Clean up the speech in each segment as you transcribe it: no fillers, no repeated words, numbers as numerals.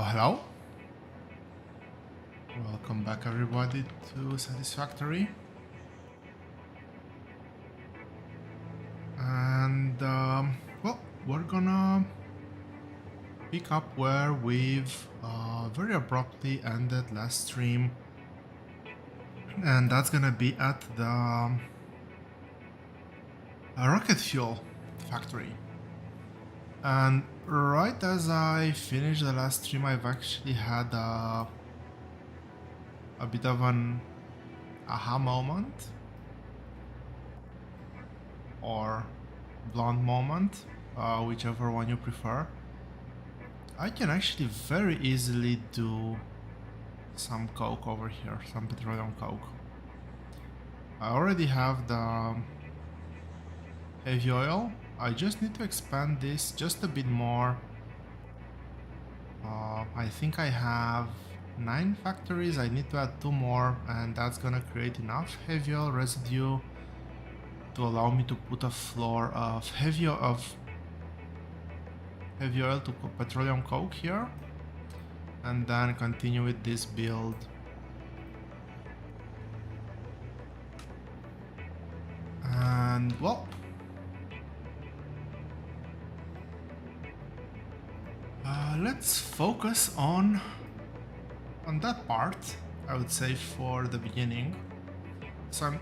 Hello, welcome back everybody to Satisfactory, and well, we're gonna pick up where we've very abruptly ended last stream, and that's gonna be at the rocket fuel factory. And right as I finished the last stream, I've actually had a bit of an aha moment, or blonde moment, whichever one you prefer. I can actually very easily do some coke over here, some petroleum coke. I already have the heavy oil. I just need to expand this just a bit more. I think I have 9 factories. I need to add 2 more, and that's gonna create enough heavy oil residue to allow me to put a floor of heavy oil to petroleum coke here, and then continue with this build. And well, let's focus on that part, I would say, for the beginning. So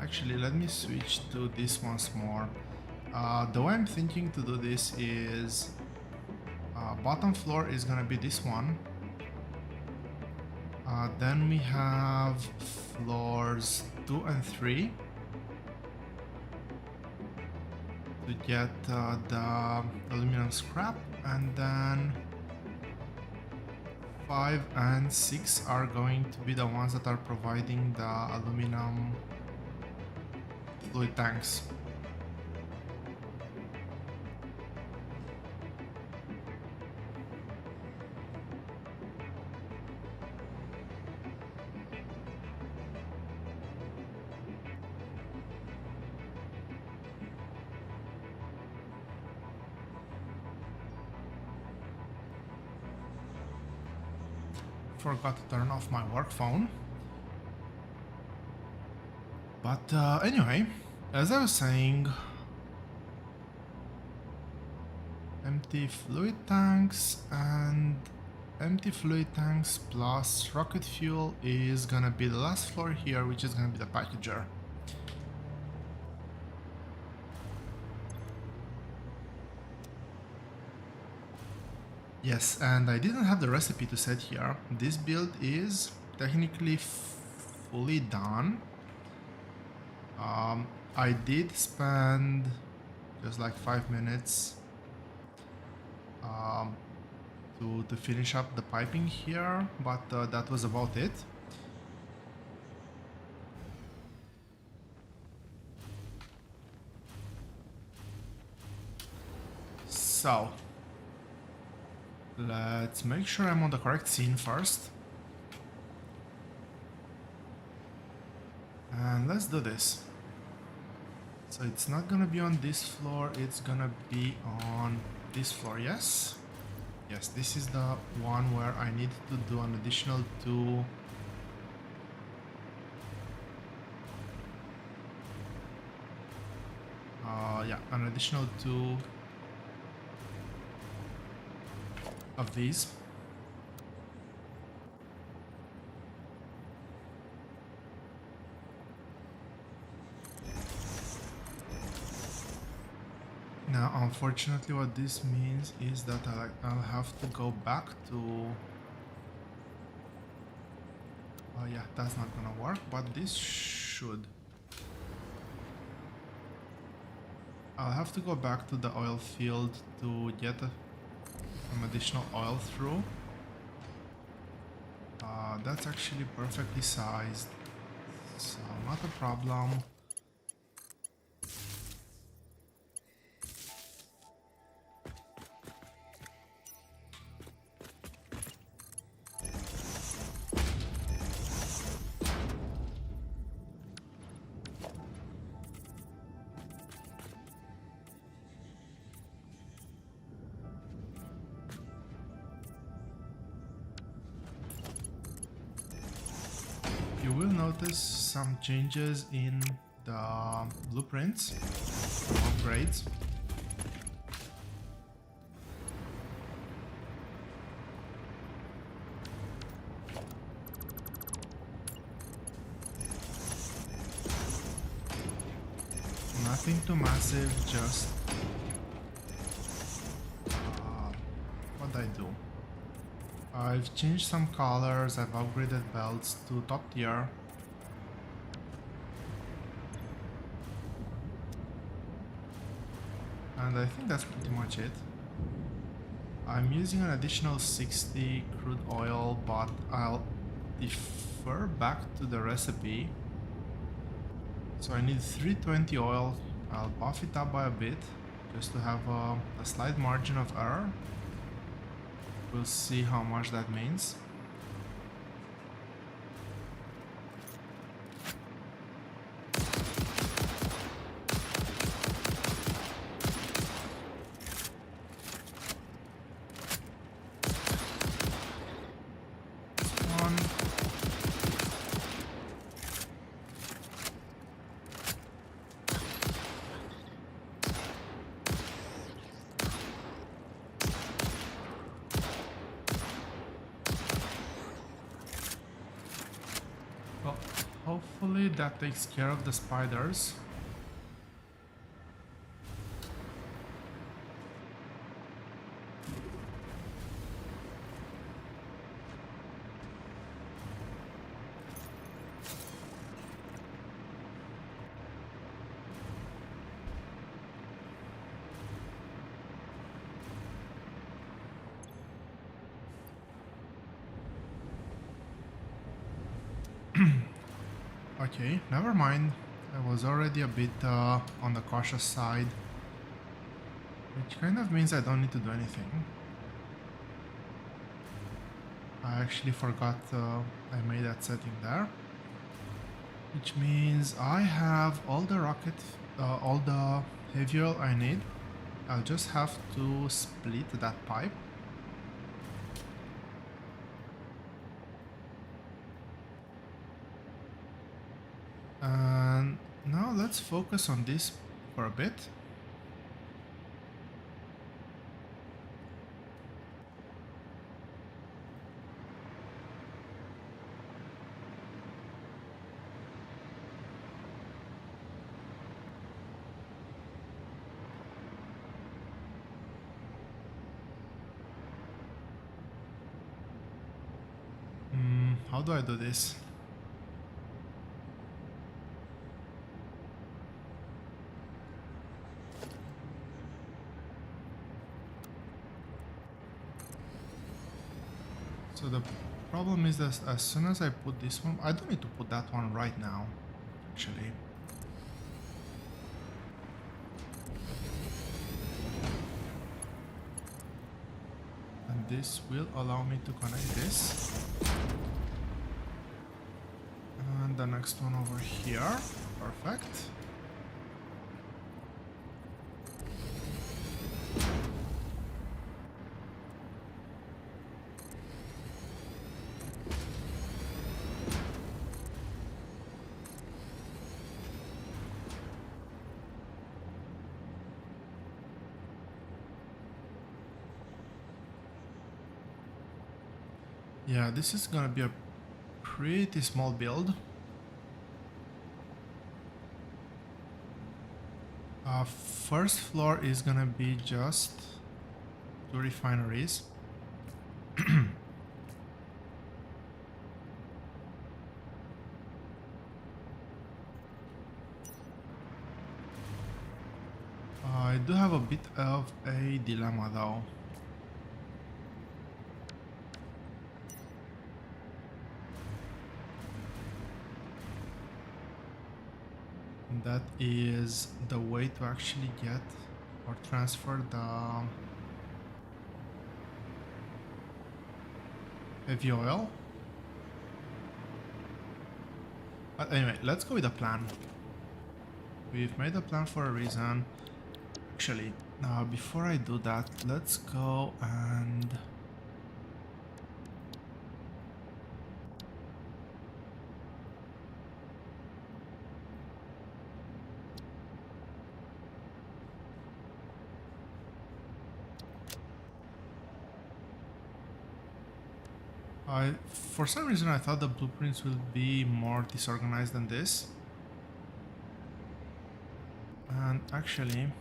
actually, let me switch to this once more. The way I'm thinking to do this is bottom floor is gonna be this one. Then we have floors 2 and 3 to get the aluminum scrap, and then 5 and 6 are going to be the ones that are providing the aluminum fluid tanks. Forgot to turn off my work phone. But anyway, as I was saying, empty fluid tanks and empty fluid tanks plus rocket fuel is gonna be the last floor here, which is gonna be the packager. Yes, and I didn't have the recipe to set here. This build is technically fully done. I did spend just like 5 minutes to finish up the piping here, but that was about it. So let's make sure I'm on the correct scene first. And let's do this. So it's not gonna be on this floor, it's gonna be on this floor, yes? Yes, this is the one where I need to do an additional 2 yeah, an additional 2 of these. Now, unfortunately, what this means is that I'll have to go back to... Oh yeah, that's not gonna work, but this should. I'll have to go back to the oil field to get some additional oil through. That's actually perfectly sized, so not a problem. notice some changes in the blueprints, upgrades. Nothing too massive, just what I do. I've changed some colors, I've upgraded belts to top tier. And I think that's pretty much it. I'm using an additional 60 crude oil, but I'll defer back to the recipe. So I need 320 oil. I'll buff it up by a bit, just to have a slight margin of error. We'll see how much that means. Well, hopefully that takes care of the spiders. Okay, never mind. I was already a bit on the cautious side, which kind of means I don't need to do anything. I actually forgot I made that setting there, which means I have all the all the heavy oil I need. I'll just have to split that pipe. And now let's focus on this for a bit. How do I do this? So the problem is that as soon as I put this one, I don't need to put that one right now, actually. And this will allow me to connect this. And the next one over here. Perfect. Yeah, this is gonna be a pretty small build. First floor is gonna be just 2 refineries. I do have a bit of a dilemma though. That is the way to actually get or transfer the heavy oil. But anyway, let's go with a plan. We've made a plan for a reason. Actually, before I do that, let's go and For some reason I thought the blueprints will be more disorganized than this. And actually...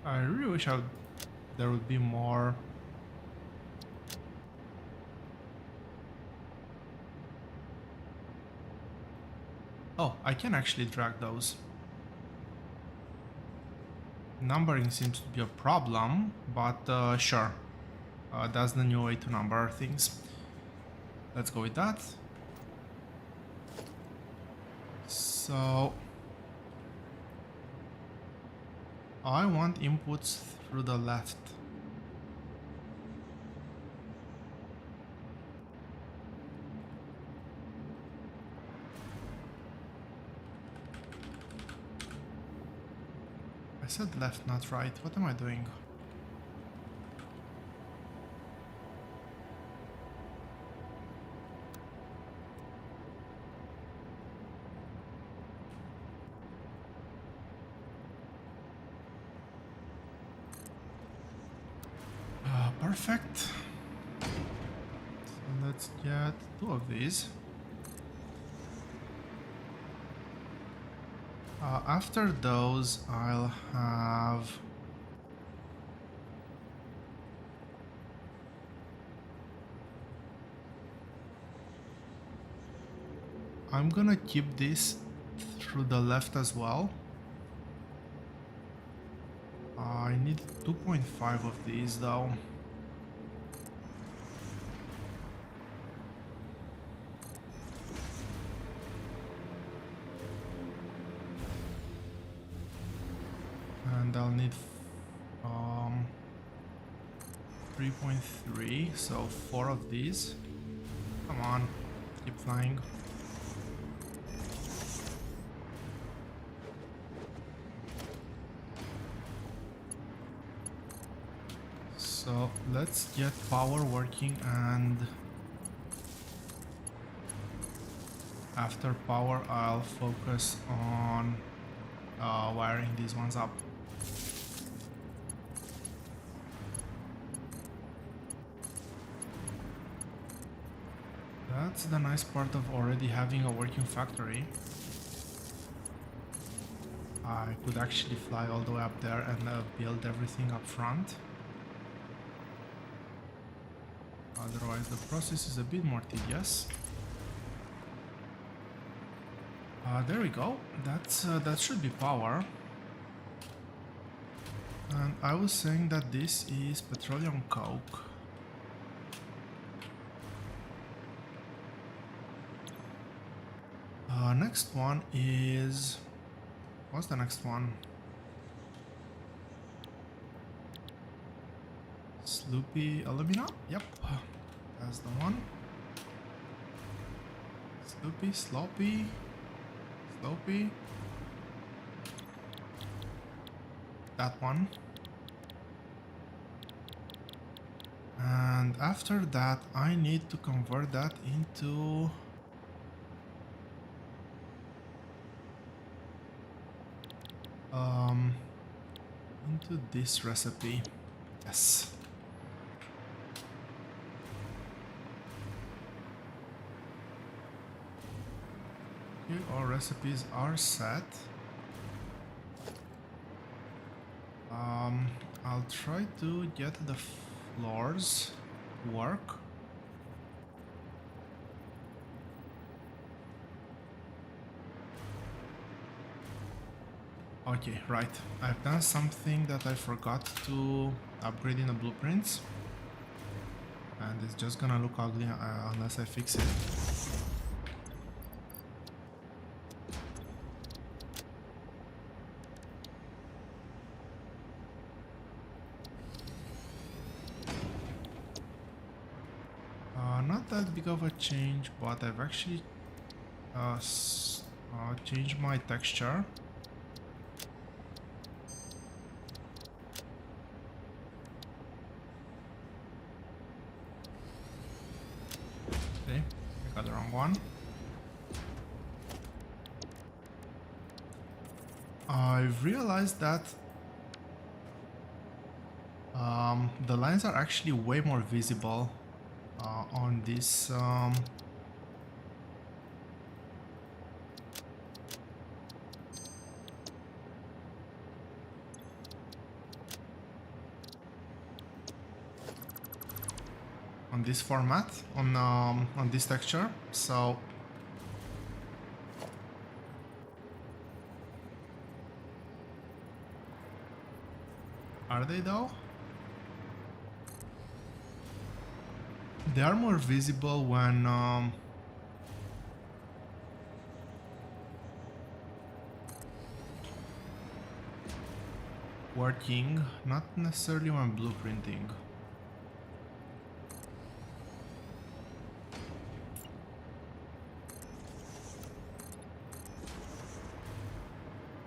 I really wish there would be more. Oh, I can actually drag those. Numbering seems to be a problem, but sure. That's the new way to number things. Let's go with that. So I want inputs through the left. I said left, not right. What am I doing? Perfect. So let's get 2 of these. After those, I'll have... I'm gonna keep this through the left as well. I need 2.5 of these though. And I'll need 3.3, so 4 of these. Come on, keep flying. So let's get power working, and after power I'll focus on wiring these ones up. That's the nice part of already having a working factory. I could actually fly all the way up there and build everything up front. Otherwise the process is a bit more tedious. There we go. That should be power. And I was saying that this is petroleum coke. Next one is... What's the next one? Sloopy alumina? Yep, that's the one. Sloopy, sloppy, sloppy. That one. And after that, I need to convert that into... into this recipe. Yes. Okay, all recipes are set. I'll try to get the floors to work. Okay, right. I've done something that I forgot to upgrade in the blueprints. And it's just gonna look ugly unless I fix it. Not that big of a change, but I've actually change my texture. Okay, I got the wrong one. I've realized that the lines are actually way more visible on this format, on this texture. So are they though? They are more visible when working, not necessarily when blueprinting.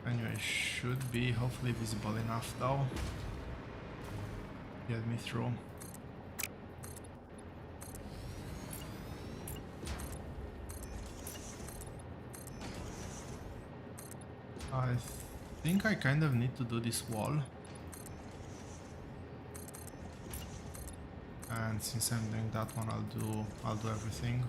Anyway, should be hopefully visible enough though. Get me through. I think I kind of need to do this wall. And since I'm doing that one, I'll do everything.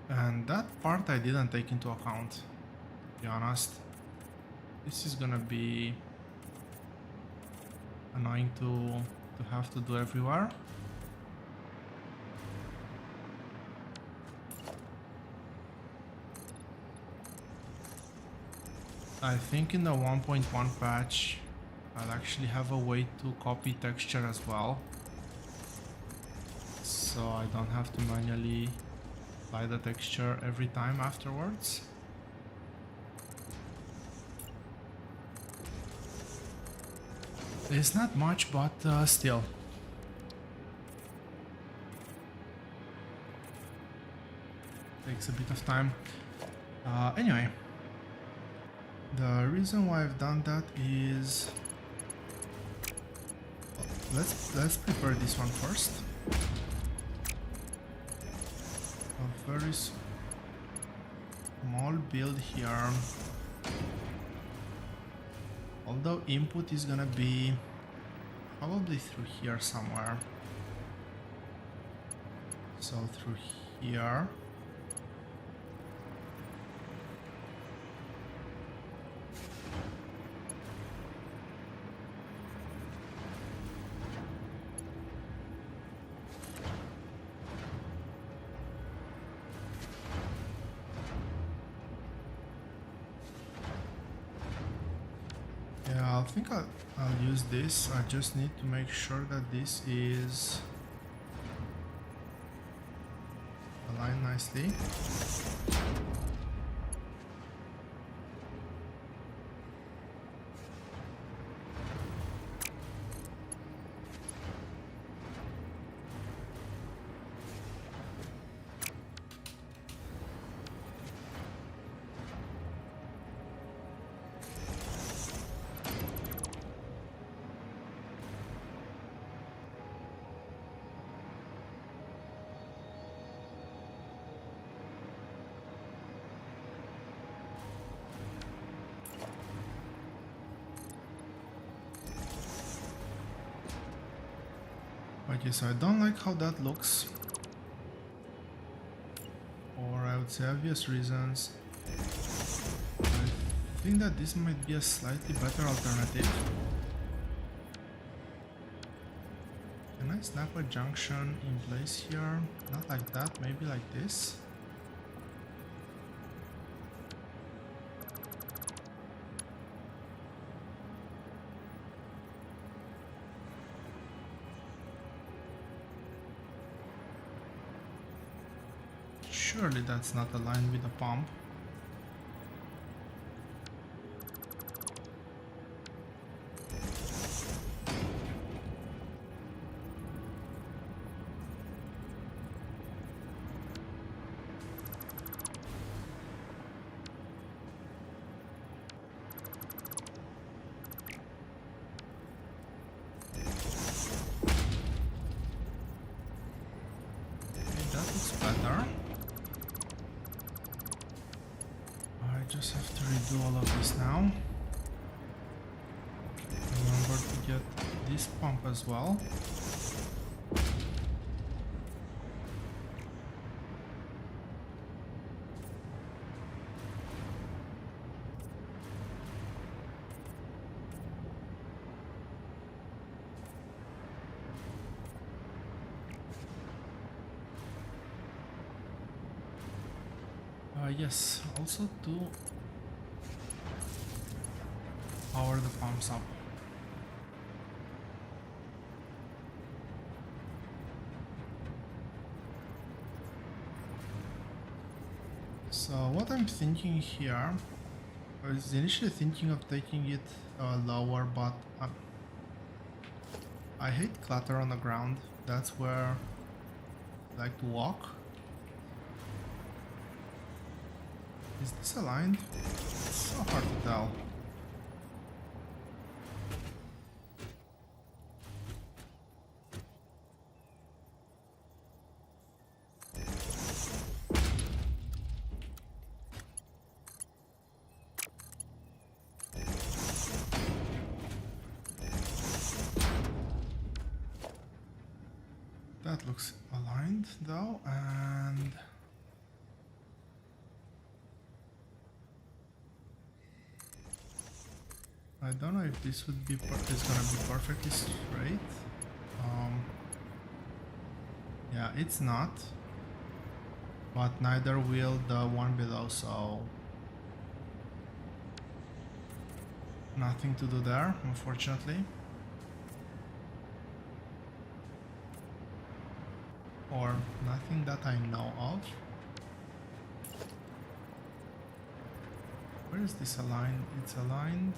And that part I didn't take into account, to be honest. This is gonna be annoying to have to do everywhere. I think in the 1.1 patch I'll actually have a way to copy texture as well, so I don't have to manually apply the texture every time afterwards. It's not much, but still. Takes a bit of time. Anyway, the reason why I've done that is let's prepare this one first. A very small build here. Although input is gonna be probably through here somewhere. So through here. Yeah, I think I'll use this. I just need to make sure that this is aligned nicely. Okay, so I don't like how that looks, or I would say obvious reasons. I think that this might be a slightly better alternative. Can I snap a junction in place here? Not like that, maybe like this. Surely that's not aligned with the pump. Just have to redo all of this now. Remember to get this pump as well. Yes, also to power the pumps up. So what I'm thinking here, I was initially thinking of taking it lower, but I hate clutter on the ground. That's where I like to walk. Is this aligned? It's so hard to tell. That looks aligned though, and I don't know if this would be gonna be perfectly straight. Yeah, it's not, but neither will the one below, so nothing to do there, unfortunately. Or nothing that I know of. Where is this aligned? It's aligned.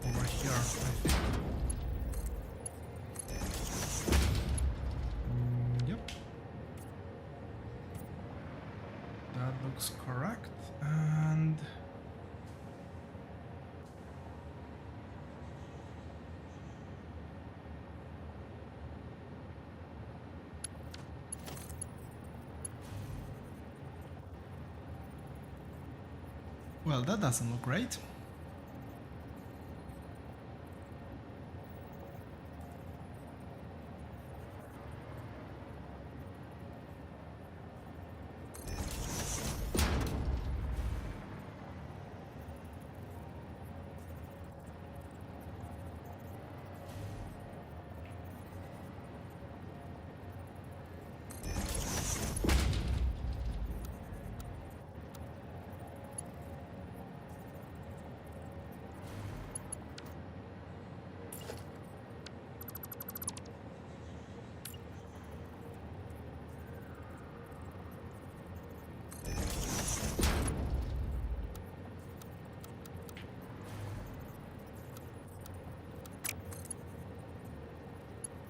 Over here, I think. Yep. That looks correct. And well, that doesn't look great.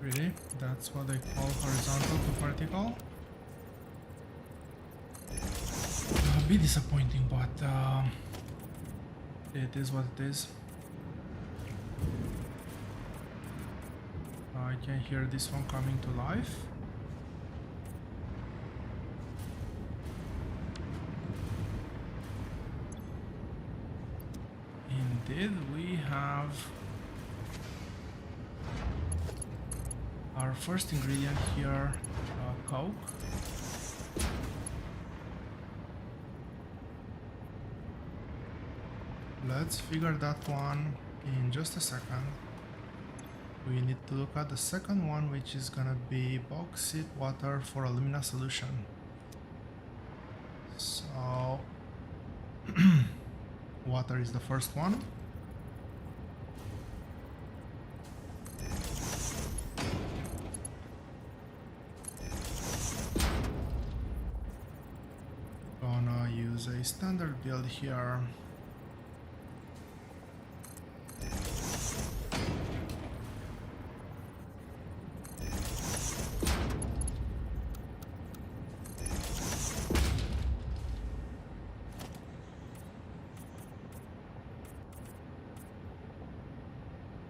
Really? That's what they call horizontal to vertical? A bit disappointing, but it is what it is. I can hear this one coming to life. Indeed, we have our first ingredient here, Coke. Let's figure that one in just a second. We need to look at the second one, which is gonna be bauxite water for alumina solution. Water is the first one. Gonna use a standard build here.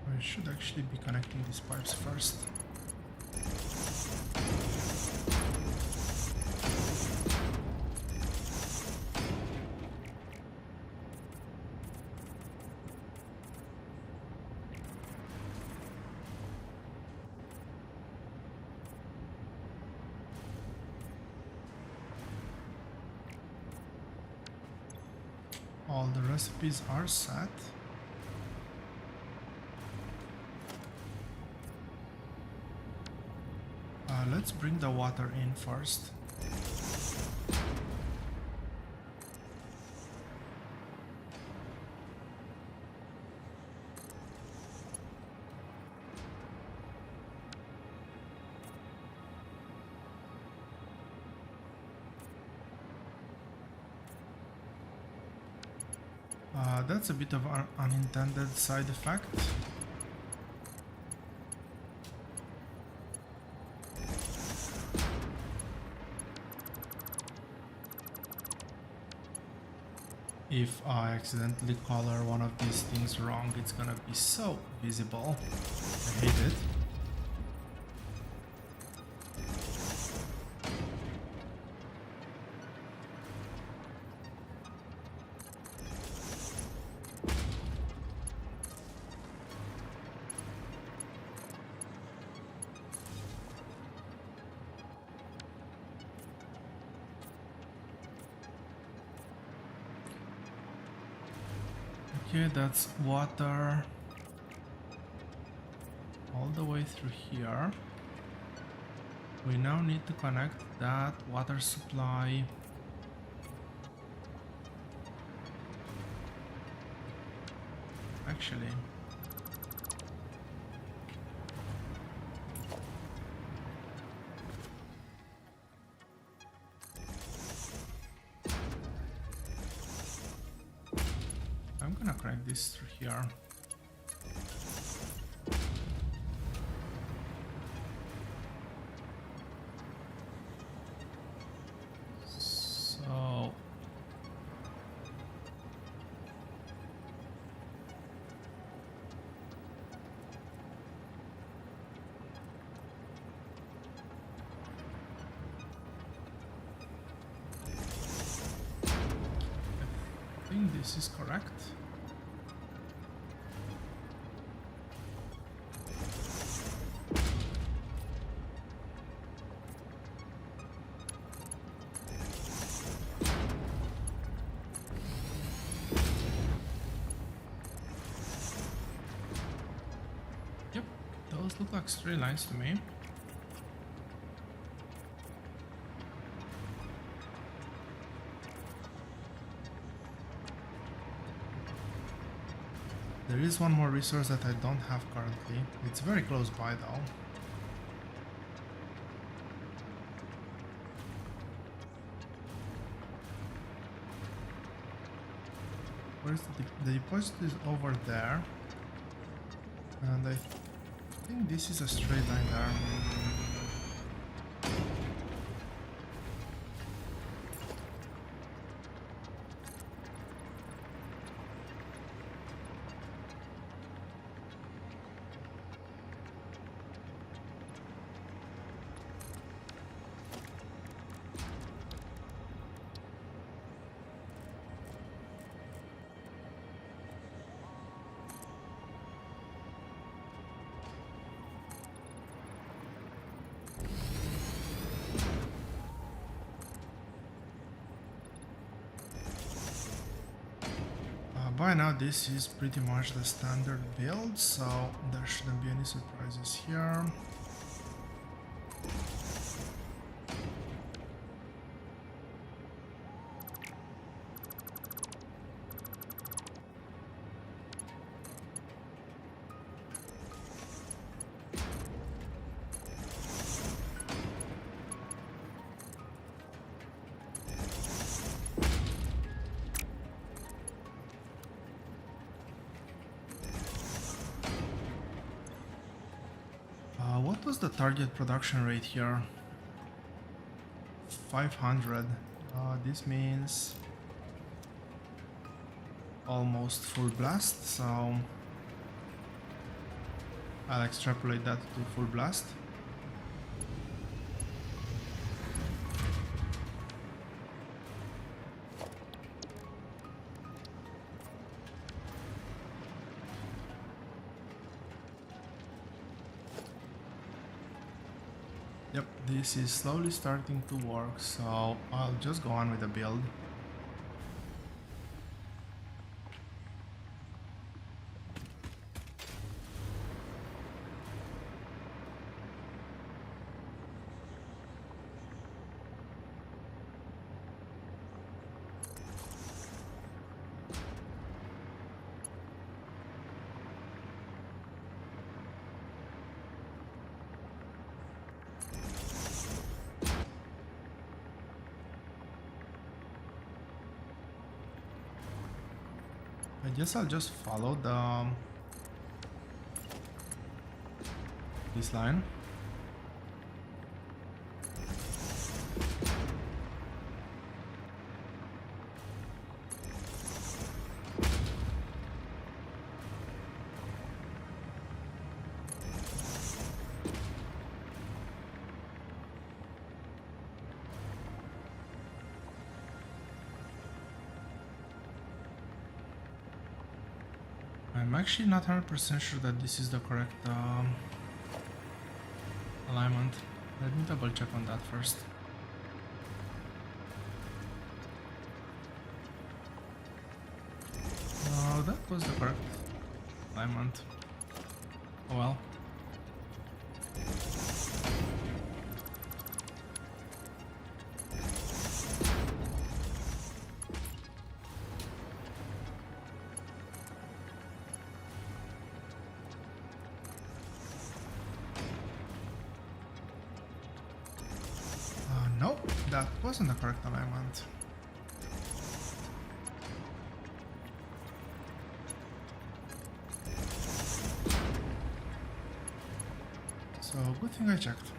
I should actually be connecting these pipes first. All the recipes are set. Let's bring the water in first. That's a bit of an unintended side effect. If I accidentally color one of these things wrong, it's gonna be so visible. I hate it. Okay, that's water all the way through here. We now need to connect that water supply actually. I'm gonna connect this through here. So I think this is correct. Yep, those look like straight lines to me. There is one more resource that I don't have currently. It's very close by though. Where's the deposit is over there. And I think this is a straight line there. By now this is pretty much the standard build, so there shouldn't be any surprises here. what was the target production rate here? 500. This means almost full blast, so I'll extrapolate that to full blast. Yep, this is slowly starting to work, so I'll just go on with the build. I guess I'll just follow this line. I'm actually not 100% sure that this is the correct alignment. Let me double check on that first. No, that was the correct alignment. Oh well. No, that wasn't the correct alignment. So, good thing I checked.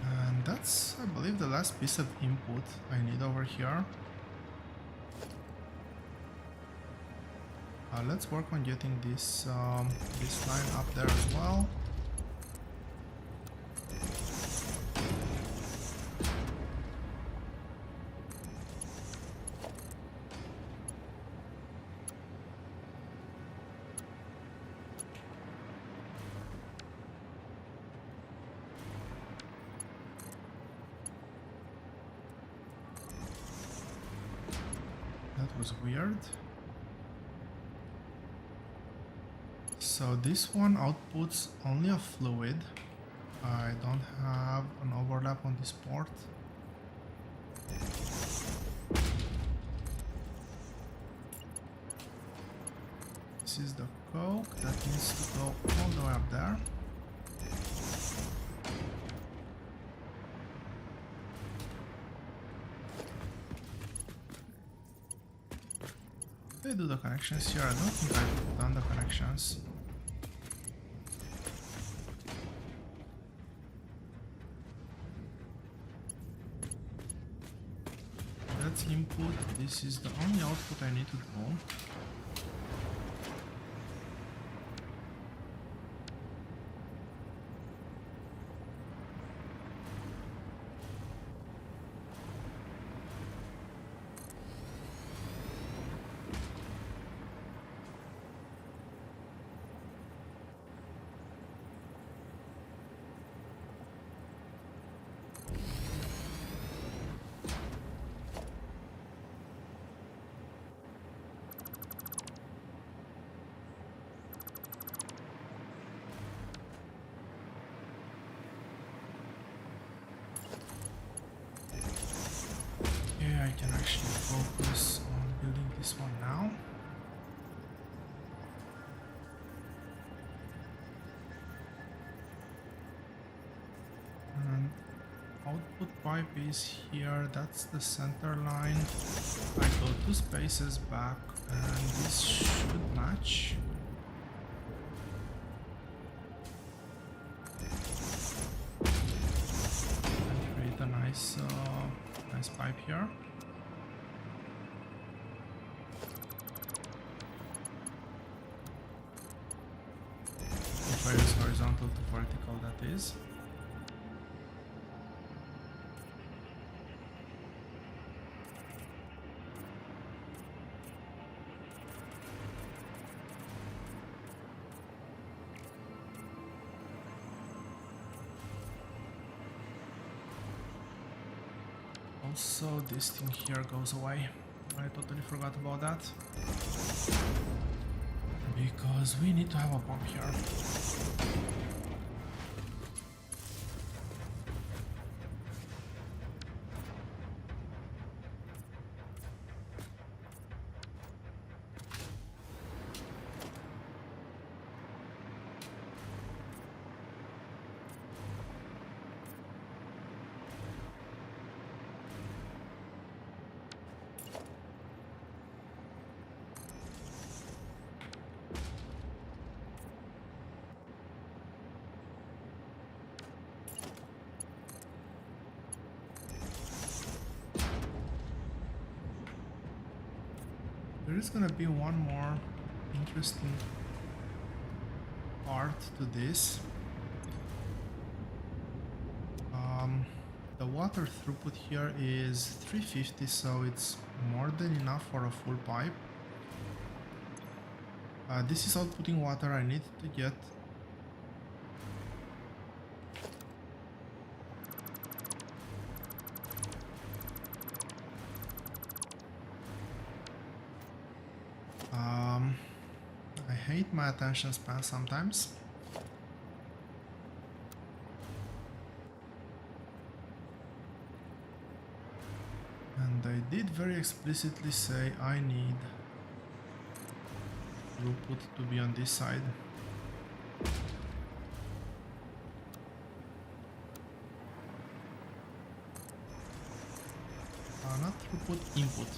And that's, I believe, the last piece of input I need over here. Let's work on getting this this line up there as well. That was weird. So this one outputs only a fluid. I don't have an overlap on this port. This is the coke that needs to go all the way up there. They do the connections here. I don't think I've done the connections. That's input. This is the only output I need to do. I can actually focus on building this one now. And output pipe is here, that's the center line. I go 2 spaces back, and this should match. And create a nice pipe here. If I use horizontal to vertical, that is. Also, this thing here goes away. I totally forgot about that. Because we need to have a pump here. There is gonna be one more interesting part to this. The water throughput here is 350, so it's more than enough for a full pipe. This is outputting water. I need to get I hate my attention span sometimes. And I did very explicitly say I need throughput to be on this side. Not throughput, input.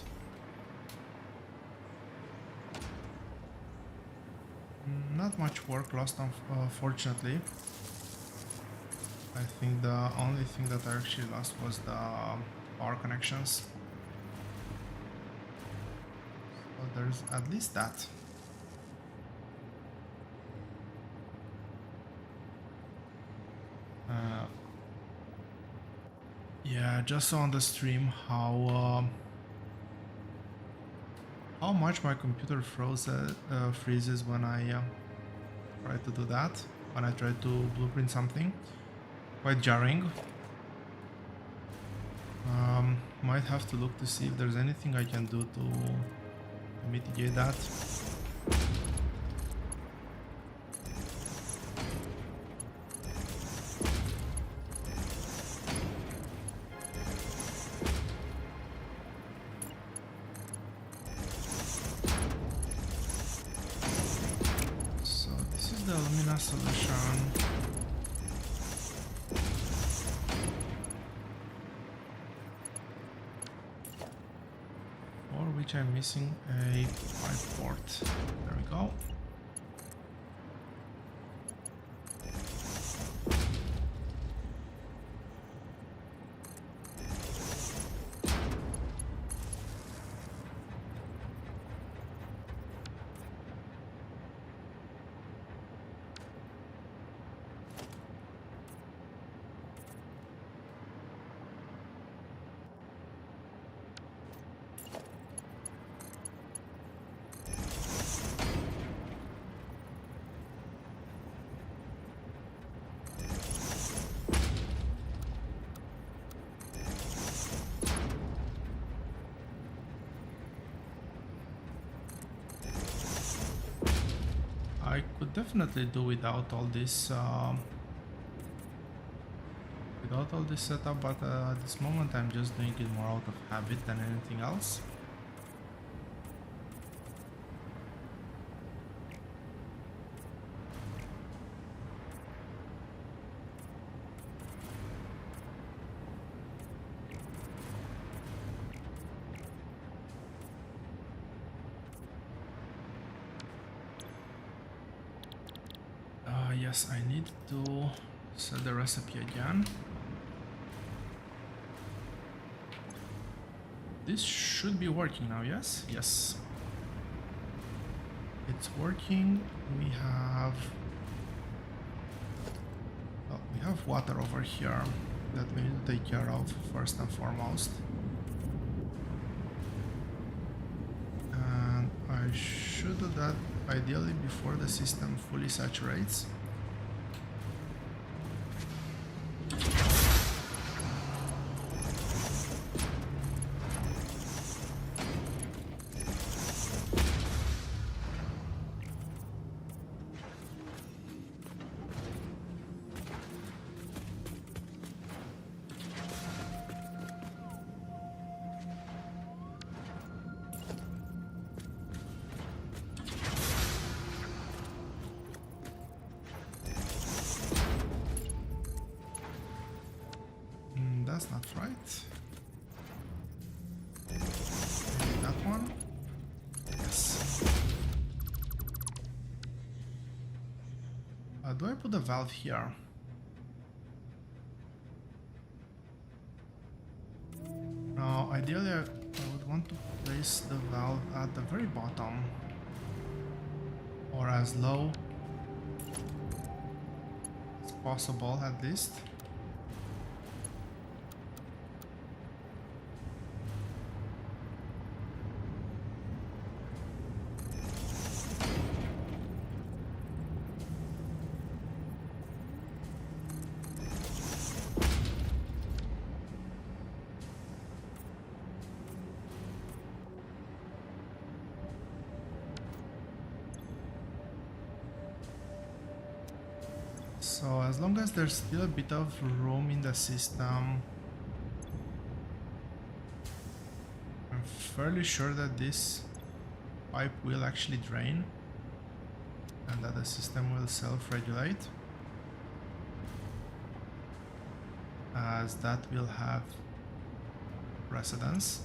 Not much work lost, unfortunately. I think the only thing that I actually lost was the power connections. So there's at least that. Yeah, just on the stream how much my computer freezes when I try to do that, when I try to blueprint something. Quite jarring. Might have to look to see if there's anything I can do to mitigate that. So this is the alumina solution. Which I'm missing a pipe port. There we go. I could definitely do without all this setup, but at this moment I'm just doing it more out of habit than anything else. Yes, I need to set the recipe again. This should be working now, yes? Yes. It's working. We have water over here that we need to take care of first and foremost. And I should do that ideally before the system fully saturates. That's not right. Maybe that one. Yes. Do I put a valve here? No, ideally I would want to place the valve at the very bottom, or as low as possible at least. So as long as there's still a bit of room in the system, I'm fairly sure that this pipe will actually drain and that the system will self-regulate, as that will have precedence.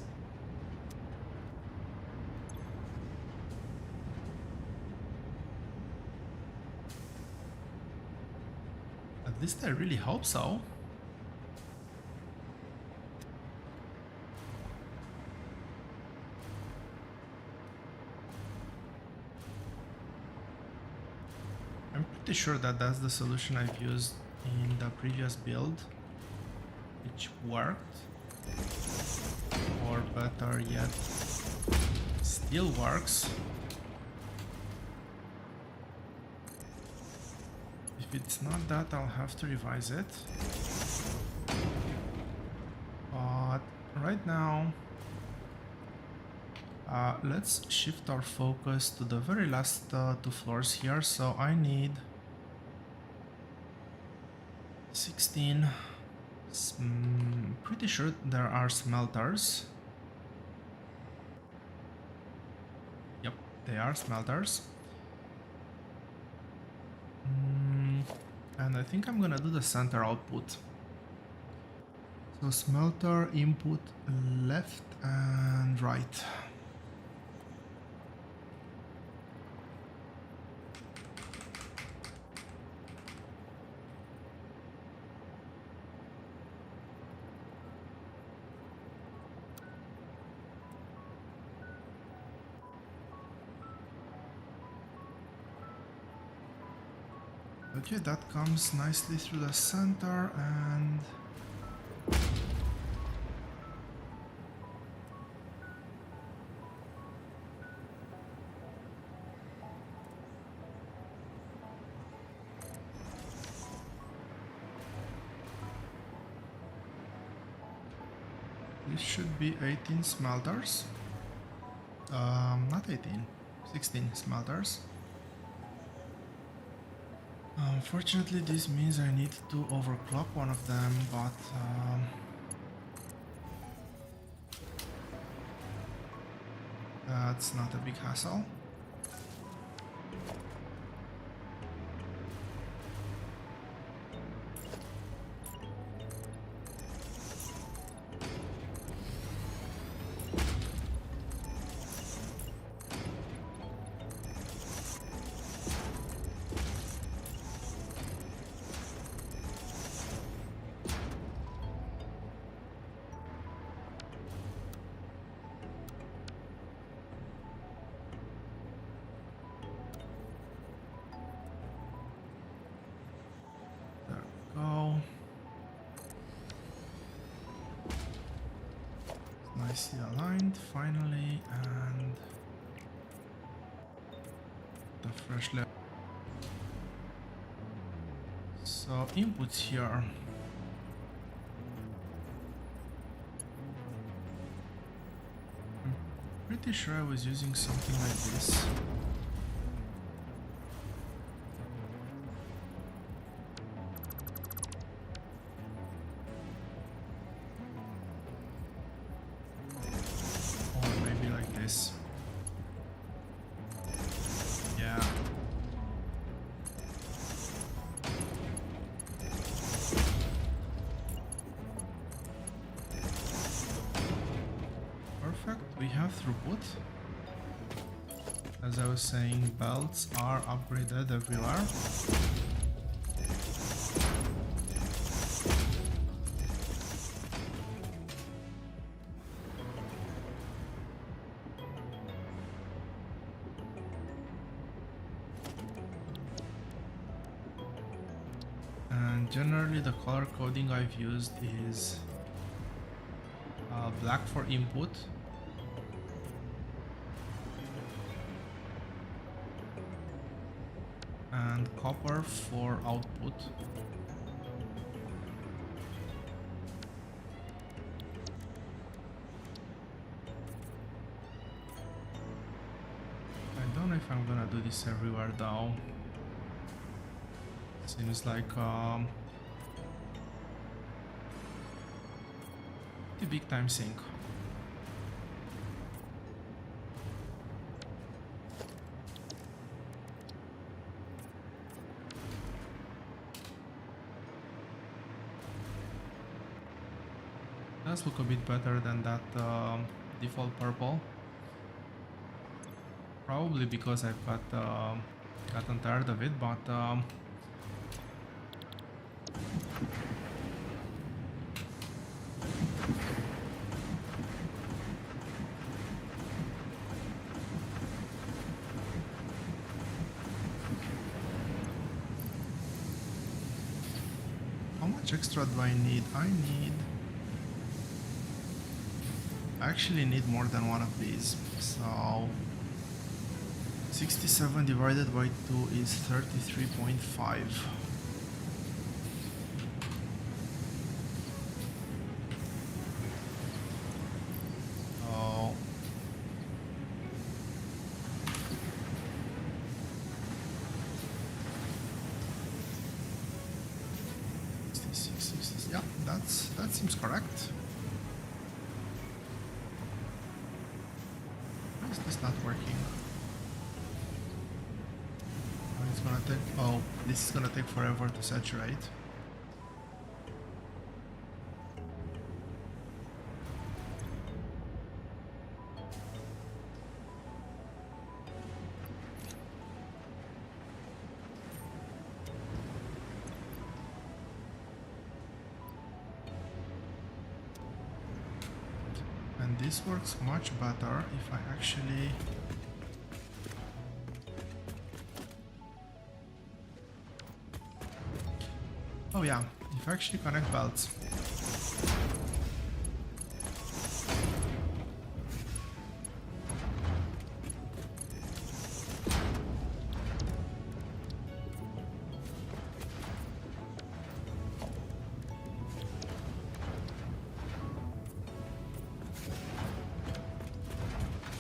At least I really hope so. I'm pretty sure that that's the solution I've used in the previous build, which worked, or better yet, still works. If it's not that, I'll have to revise it. But right now, let's shift our focus to the very last two floors here. So I need 16. Pretty sure there are smelters. Yep, they are smelters. And I think I'm gonna do the center output. So smelter input left and right. Okay, that comes nicely through the center, and this should be 18 smelters. Not 18, 16 smelters. Unfortunately, this means I need to overclock one of them, but that's not a big hassle. Nicely aligned, finally, and the fresh level. So inputs here. I'm pretty sure I was using something like this. Or maybe like this. Yeah. Perfect, we have throughput. As I was saying, belts are upgraded everywhere. And generally the color coding I've used is black for input, and copper for output. I don't know if I'm gonna do this everywhere though. Seems like the big time sink. Does look a bit better than that default purple. Probably because I've gotten tired of it, but how much extra do I need? I actually need more than one of these. So 67 divided by 2 is 33.5. Oh. Yeah, that seems correct. Why is this not working? It's gonna take. Oh, this is gonna take forever to saturate. And this works much better if I actually oh yeah, if I actually connect belts.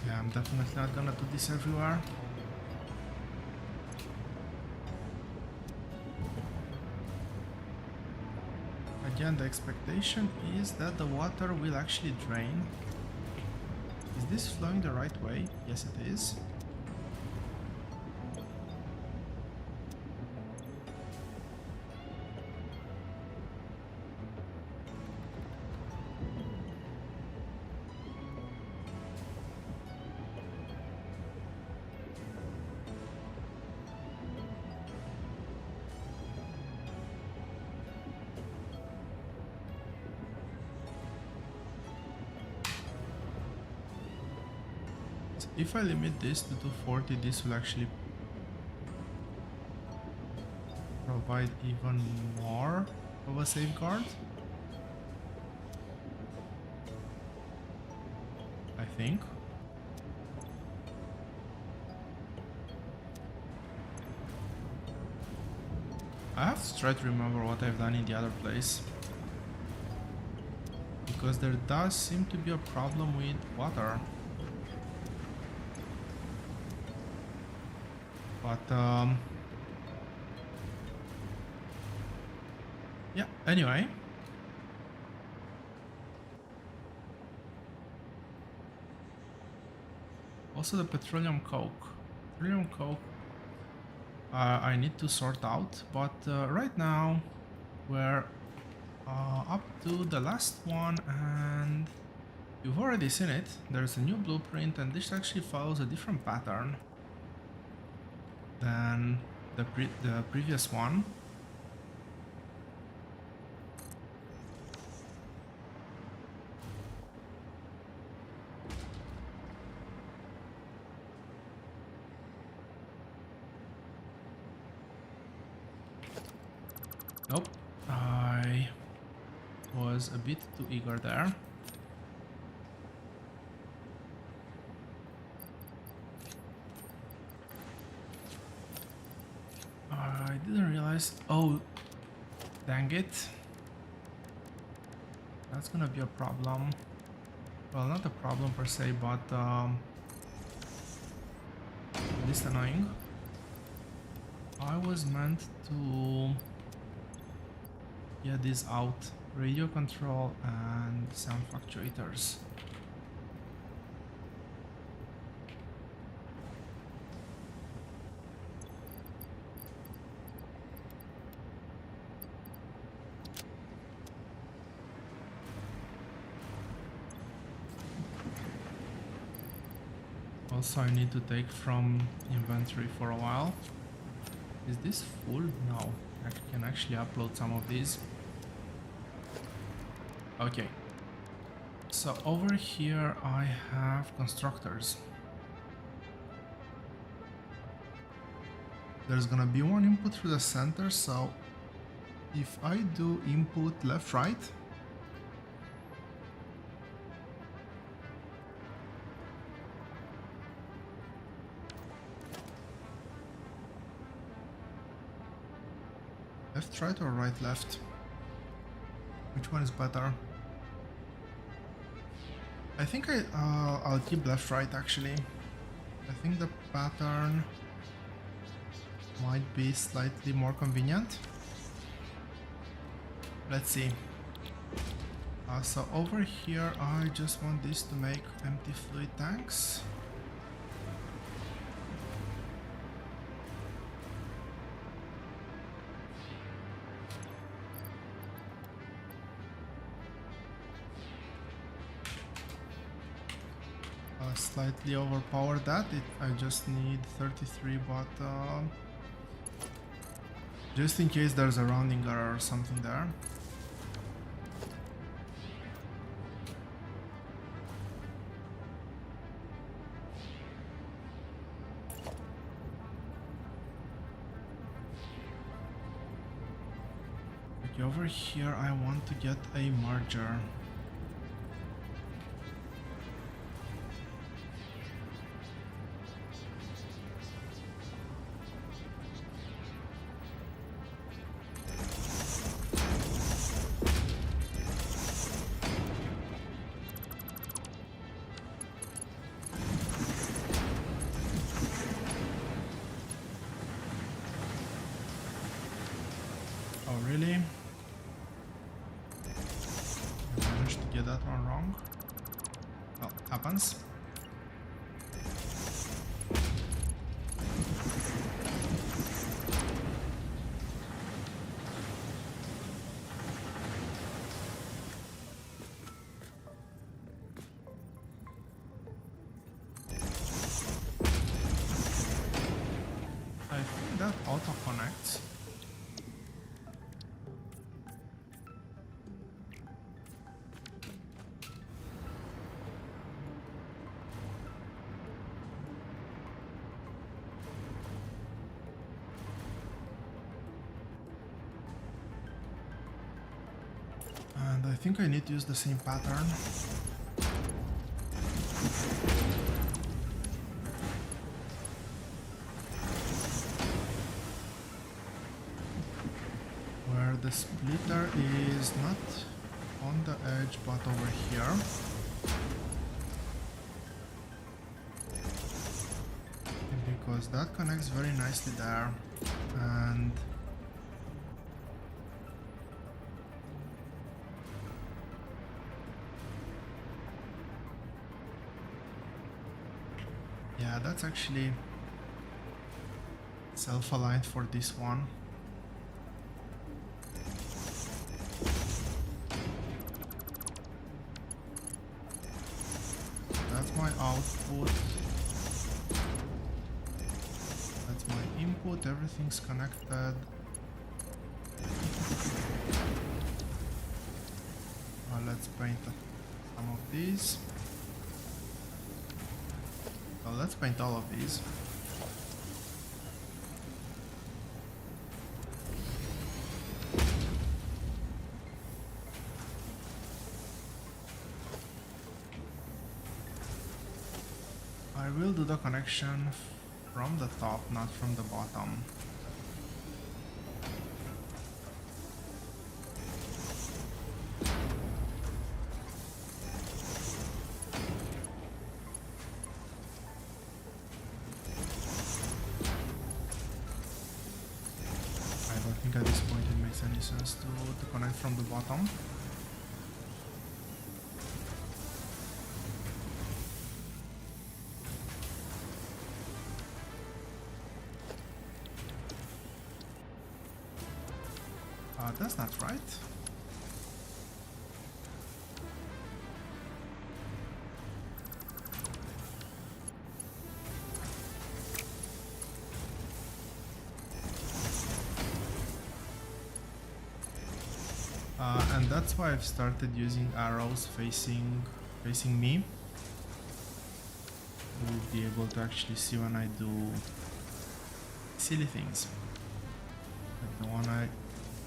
Yeah, I'm definitely not gonna do this everywhere. Again, the expectation is that the water will actually drain. Is this flowing the right way? Yes, it is. If I limit this to 240, this will actually provide even more of a safeguard. think. I have to try to remember what I've done in the other place, because there does seem to be a problem with water. But yeah, anyway. Also the petroleum coke. Petroleum coke I need to sort out, but right now we're up to the last one, and you've already seen it. There's a new blueprint, and this actually follows a different pattern than the previous one. Nope, I was a bit too eager there. I didn't realize. Oh, dang it. That's gonna be a problem. Well, not a problem per se, but at least annoying. I was meant to get these out. Radio control and sound fluctuators. Also, I need to take from inventory for a while. Is this full? No, I can actually upload some of these. Okay, so over here I have constructors. There's gonna be one input through the center, so if I do input left right, left right or right left, which one is better? I think I'll keep left right actually. I think the pattern might be slightly more convenient. Let's see. So over here I just want this to make empty fluid tanks. Slightly overpowered that. I just need 33, but just in case there's a rounding error or something there. Okay, over here I want to get a merger. Oh, really? I managed to get that one wrong. Well, happens. I think that auto connects. And I think I need to use the same pattern. the splitter is not on the edge but over here. Because that connects very nicely there, and yeah, that's actually self-aligned for this one. That's my output. That's my input. Everything's connected. Let's paint some of these. Well, let's paint all of these. I will do the connection from the top, not from the bottom. I don't think at this point it makes any sense to connect from the bottom. That's not right. And that's why I've started using arrows facing me. You'll be able to actually see when I do silly things, like the one I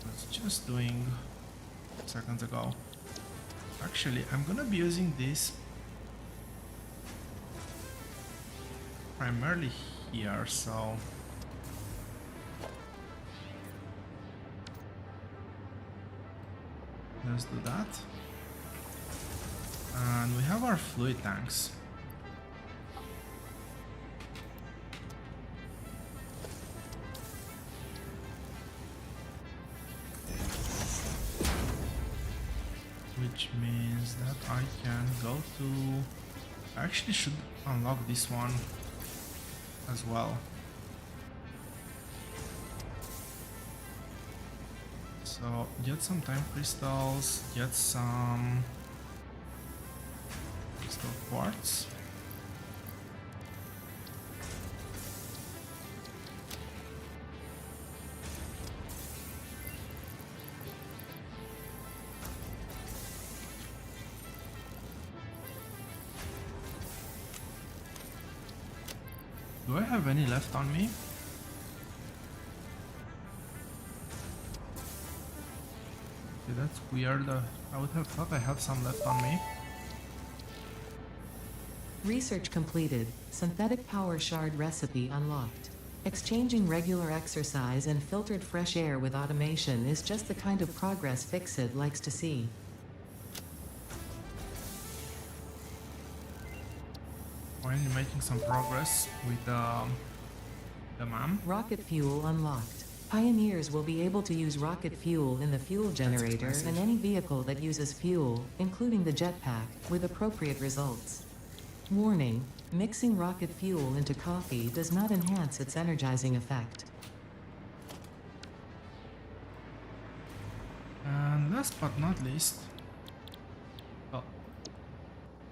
was just doing seconds ago. Actually, I'm gonna be using this primarily here, so let's do that. And we have our fluid tanks. Which means that I can go to... I actually should unlock this one as well. So get some time crystals, get some crystal quartz. Do I have any left on me? Okay, that's weird. I would have thought I have some left on me. Research completed. Synthetic power shard recipe unlocked. Exchanging regular exercise and filtered fresh air with automation is just the kind of progress Fixit likes to see. Finally making some progress with the MAM. Rocket fuel unlocked. Pioneers will be able to use rocket fuel in the fuel generator and any vehicle that uses fuel, including the jetpack, with appropriate results. Warning: mixing rocket fuel into coffee does not enhance its energizing effect. And last but not least, well,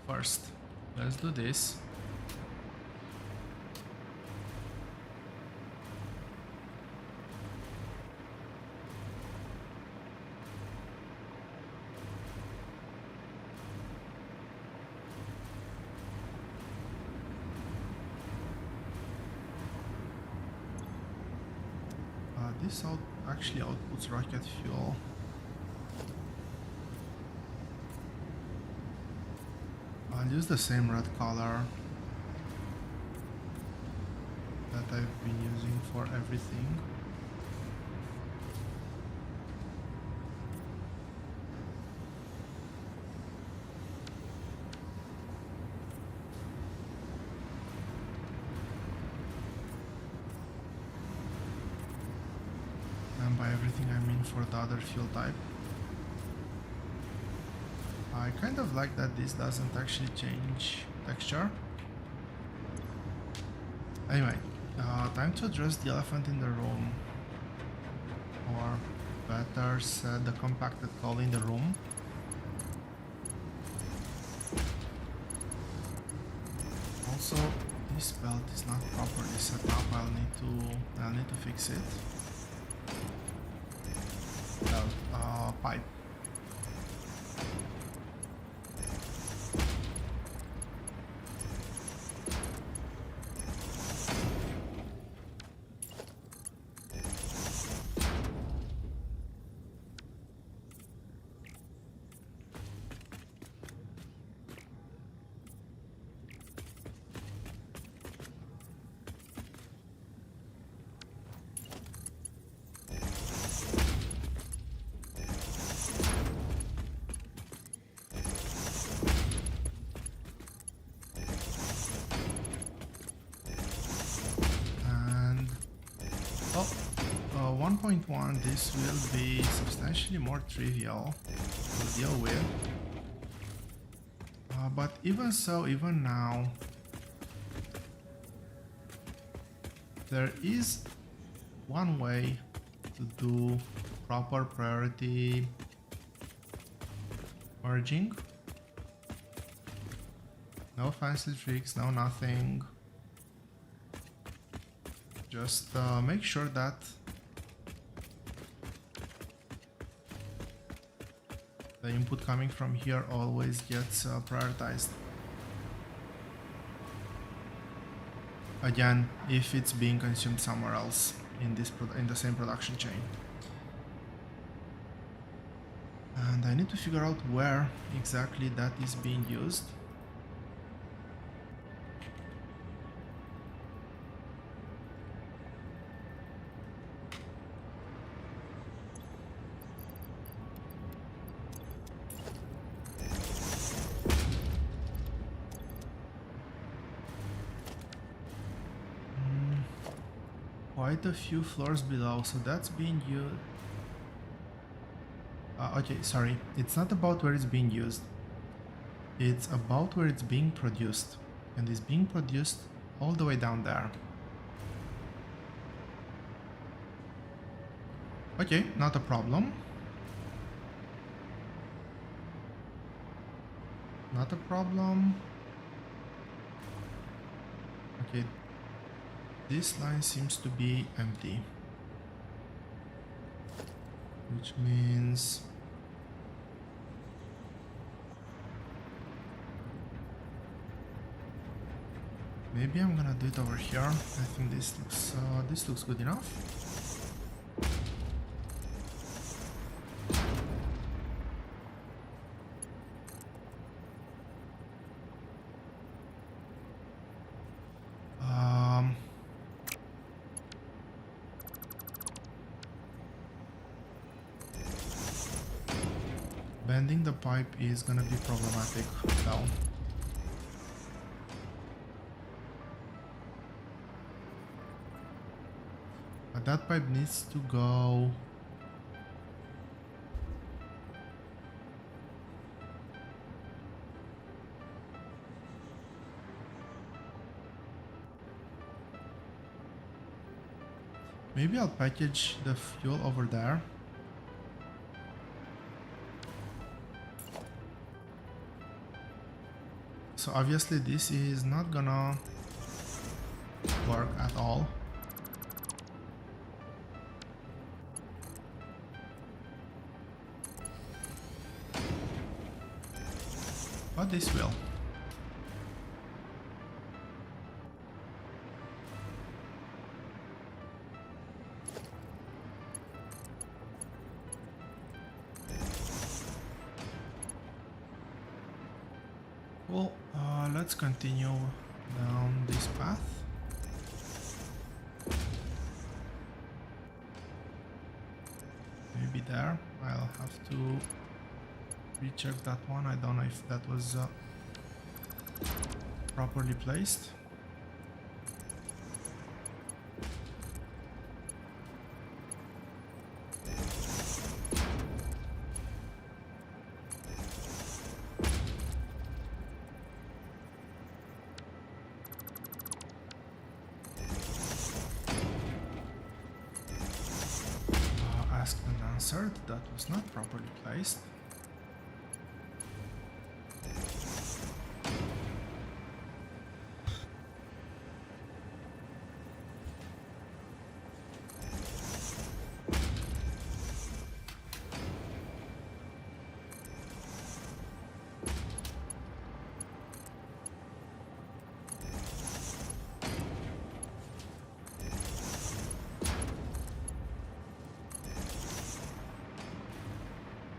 first, let's do this. This actually outputs rocket fuel. I'll use the same red color that I've been using for everything. everything I mean for the other fuel type. I kind of like that this doesn't actually change texture. Anyway, time to address the elephant in the room, or better said, the compacted coal in the room. Also, this belt is not properly set up. I'll need to fix it. Belt, pipe. And 1.1, this will be substantially more trivial to deal with. But even so, even now, there is one way to do proper priority merging. No fancy tricks, no nothing. Just make sure that the input coming from here always gets prioritized. Again, if it's being consumed somewhere else in the same production chain. And I need to figure out where exactly that is being used. Quite a few floors below, so that's being used. Okay, sorry, it's not about where it's being used. It's about where it's being produced. And it's being produced all the way down there. Okay, not a problem. Not a problem. Okay. This line seems to be empty, which means maybe I'm gonna do it over here. I think this looks good enough. Bending the pipe is gonna be problematic now. But that pipe needs to go maybe I'll package the fuel over there. So obviously this is not gonna work at all. But this will. Well, let's continue down this path. Maybe there. I'll have to recheck that one. I don't know if that was properly placed. insert that was not properly placed.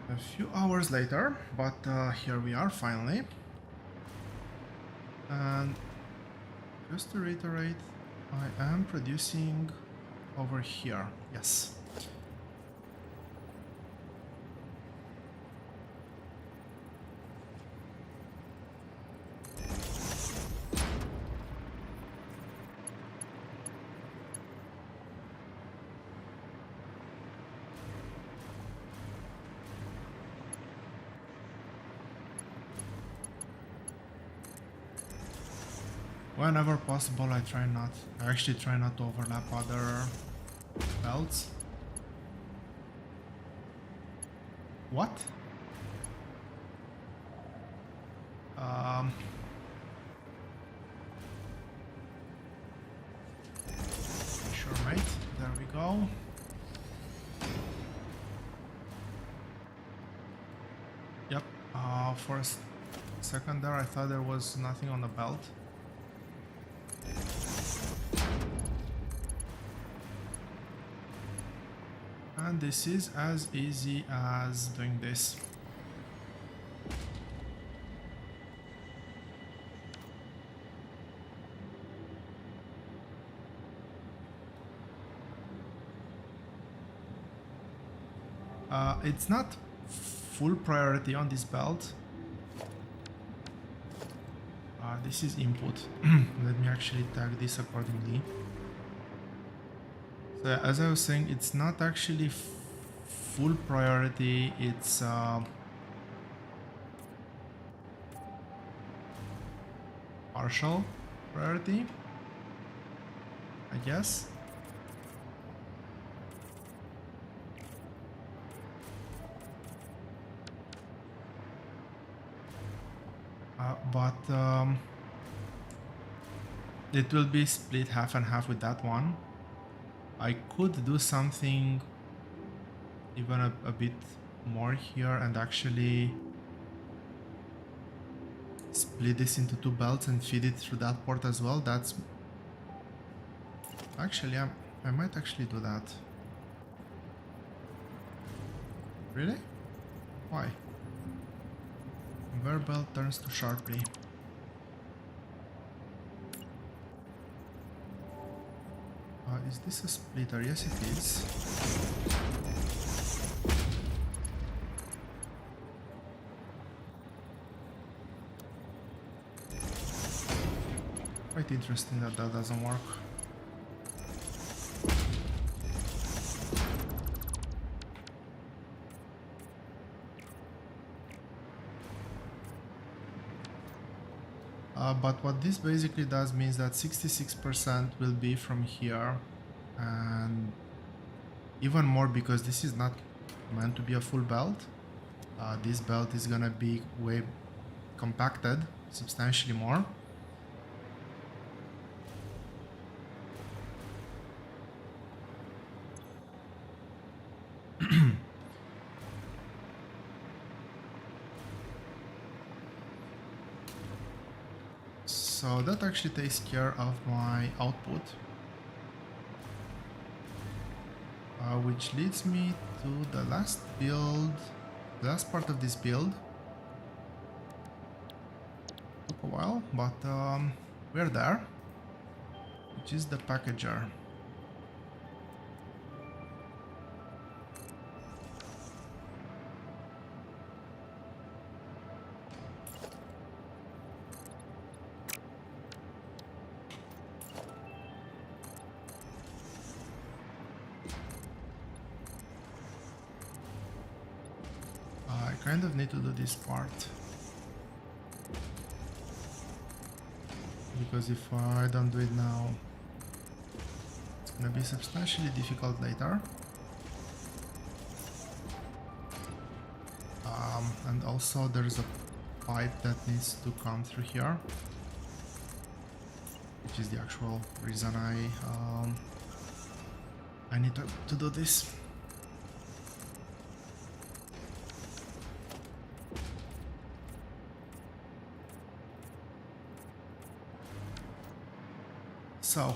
A few hours later, but here we are finally. And just to reiterate, I am producing over here. Yes. Whenever possible, I actually try not to overlap other belts. What? Sure, mate. There we go. Yep. For a second there, I thought there was nothing on the belt. And this is as easy as doing this. It's not full priority on this belt. This is input. Let me actually tag this accordingly. So as I was saying, it's not actually full priority, it's partial priority, I guess. But it will be split half and half with that one. I could do something even a bit more here and actually split this into two belts and feed it through that port as well. That's actually, I might actually do that. Really? Why? Conveyor belt turns too sharply. Is this a splitter? Yes, it is. Quite interesting that that doesn't work. But what this basically does means that 66% will be from here, and even more because this is not meant to be a full belt. This belt is gonna be way compacted, substantially more. So that actually takes care of my output, which leads me to the last build, the last part of this build. Took a while, but we're there, which is the packager. I kind of need to do this part, because if I don't do it now, it's gonna be substantially difficult later. And also there's a pipe that needs to come through here, which is the actual reason I need to do this. So,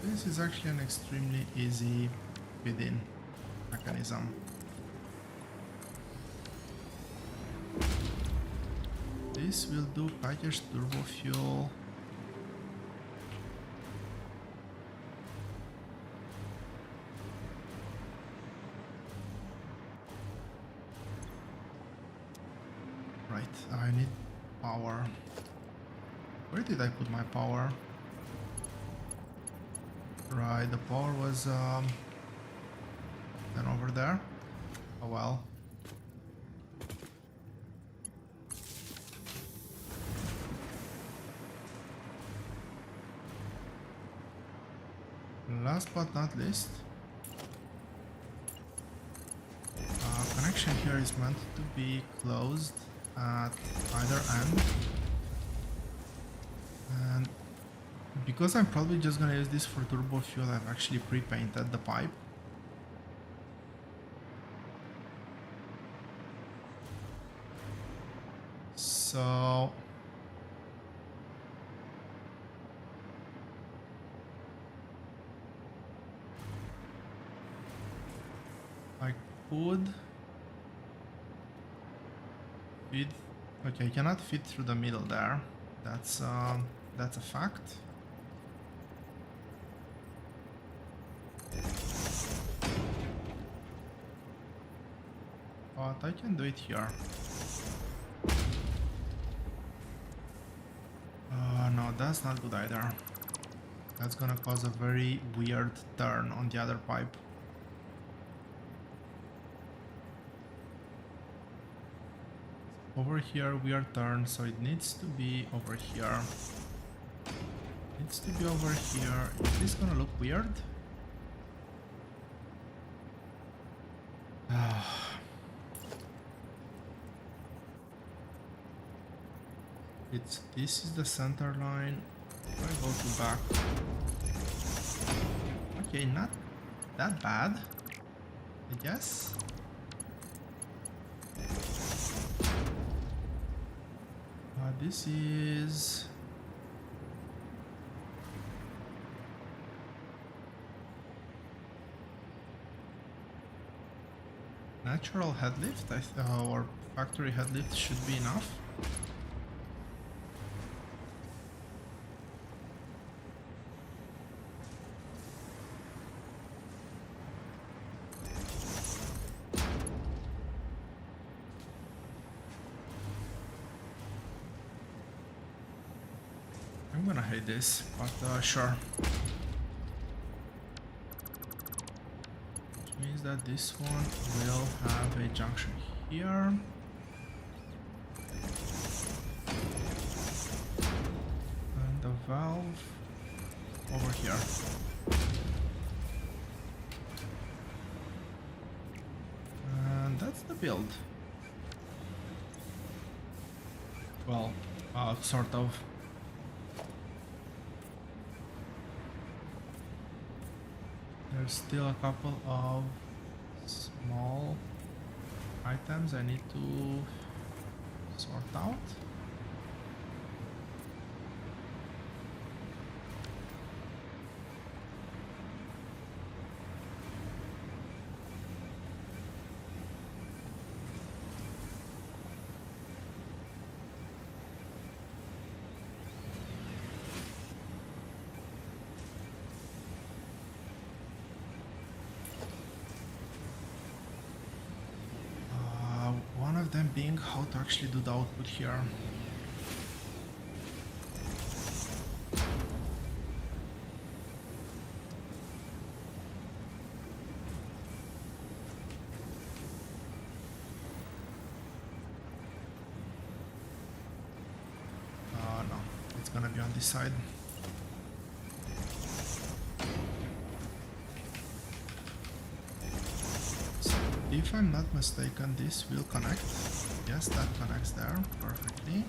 this is actually an extremely easy feed-in mechanism. This will do packaged turbo fuel. Right, I need power. Where did I put my power? Right, the power was then over there. Oh well. Last but not least, connection here is meant to be closed at either end, and because I'm probably just gonna use this for turbo fuel, I've actually pre-painted the pipe. So I could feed. Okay, I cannot fit through the middle there. That's a fact. But I can do it here. No, that's not good either. That's gonna cause a very weird turn on the other pipe. Over here we are turned, so it needs to be over here. Needs to be over here. Is this gonna look weird? This is the center line. If I go to back. Okay, not that bad, I guess. This is natural head lift, or factory head lift should be enough. I'm gonna hate this, but sure. Which means that this one will have a junction here. And the valve over here. And that's the build. Well, sort of. There's still a couple of small items I need to sort out. One of them being how to actually do the output here. No, it's gonna be on this side. if I'm not mistaken, this will connect. Yes, that connects there perfectly.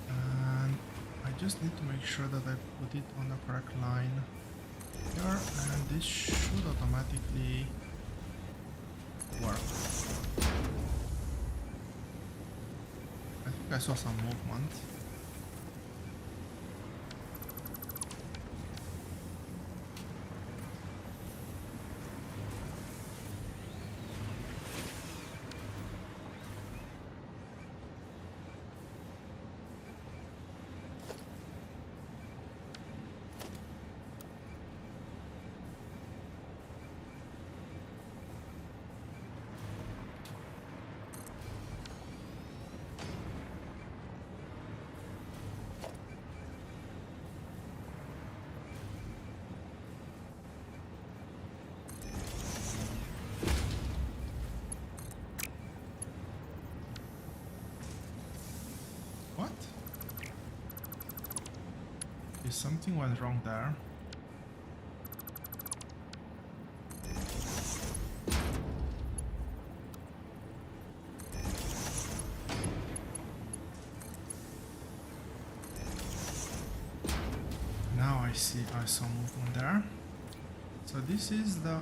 And I just need to make sure that I put it on the correct line here, and this should automatically work. I think I saw some movement. What? Okay, something went wrong there. Now I saw movement there. So this is the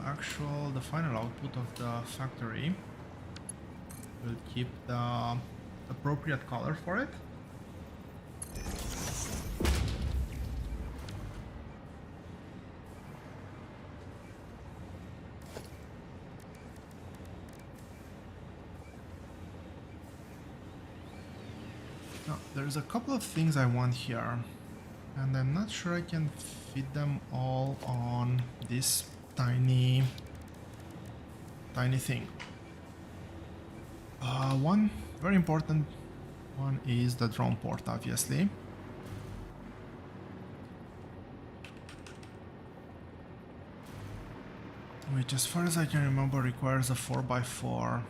final output of the factory. We'll keep the appropriate color for it. Now, there's a couple of things I want here, and I'm not sure I can fit them all on this tiny thing. One very important one is the drone port, obviously. Which, as far as I can remember, requires a 4x4.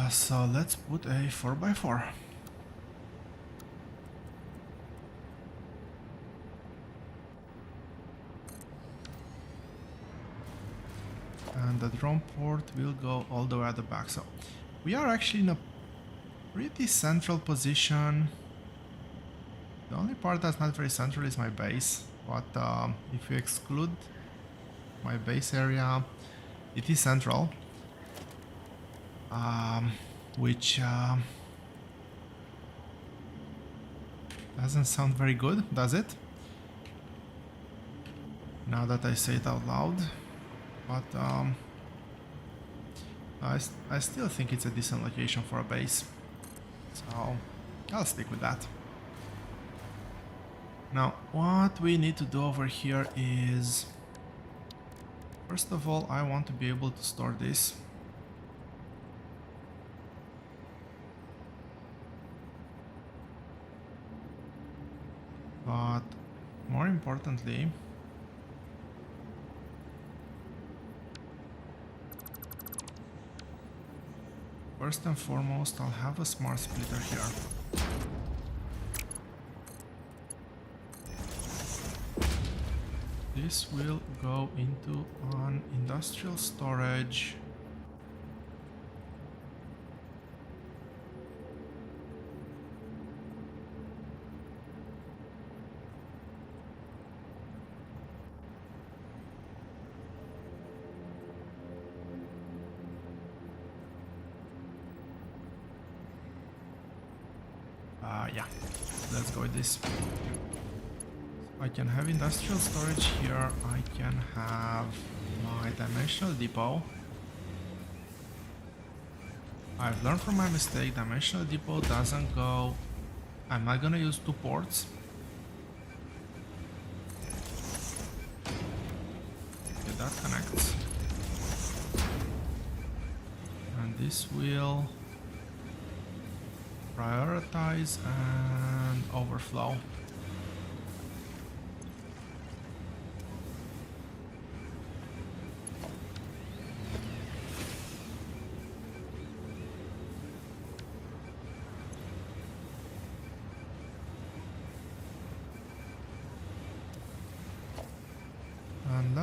So let's put a 4x4. And the drone port will go all the way at the back. So we are actually in a pretty central position. The only part that's not very central is my base. But if you exclude my base area, it is central. Which doesn't sound very good, does it? Now that I say it out loud. But I still think it's a decent location for a base. So I'll stick with that. Now, what we need to do over here is, first of all, I want to be able to store this. But more importantly, first and foremost, I'll have a smart splitter here. This will go into an industrial storage. Yeah, let's go with this. I can have industrial storage here. I can have my dimensional depot. I've learned from my mistake, dimensional depot doesn't go. I'm not gonna use two ports. Okay, that connects. And this will prioritize and overflow.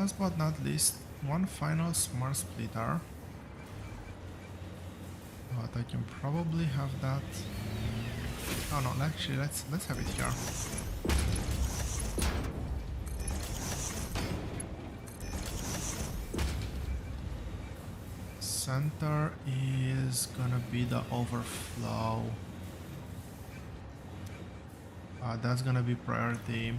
last but not least, one final smart splitter. But I can probably have that. Oh no, actually let's have it here. Center is gonna be the overflow. That's gonna be priority.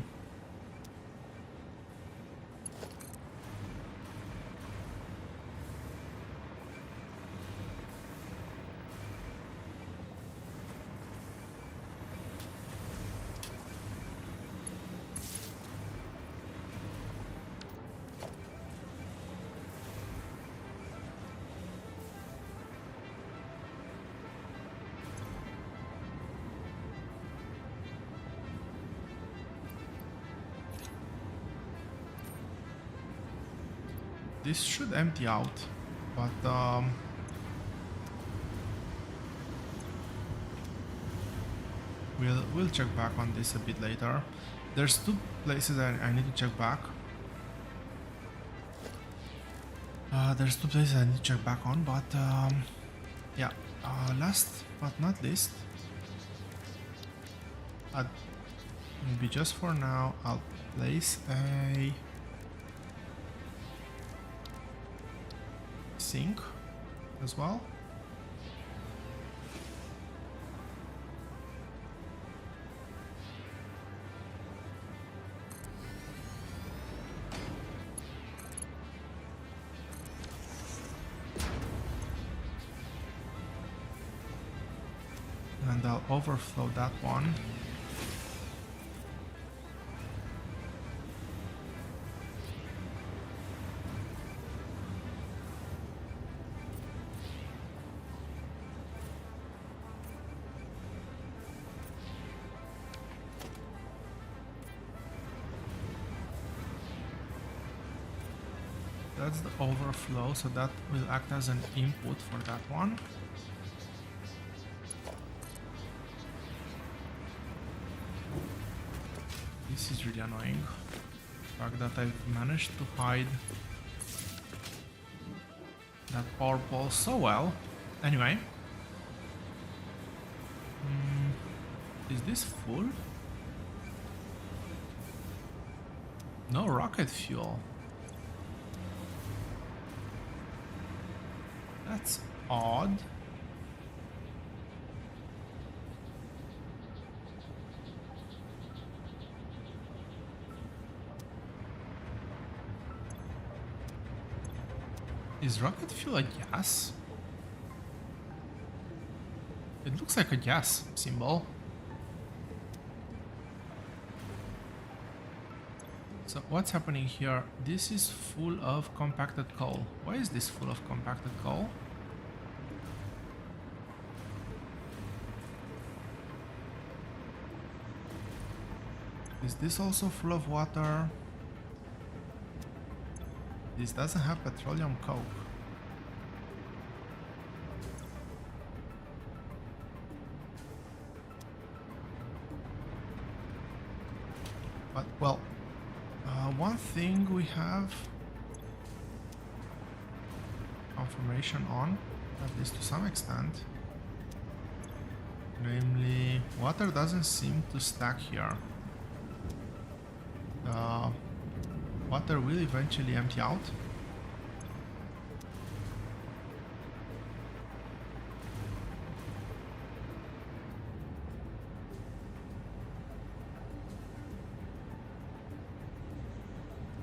This should empty out, but we'll check back on this a bit later. There's two places I need to check back. There's two places I need to check back on, but yeah. Last but not least, maybe just for now, I'll place a sink as well. And I'll overflow that one. That's the overflow, so that will act as an input for that one. This is really annoying. The fact that I've managed to hide that power pole so well. Anyway. Is this full? No rocket fuel. That's odd. Is rocket fuel a gas? It looks like a gas symbol. So what's happening here? This is full of compacted coal. Why is this full of compacted coal? Is this also full of water? This doesn't have petroleum coke. But, well, one thing we have confirmation on, at least to some extent, namely, water doesn't seem to stack here. Water will eventually empty out.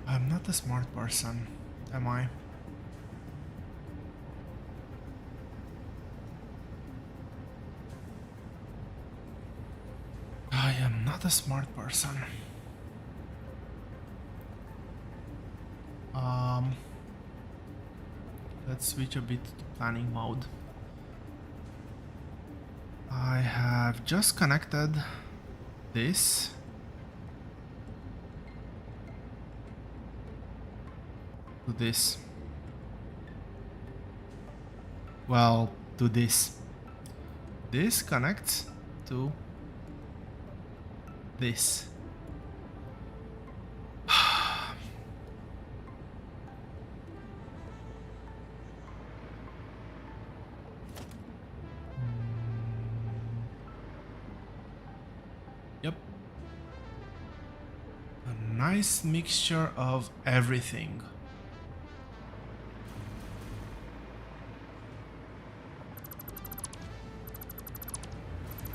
I'm not a smart person, am I? I am not a smart person. Let's switch a bit to planning mode. I have just connected this to this. Well, to this. This connects to this. nice mixture of everything.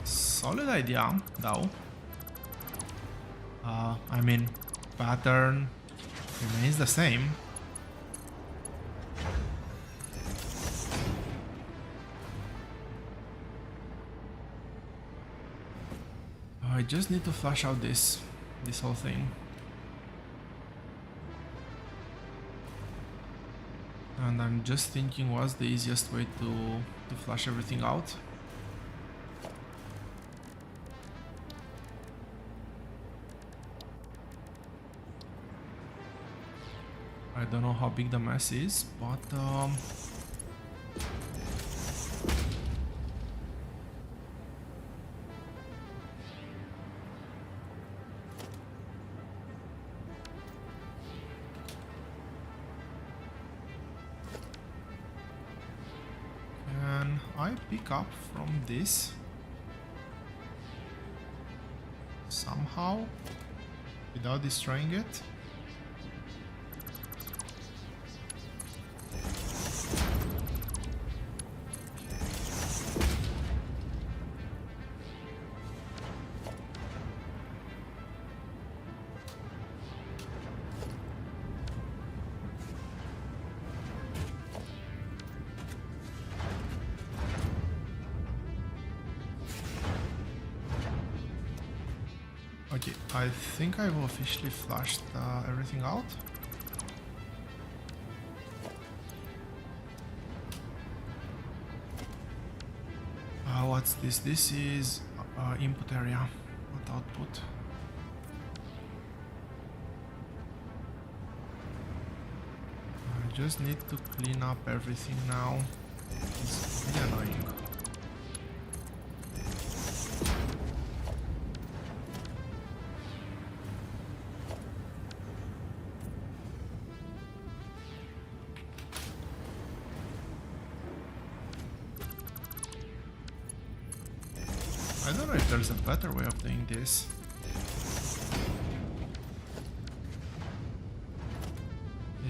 Solid idea, though. I mean, pattern remains the same. I just need to flush out this whole thing. And I'm just thinking what's the easiest way to flush everything out. I don't know how big the mess is, but can I pick up from this somehow without destroying it? Okay, I think I've officially flushed everything out. What's this? This is input area, not output. I just need to clean up everything now. It's really annoying. I don't know if there's a better way of doing this.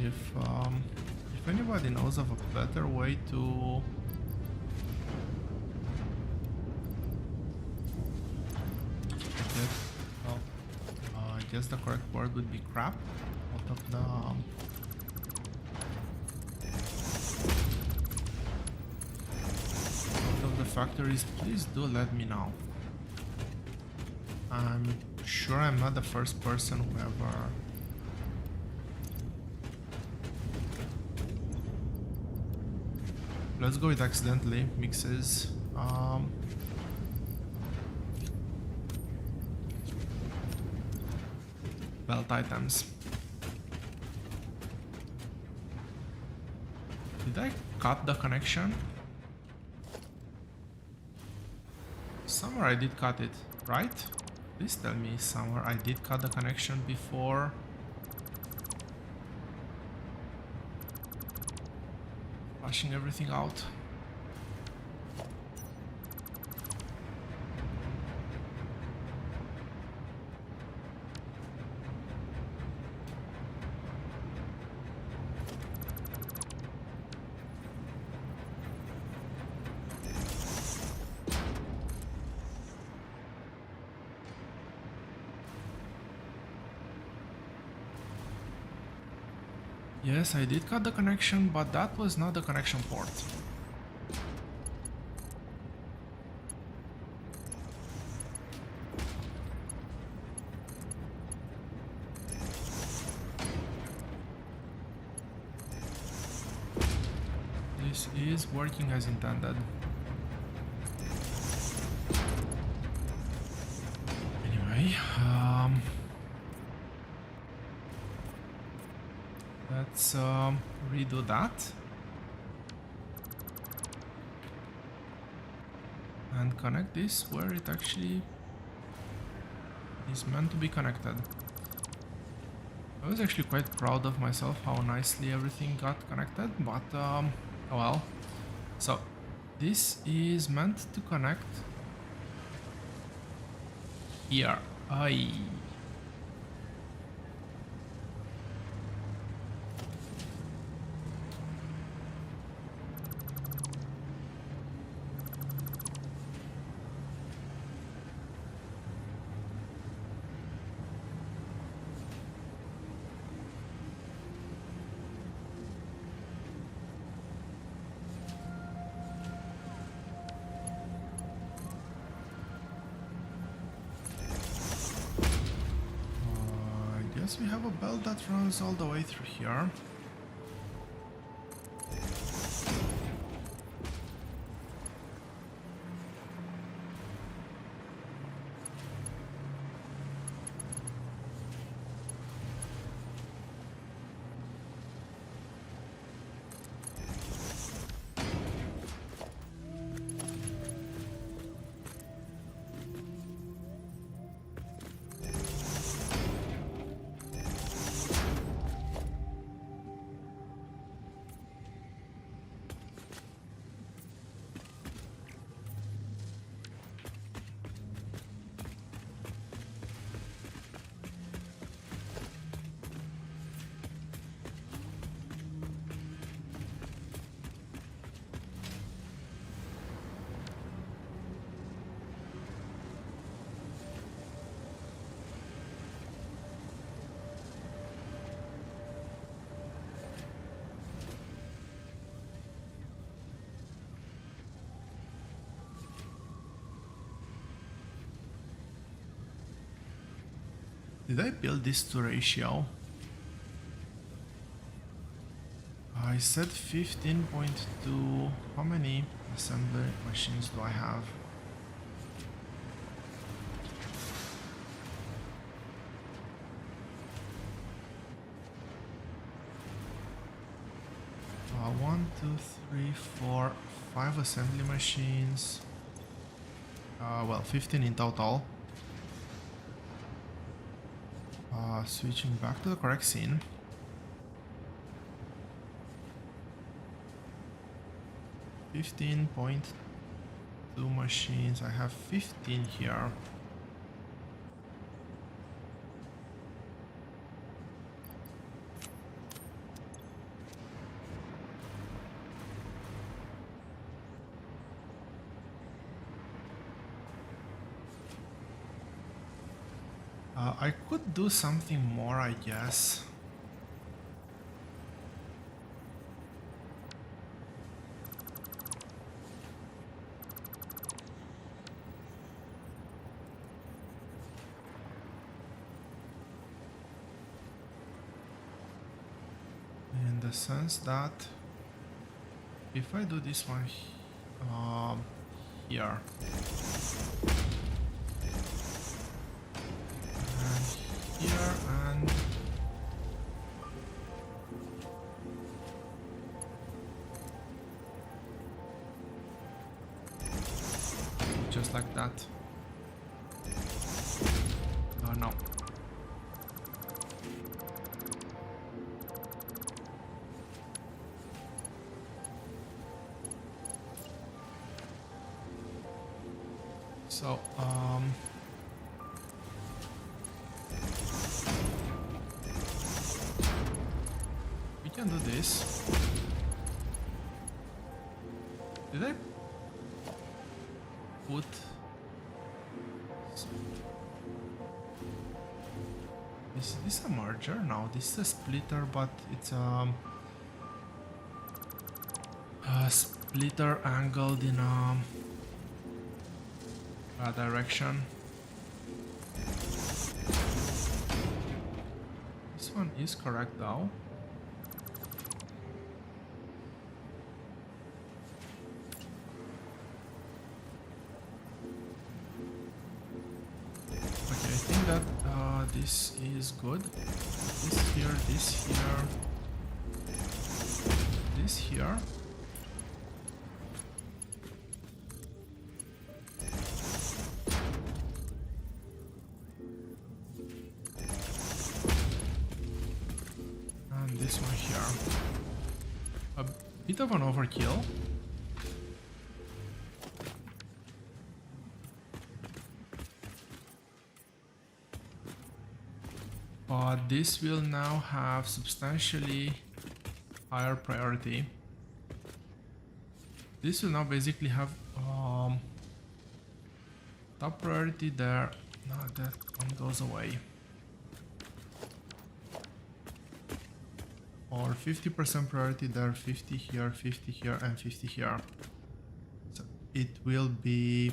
If anybody knows of a better way to get, well, I guess the correct word would be crap out of the factories, please do let me know. I'm sure I'm not the first person who ever let's go with accidentally mixes belt items. Did I cut the connection? Somewhere I did cut it, right? Please tell me somewhere I did cut the connection before flushing everything out. Yes, I did cut the connection, but that was not the connection port. This is working as intended. Anyway, let's redo that and connect this where it actually is meant to be connected. I was actually quite proud of myself how nicely everything got connected, but oh well. So this is meant to connect here. guess we have a belt that runs all the way through here. Did I build this to ratio? I said 15.2. How many assembly machines do I have? One, two, three, four, 5 assembly machines. Well, 15 in total. Switching back to the correct scene. $15.2 machines. I have 15 here. I could do something more, I guess. In the sense that if I do this one here, here and just like that. Oh no. So we can do this. Did I put is this a merger? No, this is a splitter, but it's a splitter angled in a direction. This one is correct though. Okay, I think that this is good. This here, this here, this here. This one here. A bit of an overkill. But this will now have substantially higher priority. This will now basically have top priority there. No, that one goes away. Or 50% priority there, 50 here, 50 here, and 50 here. So it will be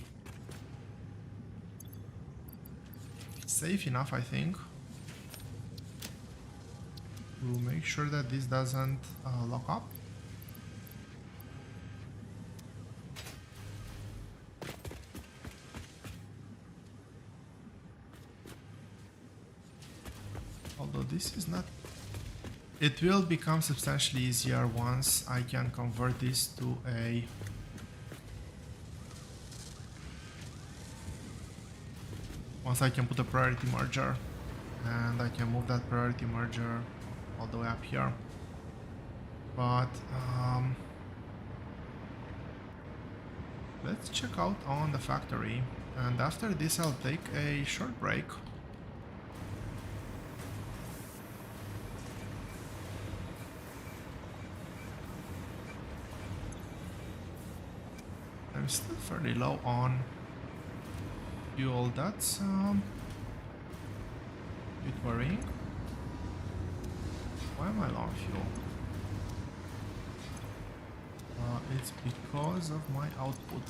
safe enough, I think. to make sure that this doesn't lock up. Although this is not... It will become substantially easier once I can convert this to a... Once I can put a priority merger, and I can move that priority merger all the way up here. But let's check out on the factory, and after this I'll take a short break. I'm still fairly low on fuel. That's a bit worrying. Why am I low on fuel? It's because of my output.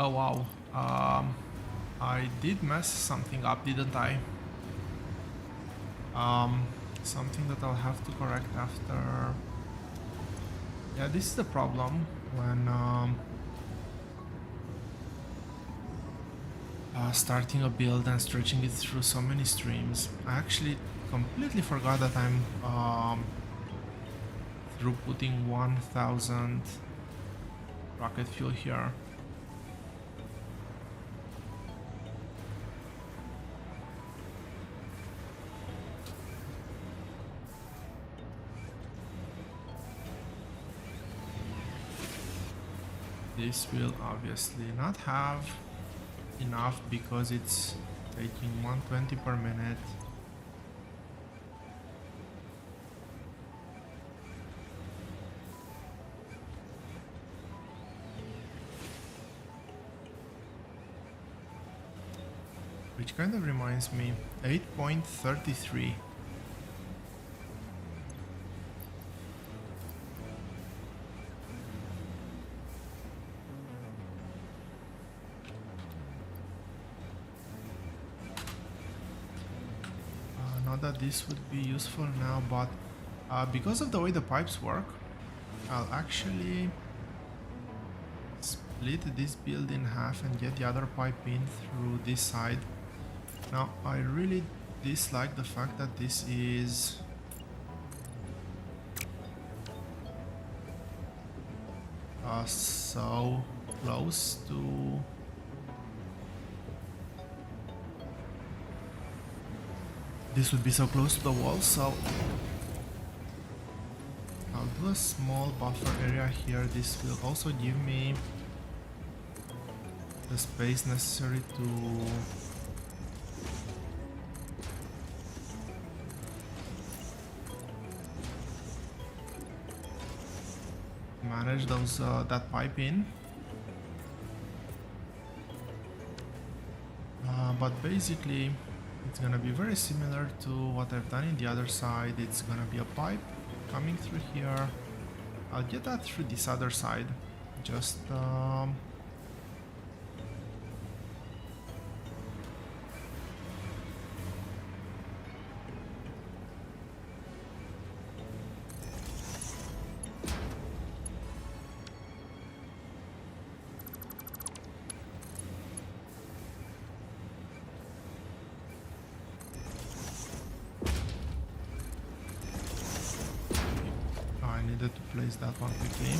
Oh wow, I did mess something up, didn't I? Something that I'll have to correct after. Yeah, this is the problem when starting a build and stretching it through so many streams. I actually completely forgot that I'm throughputing 1000 rocket fuel here. This will obviously not have enough because it's taking 120 per minute. Which kind of reminds me, 8.33. Not that this would be useful now, but because of the way the pipes work, I'll actually split this build in half and get the other pipe in through this side. Now, I really dislike the fact that this is so close to this would be so close to the wall, so I'll do a small buffer area here. This will also give me the space necessary to manage those that pipe in. But basically it's gonna be very similar to what I've done in the other side. It's gonna be a pipe coming through here. I'll get that through this other side. Just I needed to place that one quickly.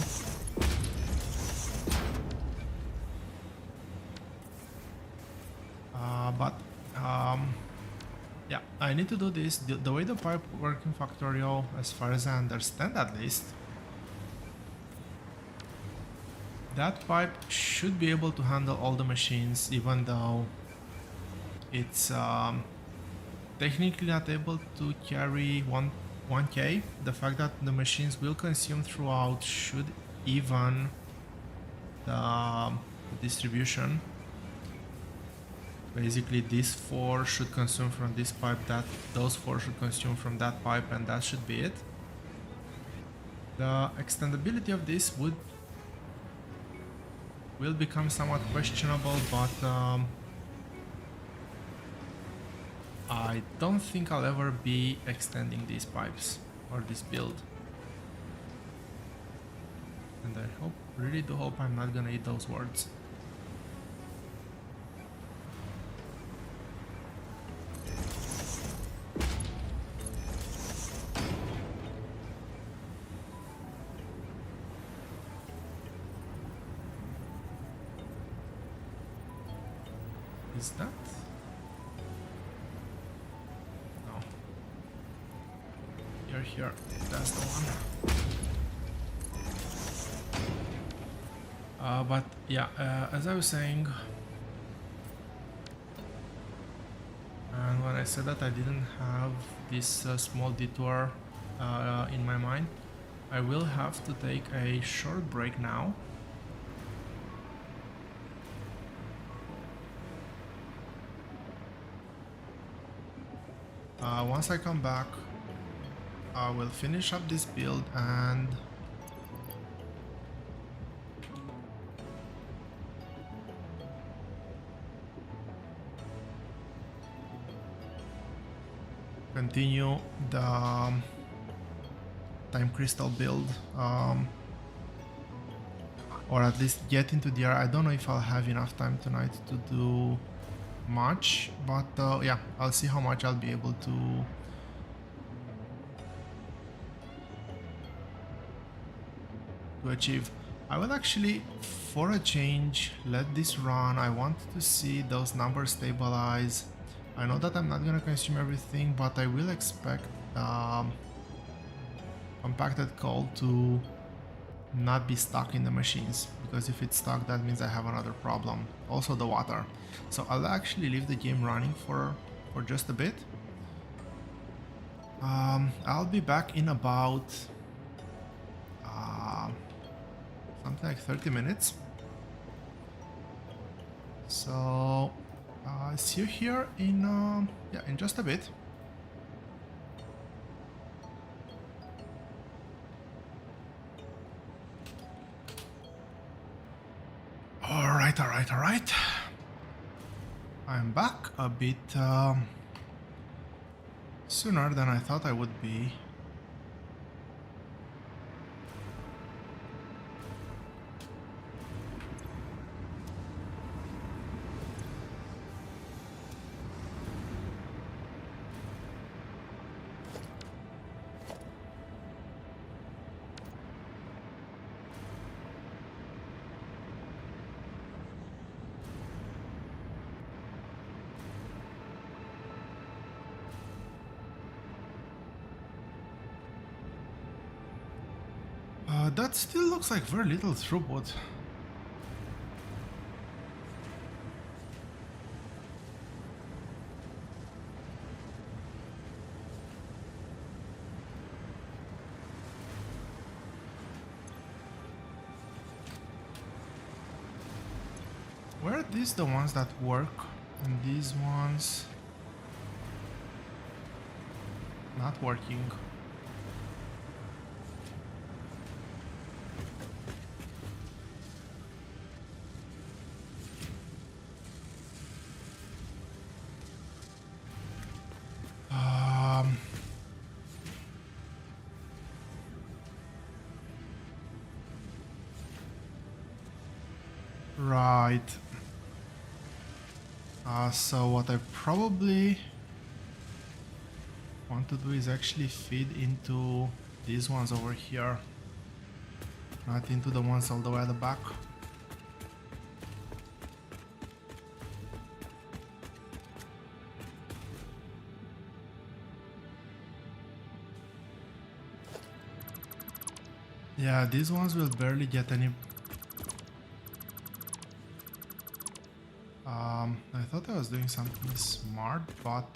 Yeah, I need to do this. The way the pipe works in Factorio, as far as I understand at least, that pipe should be able to handle all the machines, even though it's technically not able to carry 1K. The fact that the machines will consume throughout should even the distribution. Basically, these 4 should consume from this pipe, those 4 should consume from that pipe, and that should be it. The extendability of this will become somewhat questionable, but I don't think I'll ever be extending these pipes or this build. And I really do hope I'm not gonna eat those words. Is that? No. Here. That's the one. But yeah, as I was saying, and when I said that I didn't have this small detour in my mind, I will have to take a short break now. Once I come back, I will finish up this build and continue the time crystal build, or at least get into the I don't know if I'll have enough time tonight to do much, but yeah, I'll see how much I'll be able to achieve. I will actually, for a change, let this run. I want to see those numbers stabilize. I know that I'm not gonna consume everything, but I will expect compacted coal to not be stuck in the machines, because if it's stuck, that means I have another problem. Also the water. So I'll actually leave the game running for just a bit. I'll be back in about something like 30 minutes. So see you here in yeah, in just a bit. All right. I'm back a bit sooner than I thought I would be. That still looks like very little throughput. Where are these the ones that work and these ones not working? Right. So what I probably want to do is actually feed into these ones over here, not into the ones all the way at the back. Yeah, these ones will barely get any I thought I was doing something smart, but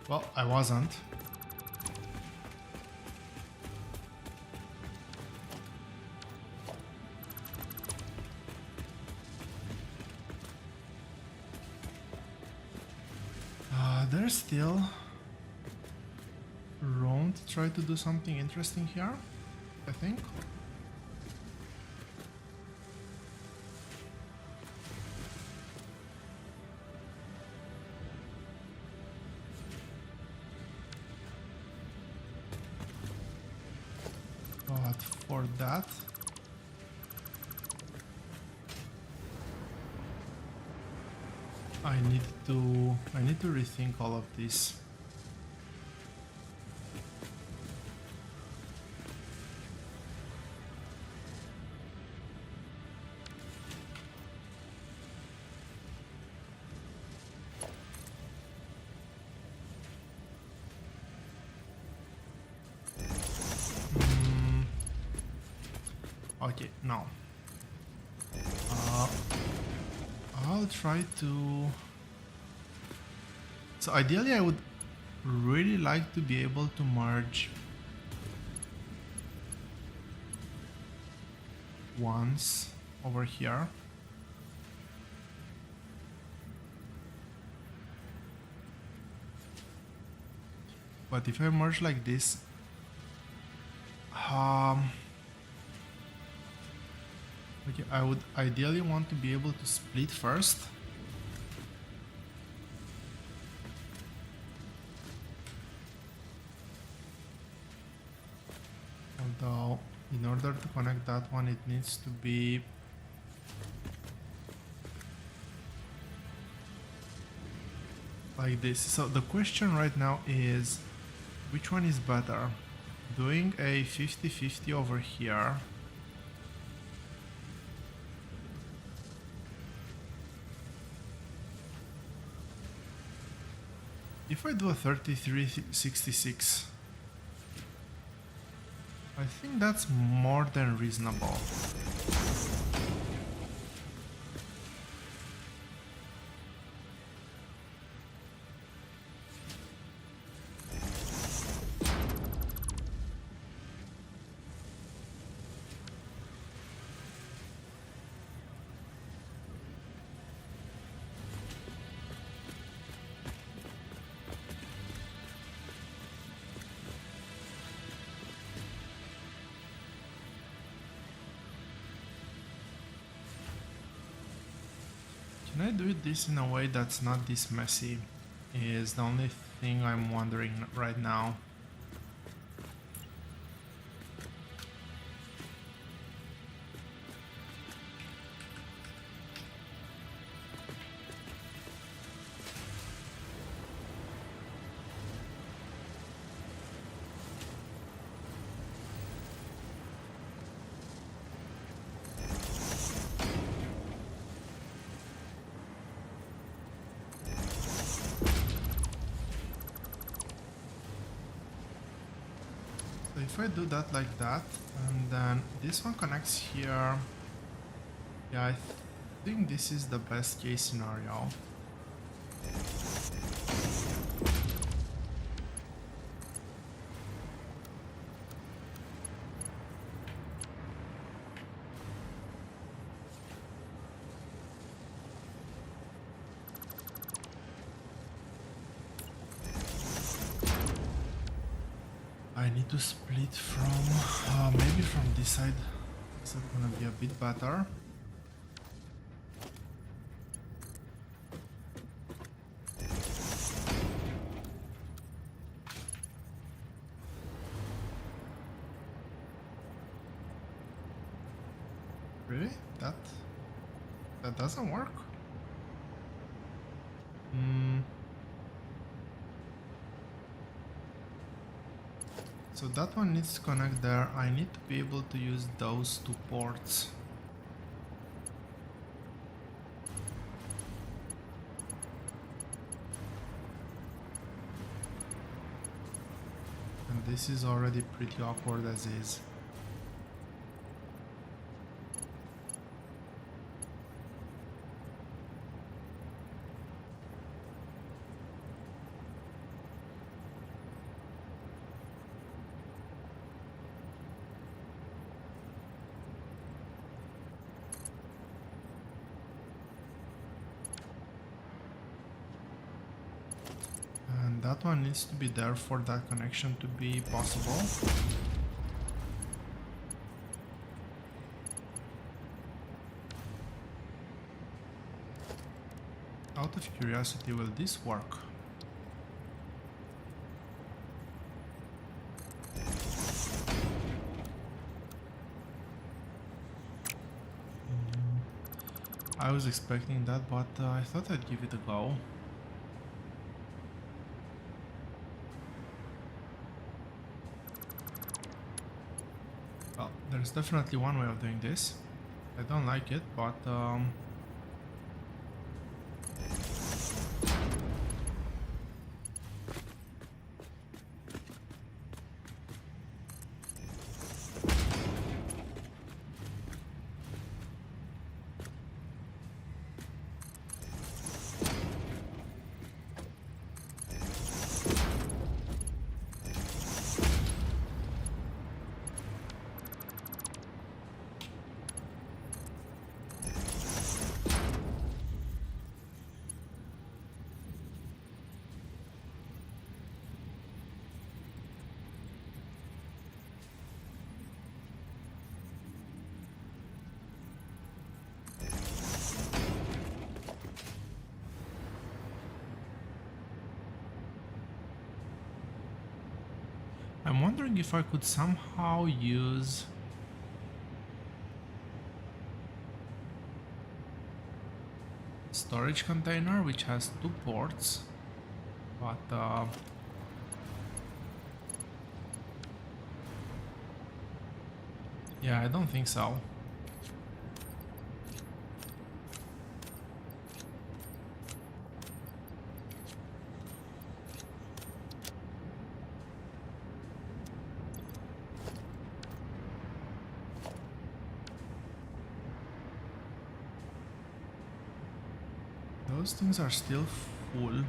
well, I wasn't. There's still room to try to do something interesting here, I think. But for that, I need to rethink all of this. Okay, now I'll try to. So ideally, I would really like to be able to merge once over here. But if I merge like this, okay, I would ideally want to be able to split first. Although, in order to connect that one, it needs to be like this. So the question right now is, which one is better? Doing a 50-50 over here. If I do a 33-66, I think that's more than reasonable. Can I do this in a way that's not this messy? Is the only thing I'm wondering right now. So if I do that like that, and then this one connects here, yeah, I think this is the best case scenario. I need to split from, maybe from this side. Is that gonna be a bit better? Really? That doesn't work? So that one needs to connect there. I need to be able to use those two ports. And this is already pretty awkward as is. that one needs to be there for that connection to be possible. Out of curiosity, will this work? I was expecting that, but I thought I'd give it a go. Well, there's definitely one way of doing this. I don't like it, but I'm wondering if I could somehow use storage container which has 2 ports, but yeah, I don't think so. Those things are still full.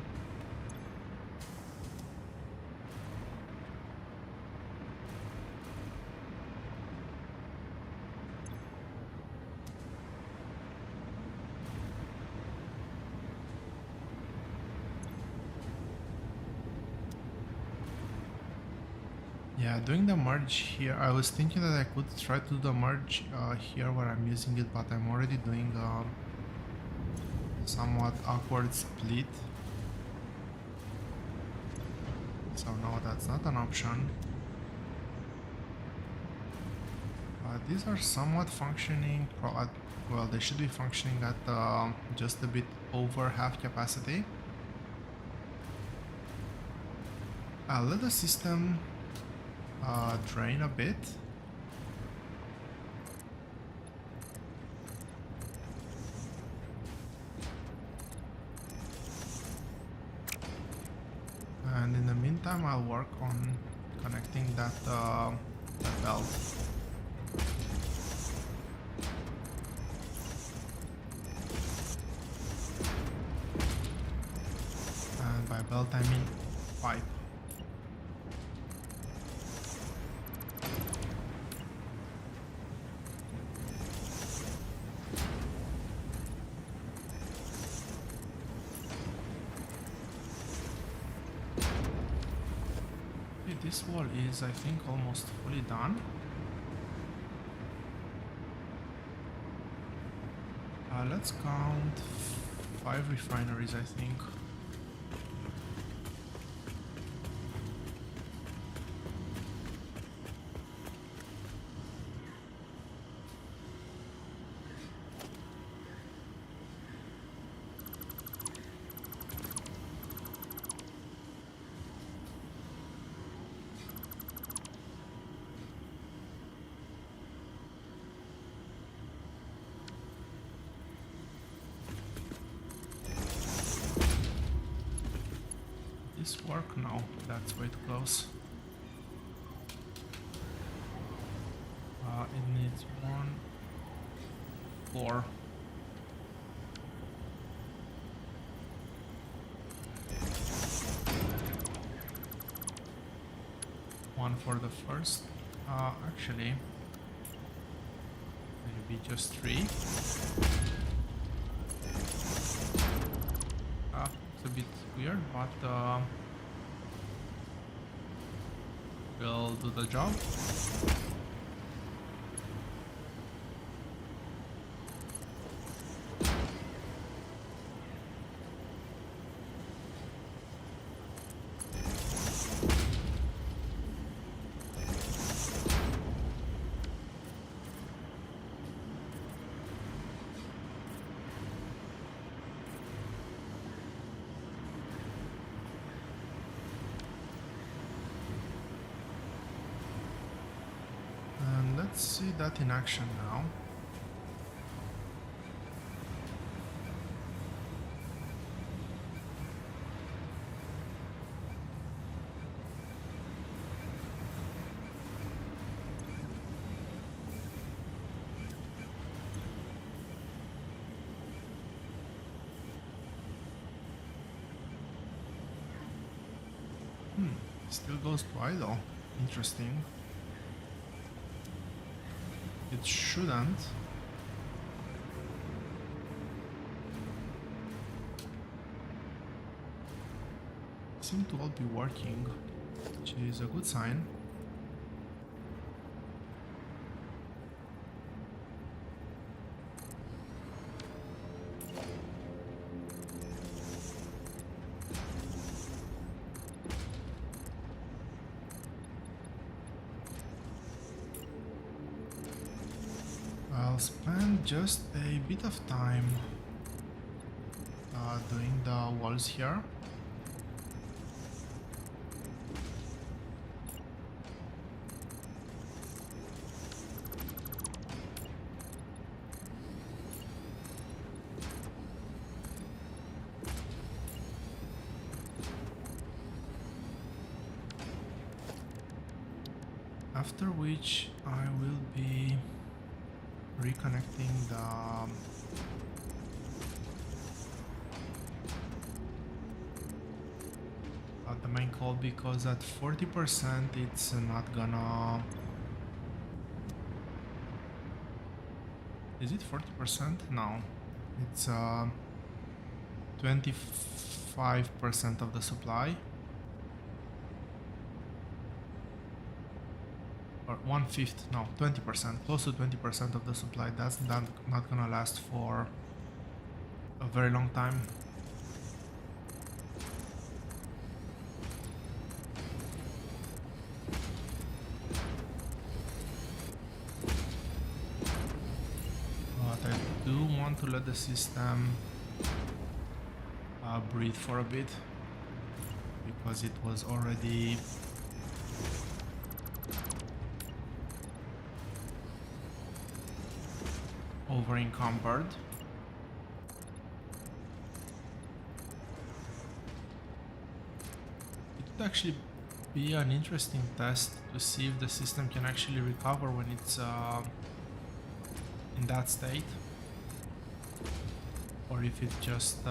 Yeah, doing the merge here, I was thinking that I could try to do the merge here where I'm using it, but I'm already doing somewhat awkward split. So no, that's not an option. These are somewhat functioning, well, they should be functioning at just a bit over half capacity. I'll let the system drain a bit. And in the meantime, I'll work on connecting that belt. And by belt, I mean pipe. This wall is, I think, almost fully done. Let's count 5 refineries, I think. This work? No, that's way too close. It needs 1, 4. One for the first. Actually, maybe just 3. It's a bit weird, but will do the job. And let's see that in action now. Still goes to idle. Interesting. It shouldn't. Seem to all be working, which is a good sign. I'll spend just a bit of time doing the walls here. After which I will be reconnecting the main call, because at 40% it's not gonna... Is it 40%? No, it's 25% of the supply. Or 1/5, no, 20%, close to 20% of the supply. That's not gonna last for a very long time. But I do want to let the system breathe for a bit, because it was already over encumbered. It would actually be an interesting test to see if the system can actually recover when it's in that state, or if it just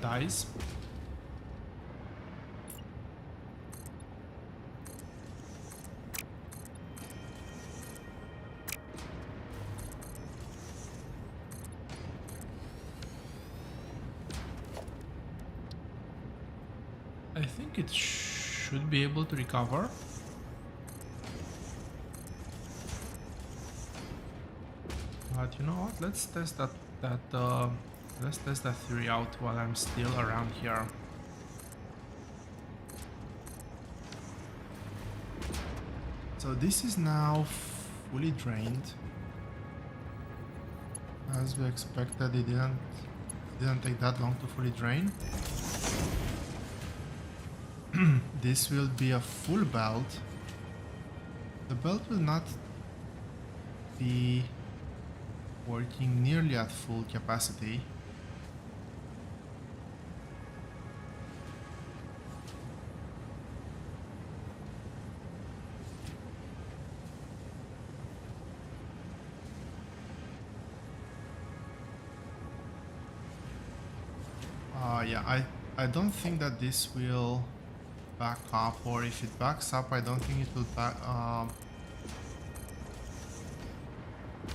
dies. I think it should be able to recover. But you know what? Let's test let's test that theory out while I'm still around here. So this is now fully drained. As we expected, it didn't take that long to fully drain. This will be a full belt. The belt will not be working nearly at full capacity. Yeah, I don't think that this will back up, or if it backs up, I don't think it will back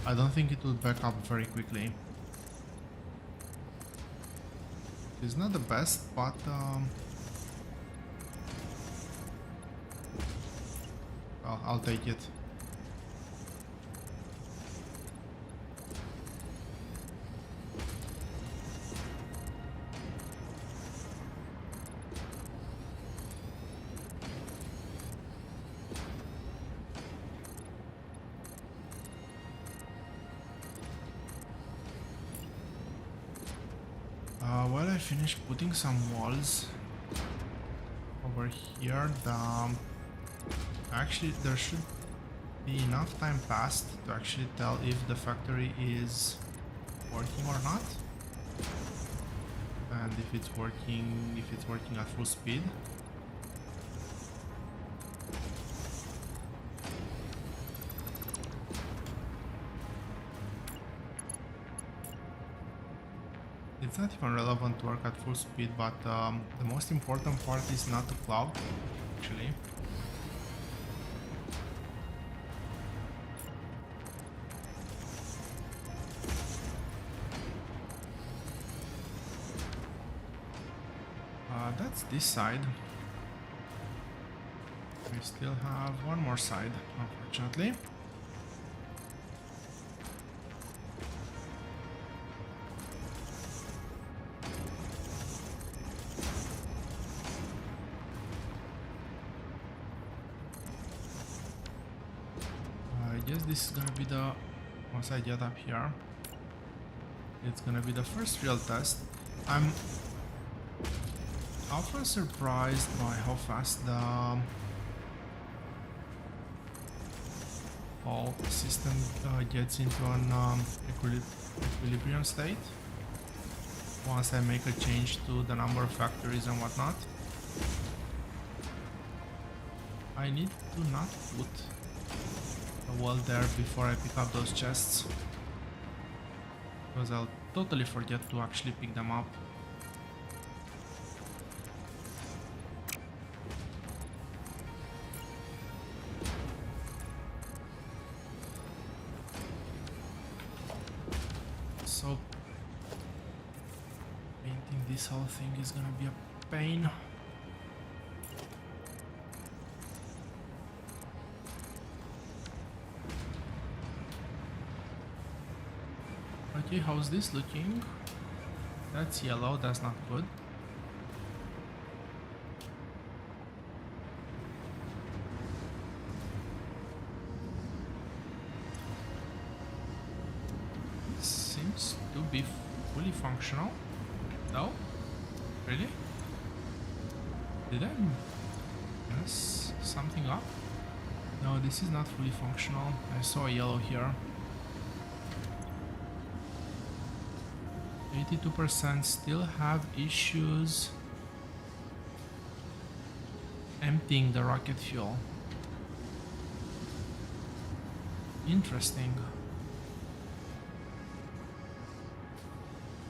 I don't think it will back up very quickly. It's not the best, but well, I'll take it. Well, I finished putting some walls over here. Actually, there should be enough time passed to actually tell if the factory is working or not, and if it's working at full speed. It's not even relevant to work at full speed, but the most important part is not to clog, actually. That's this side. We still have one more side, unfortunately. I guess this is gonna be the, once I get up here, it's gonna be the first real test. I'm often surprised by how fast the whole system gets into an equilibrium state once I make a change to the number of factories and whatnot. I need to not put a wall there before I pick up those chests, because I'll totally forget to actually pick them up. So painting this whole thing is gonna be a pain. Okay, how's this looking? That's yellow, that's not good. Seems to be fully functional. No? Really? Did I mess something up? No, this is not fully functional. I saw a yellow here. 82% still have issues emptying the rocket fuel. Interesting.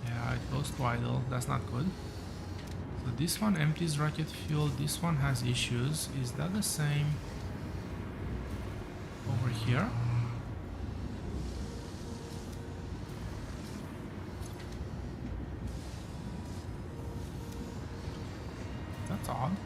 Yeah, it goes to idle. That's not good. So this one empties rocket fuel. This one has issues. Is that the same over here? That's odd.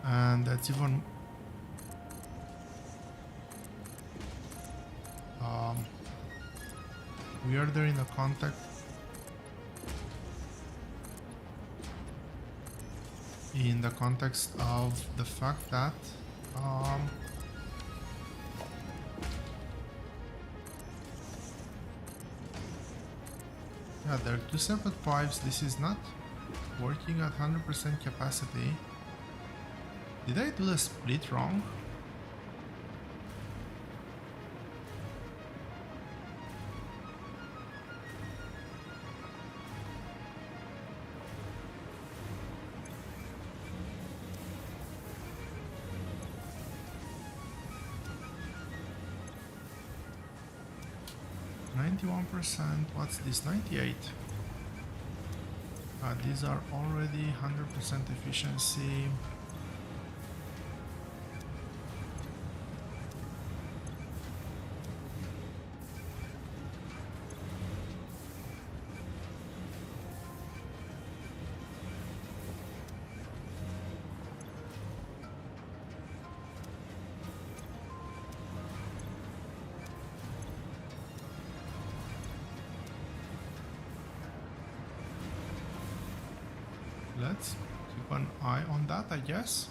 And that's even weirder in the context of the fact that yeah, there are two separate pipes. This is not working at 100% capacity. Did I do the split wrong? %. What's this? 98. These are already 100% efficiency. Let's keep an eye on that, I guess.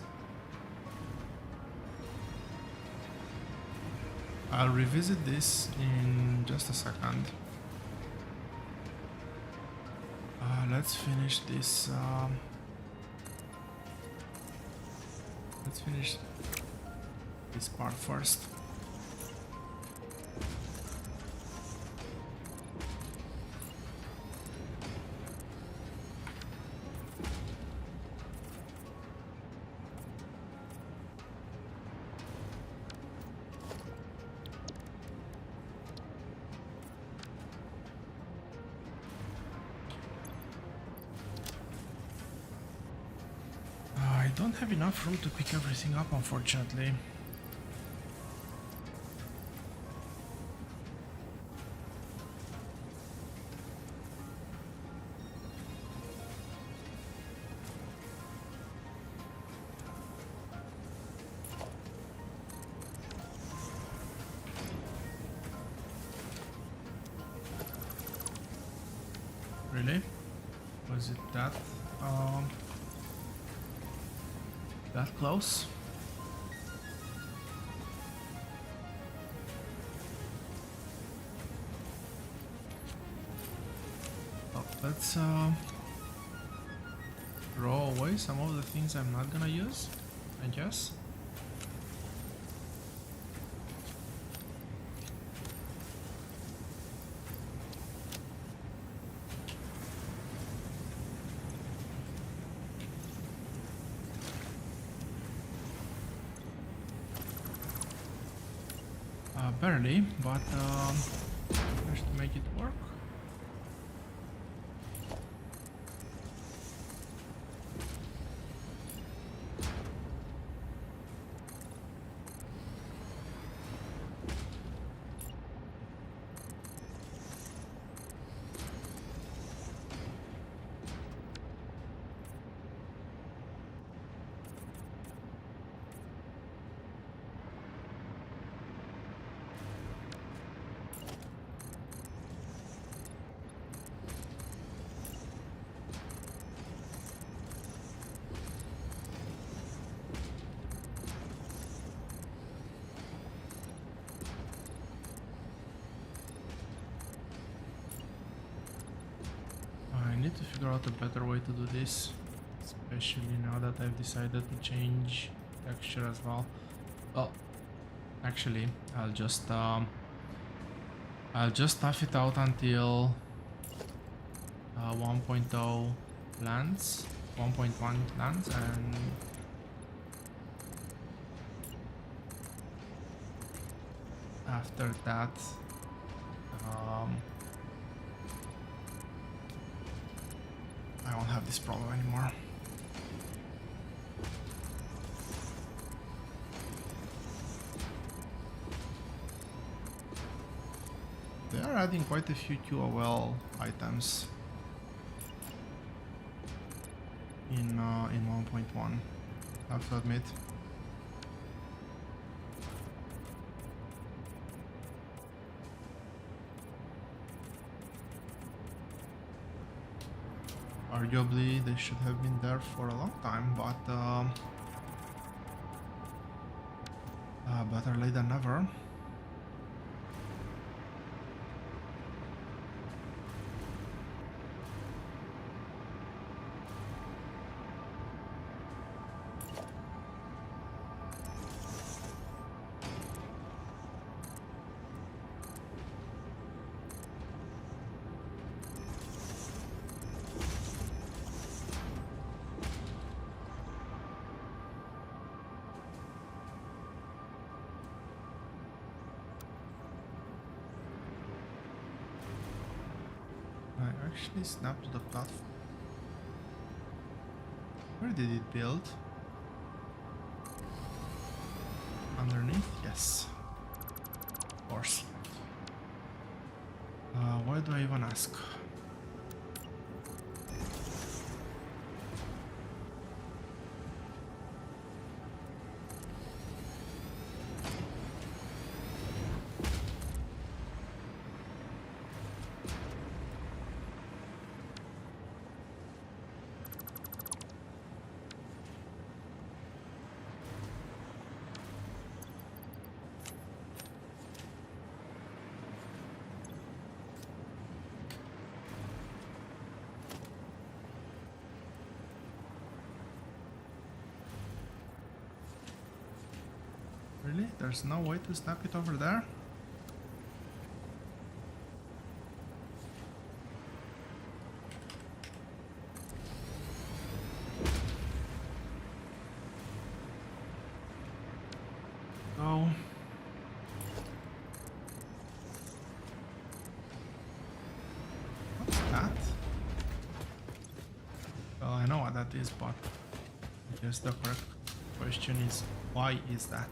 I'll revisit this in just a second. Let's finish this. Let's finish this part first. I don't have enough room to pick everything up, unfortunately. Really? Was it that that close? Oh, let's throw away some of the things I'm not gonna use, I guess. Barely, but managed to make it work. I need to figure out a better way to do this, especially now that I've decided to change texture as well. Well, actually, I'll just tough it out until 1.0 lands, 1.1 lands, and after that, I won't have this problem anymore. They are adding quite a few QOL items in 1.1, I have to admit. Arguably, they should have been there for a long time, but better late than never. I actually snapped to the platform. Where did it build? Underneath? Yes. Of course. Why do I even ask? Really? There's no way to snap it over there? Go. What's that? Well, I know what that is, but I guess the correct question is, why is that?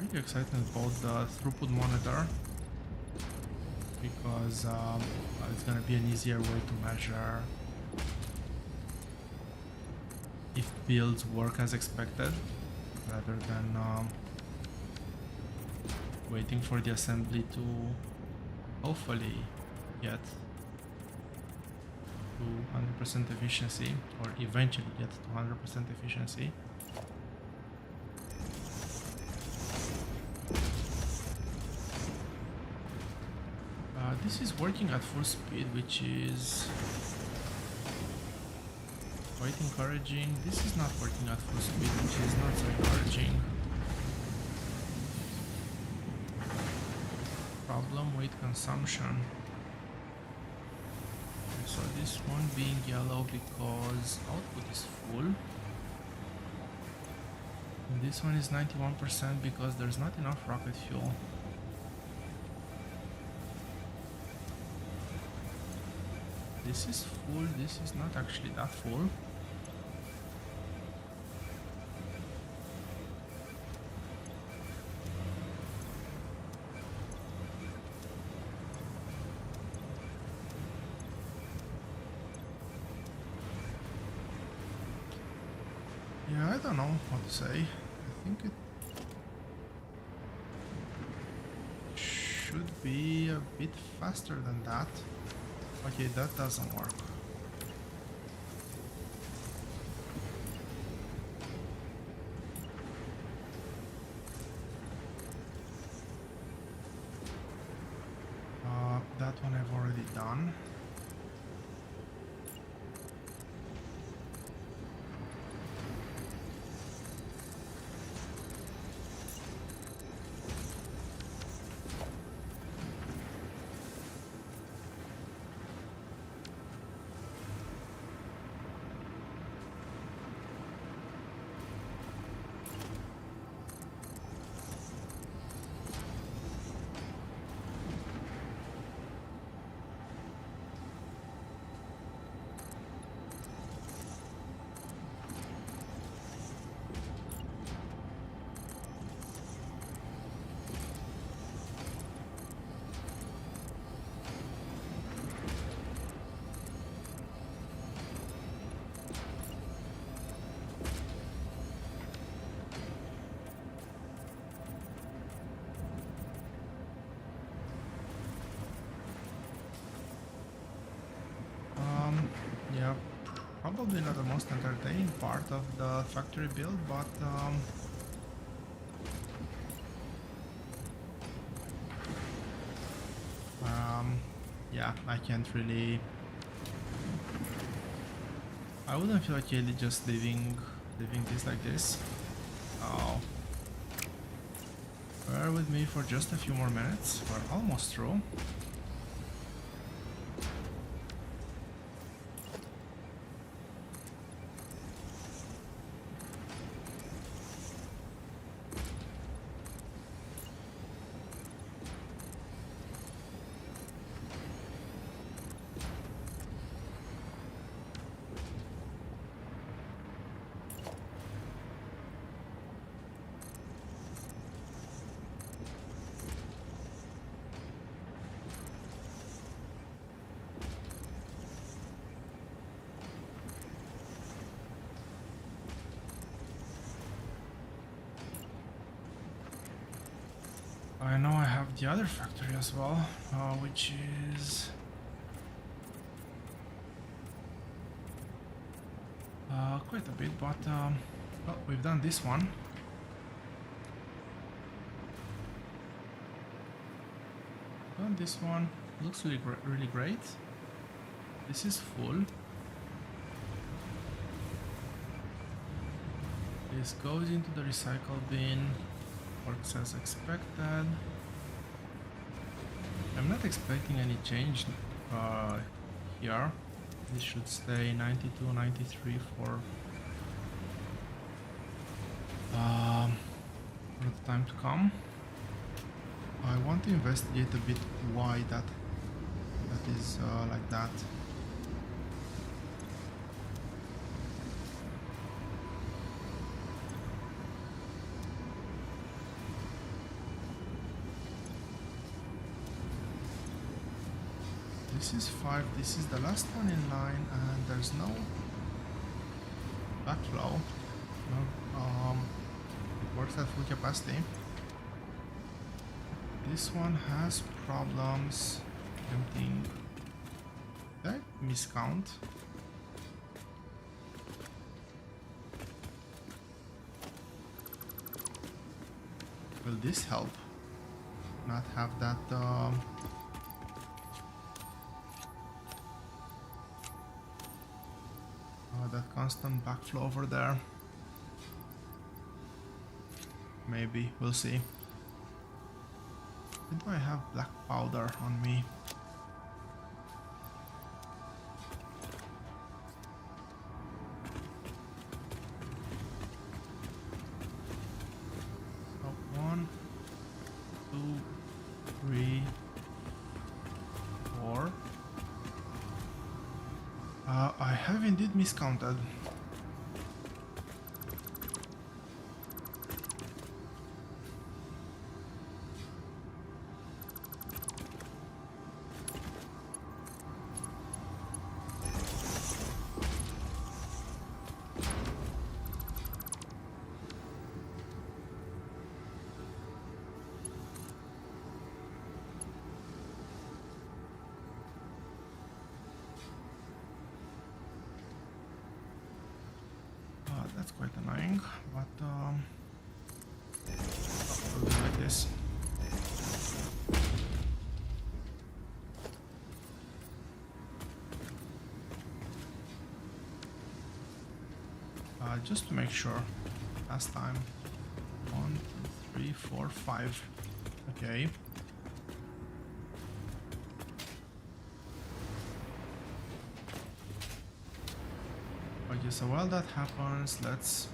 Really excited about the throughput monitor because it's gonna be an easier way to measure if builds work as expected rather than waiting for the assembly to hopefully get to 100% efficiency or eventually get to 100% efficiency. This is working at full speed, which is quite encouraging. This is not working at full speed, which is not so encouraging. Problem, weight consumption. Okay, so this one being yellow because output is full. And this one is 91% because there's not enough rocket fuel. This is full, this is not actually that full. Yeah, I don't know what to say. I think it should be a bit faster than that. Okay, that doesn't work. That one I've already done. Yeah, probably not the most entertaining part of the factory build, but yeah, I can't really I wouldn't feel okay just leaving this like this. Oh. Bear with me for just a few more minutes. We're almost through. I know I have the other factory as well, which is quite a bit, but well, we've done this one. Done this one. Looks really great. This is full. This goes into the recycle bin. Works as expected. I'm not expecting any change here. This should stay 92, 93 for the time to come. I want to investigate a bit why that is like that. This is 5, this is the last one in line, and there's no backflow. No, it works at full capacity. This one has problems emptying. Did I miscount? Will this help? Not have that that constant backflow over there. Maybe, we'll see. Why do I have black powder on me? So 1, 2, 3, 4. I have indeed miscounted. That's quite annoying, but we'll do like this. Just to make sure. Last time. 1, 2, 3, 4, 5. Okay. Okay, so while that happens, let's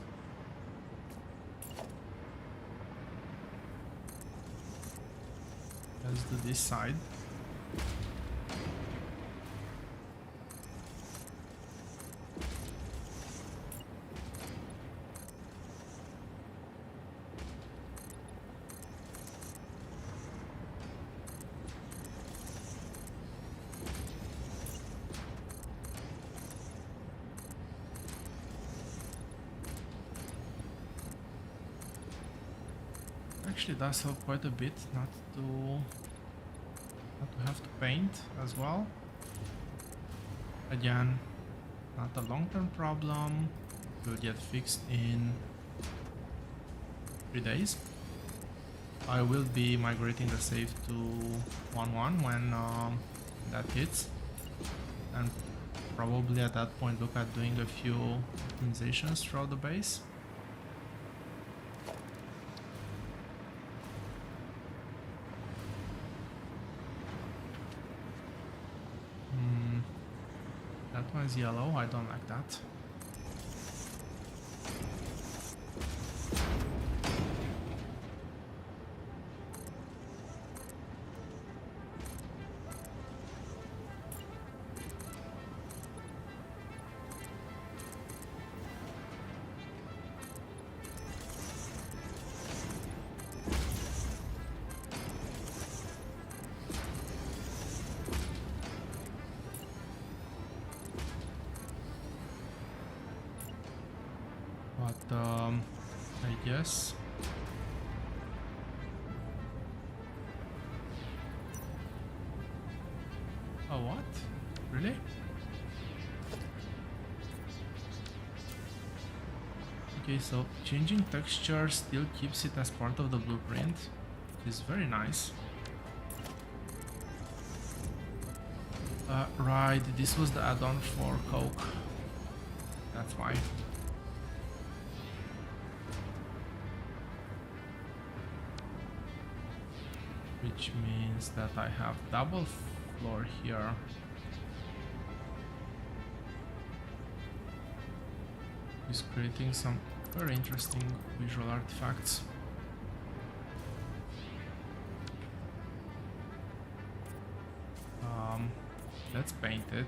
do this side. Actually does help quite a bit not to have to paint as well. Again, not a long-term problem. It will get fixed in 3 days. I will be migrating the save to 1.1 when that hits, and probably at that point look at doing a few optimizations throughout the base. That one's yellow, I don't like that. But I guess oh, what? Really? Okay, so changing texture still keeps it as part of the blueprint, which is very nice. Right, this was the add-on for Coke. That's why. Which means that I have double floor here. Is creating some very interesting visual artifacts. Let's paint it.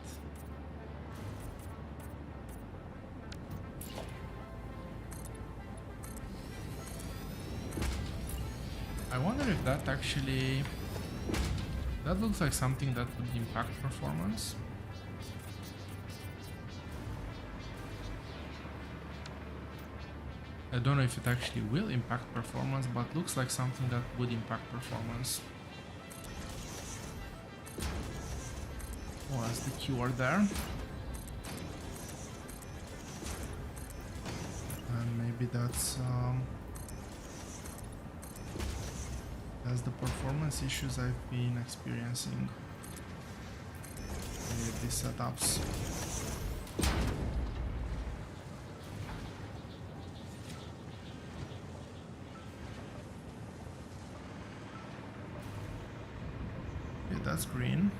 I wonder if that actually... that looks like something that would impact performance. I don't know if it actually will impact performance, but looks like something that would impact performance. Oh, that's the keyword there. And maybe that's the performance issues I've been experiencing with these setups. Okay, that's green.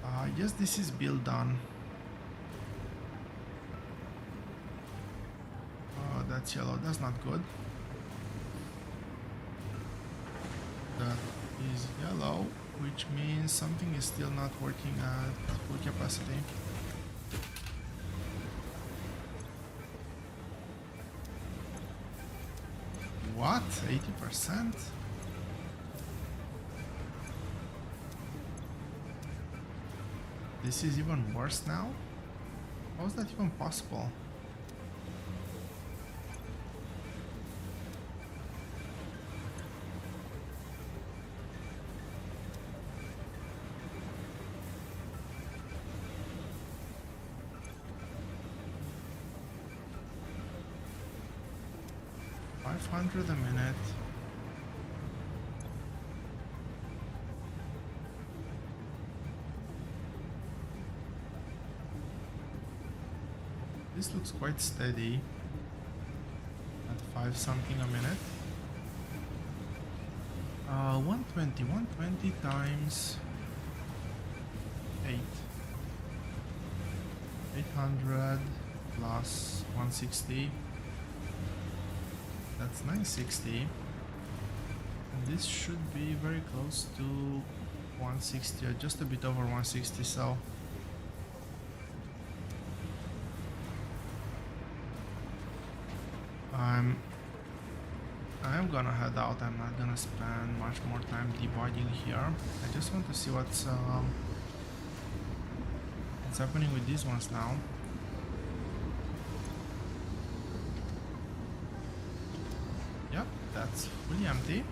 I guess this is build done. That's yellow, that's not good. That is yellow, which means something is still not working at full capacity. What? 80%? This is even worse now? How is that even possible? $500 a minute. This looks quite steady at 5 something a minute. 120 times 8. 800 plus 160. That's 960. And this should be very close to 160, or just a bit over 160, so I am gonna head out. I'm not gonna spend much more time debugging here. I just want to see what's happening with these ones now. Yep, that's fully empty.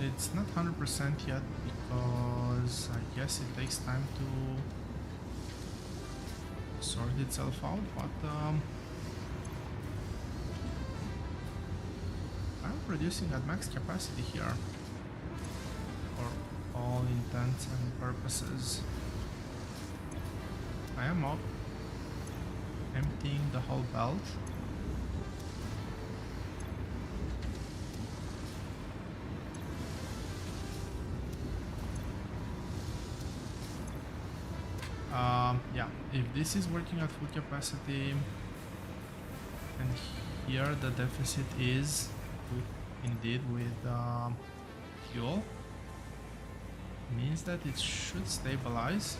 It's not 100% yet because I guess it takes time sort itself out, but I'm producing at max capacity here for all intents and purposes. I am up, emptying the whole belt. Yeah, if this is working at full capacity, and here the deficit is indeed with fuel, means that it should stabilize.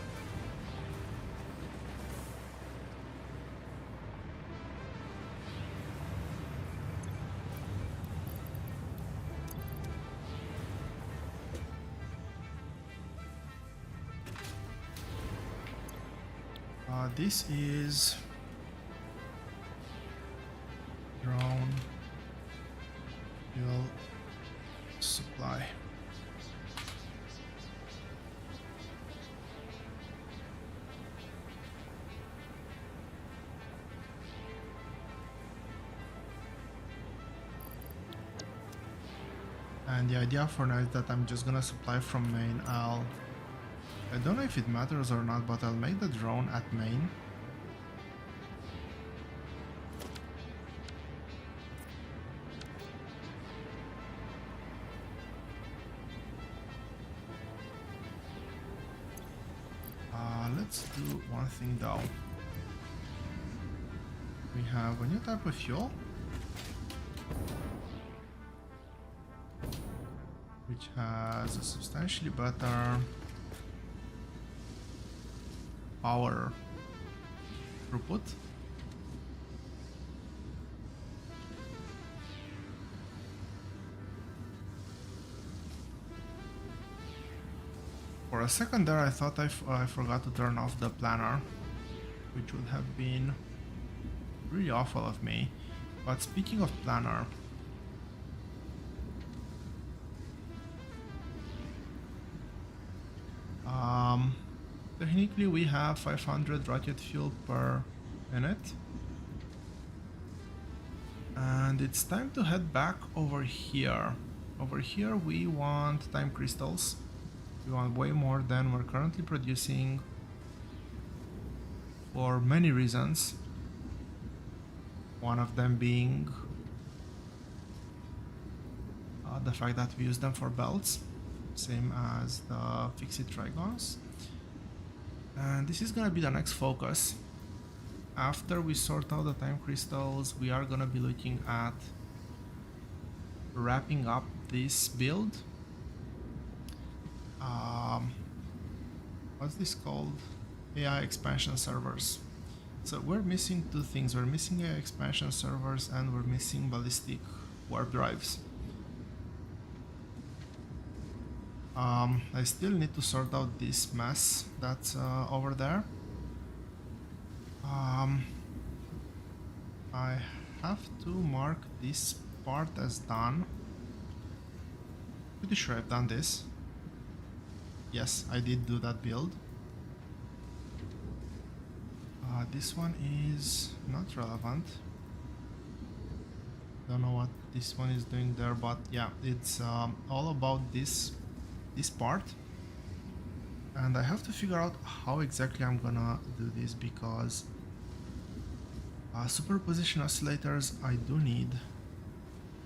This is drone fuel supply. And the idea for now is that I'm just gonna supply from main. I don't know if it matters or not, but I'll make the drone at main. Let's do one thing though. We have a new type of fuel, which has a substantially better power throughput. For a second there I thought I forgot to turn off the planner, which would have been really awful of me. But speaking of planner, technically we have 500 rocket fuel per minute, and it's time to head back over here. Over here we want time crystals. We want way more than we're currently producing for many reasons. One of them being the fact that we use them for belts, same as the fixed trigons. And this is gonna be the next focus. After we sort out the time crystals, we are gonna be looking at wrapping up this build. What's this called? AI expansion servers. So we're missing two things. We're missing AI expansion servers and we're missing ballistic warp drives. I still need to sort out this mess that's over there. I have to mark this part as done. Pretty sure I've done this. Yes, I did do that build. This one is not relevant. Don't know what this one is doing there, but yeah, it's all about this part. And I have to figure out how exactly I'm gonna do this, because superposition oscillators I do need.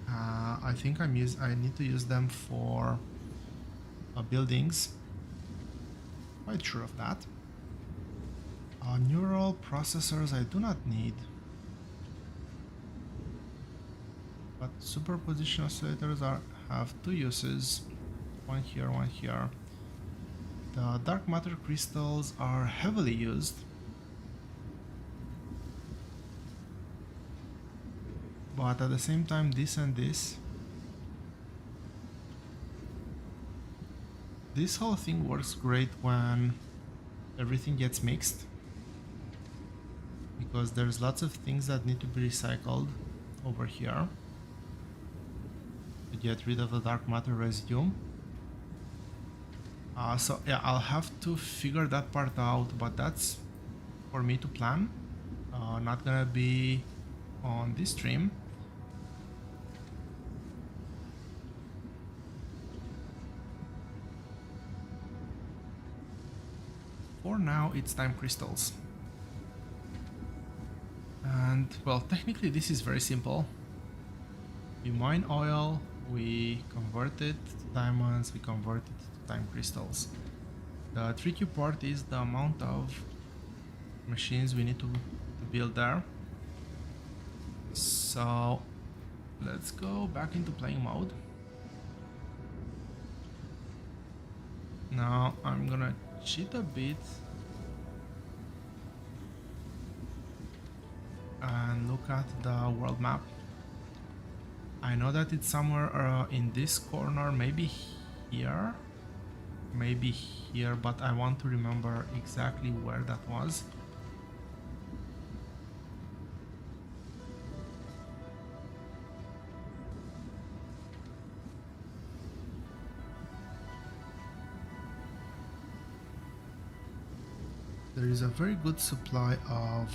I think I need to use them for buildings. Quite sure of that. Neural processors I do not need, but superposition oscillators have two uses, one here, one here. The dark matter crystals are heavily used, but at the same time this and this whole thing works great when everything gets mixed, because there's lots of things that need to be recycled over here to get rid of the dark matter residue. So yeah, I'll have to figure that part out, but that's for me to plan. Not gonna be on this stream. For now, it's time crystals. And well, technically this is very simple. We mine oil, we convert it to diamonds, we convert it to time crystals. The tricky part is the amount of machines we need to build there. So let's go back into playing mode. Now I'm gonna cheat a bit and look at the world map. I know that it's somewhere in this corner, maybe here, but I want to remember exactly where that was. There is a very good supply of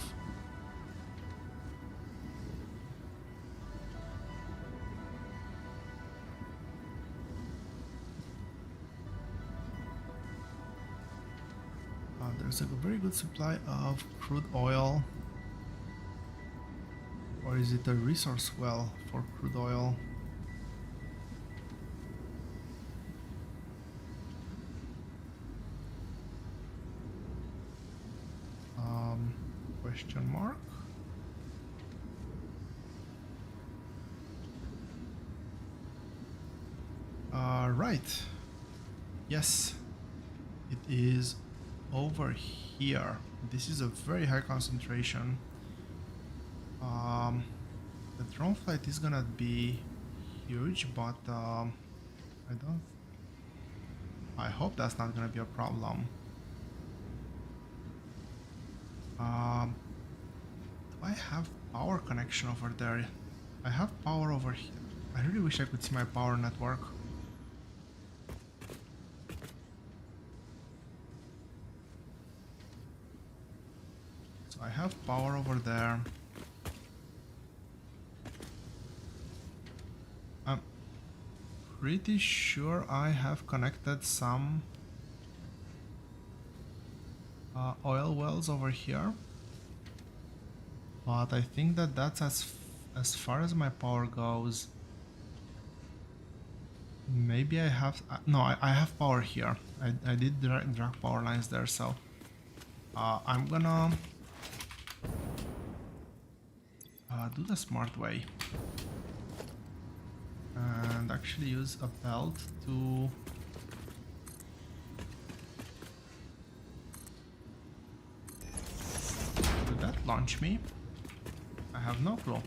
there's a very good supply of crude oil. Or is it a resource well for crude oil? Question mark. Right. Yes, it is over here. This is a very high concentration. The drone flight is gonna be huge, but I hope that's not gonna be a problem. Do I have power connection over there? I have power over here. I really wish I could see my power network. So I have power over there. I'm pretty sure I have connected some oil wells over here, but I think that that's as far as my power goes. Maybe I have no, I have power here. I did drag power lines there, so I'm gonna do the smart way and actually use a belt to launch me? I have no clue.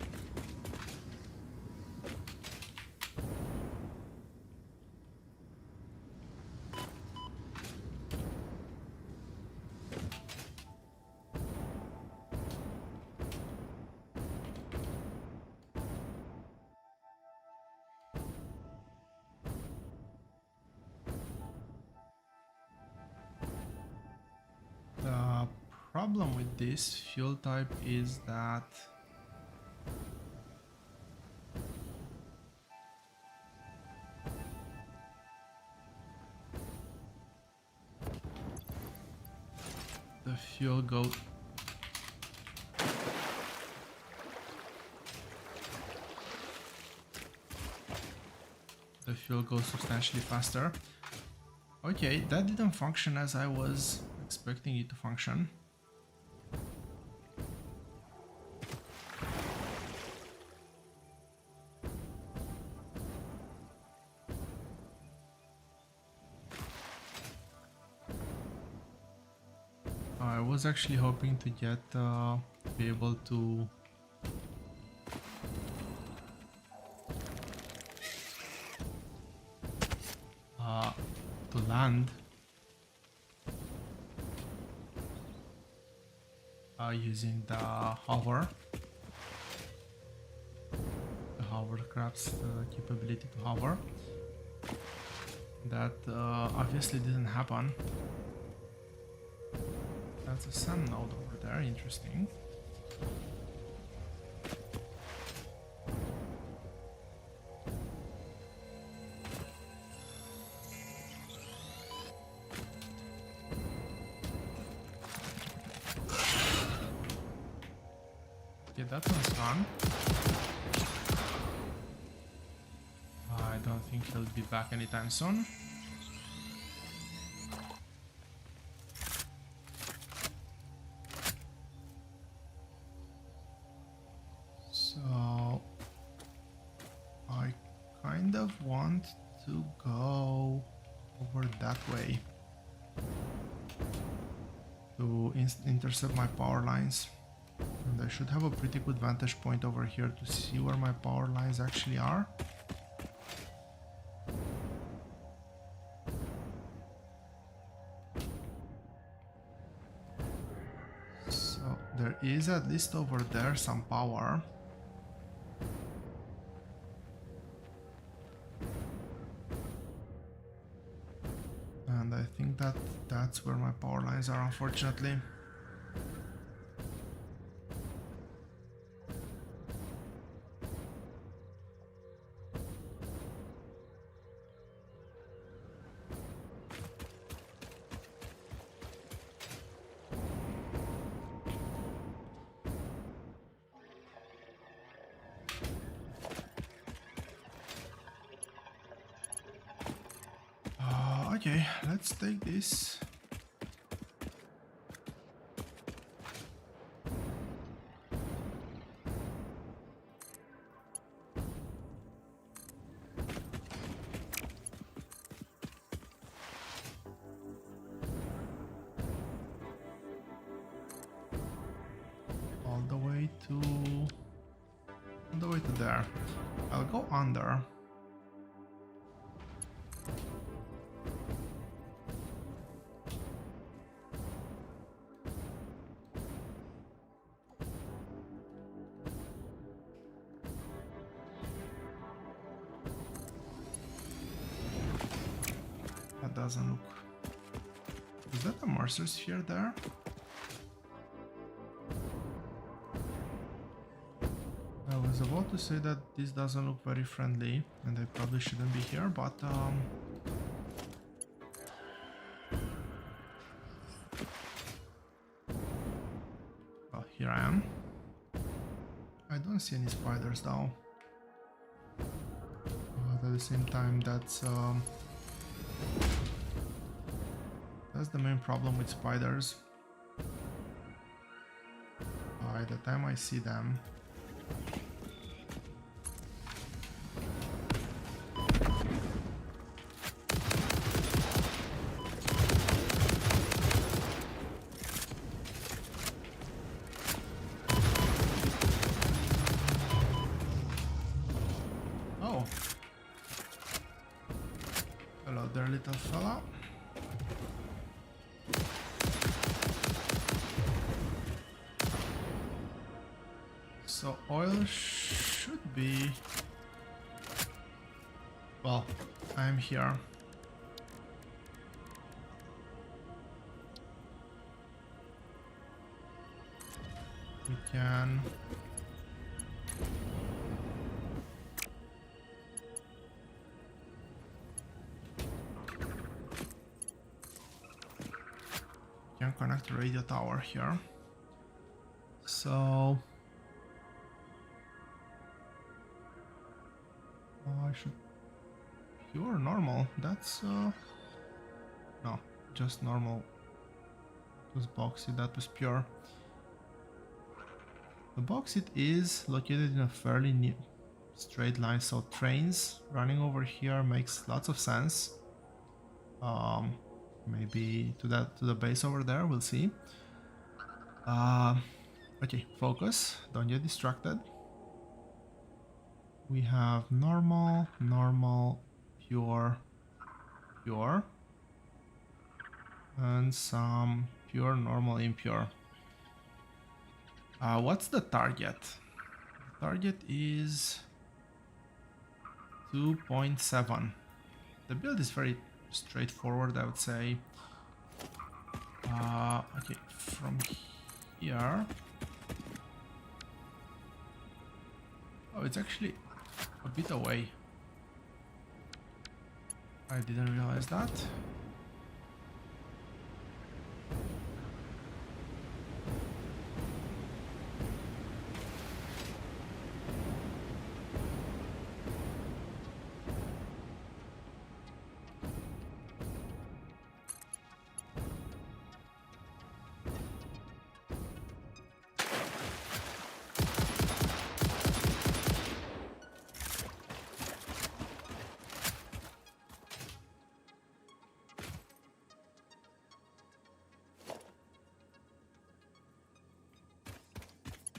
The problem with this fuel type is that the fuel goes substantially faster. Okay, that didn't function as I was expecting it to function. I was actually hoping to be able to land using the hovercraft's capability to hover. That obviously didn't happen. That's a sand node over there, interesting. Okay, that one's gone. I don't think he'll be back anytime soon. So I kind of want to go over that way to intercept my power lines. And I should have a pretty good vantage point over here to see where my power lines actually are. So there is at least over there some power. And I think that that's where my power lines are, unfortunately. Okay, let's take this. All the way to there. I'll go under. That doesn't look... Is that a Mercer sphere there? I was about to say that this doesn't look very friendly and I probably shouldn't be here, but well, here I am. I don't see any spiders though. But at the same time, that's the main problem with spiders. By the time I see them, oh, hello there, little fella. So oil should be... Well, I'm here. We can... connect the radio tower here. So... I should... Pure normal, that's no, just normal. It was bauxite, that was pure. The bauxite is located in a fairly new straight line, so trains running over here makes lots of sense. Maybe to the base over there, we'll see. Okay, focus, don't get distracted. We have normal, normal, pure, pure, and some pure, normal, impure. What's the target? The target is 2.7. The build is very straightforward, I would say. Okay, Okay, from here. Oh, it's actually a bit away. I didn't realize that.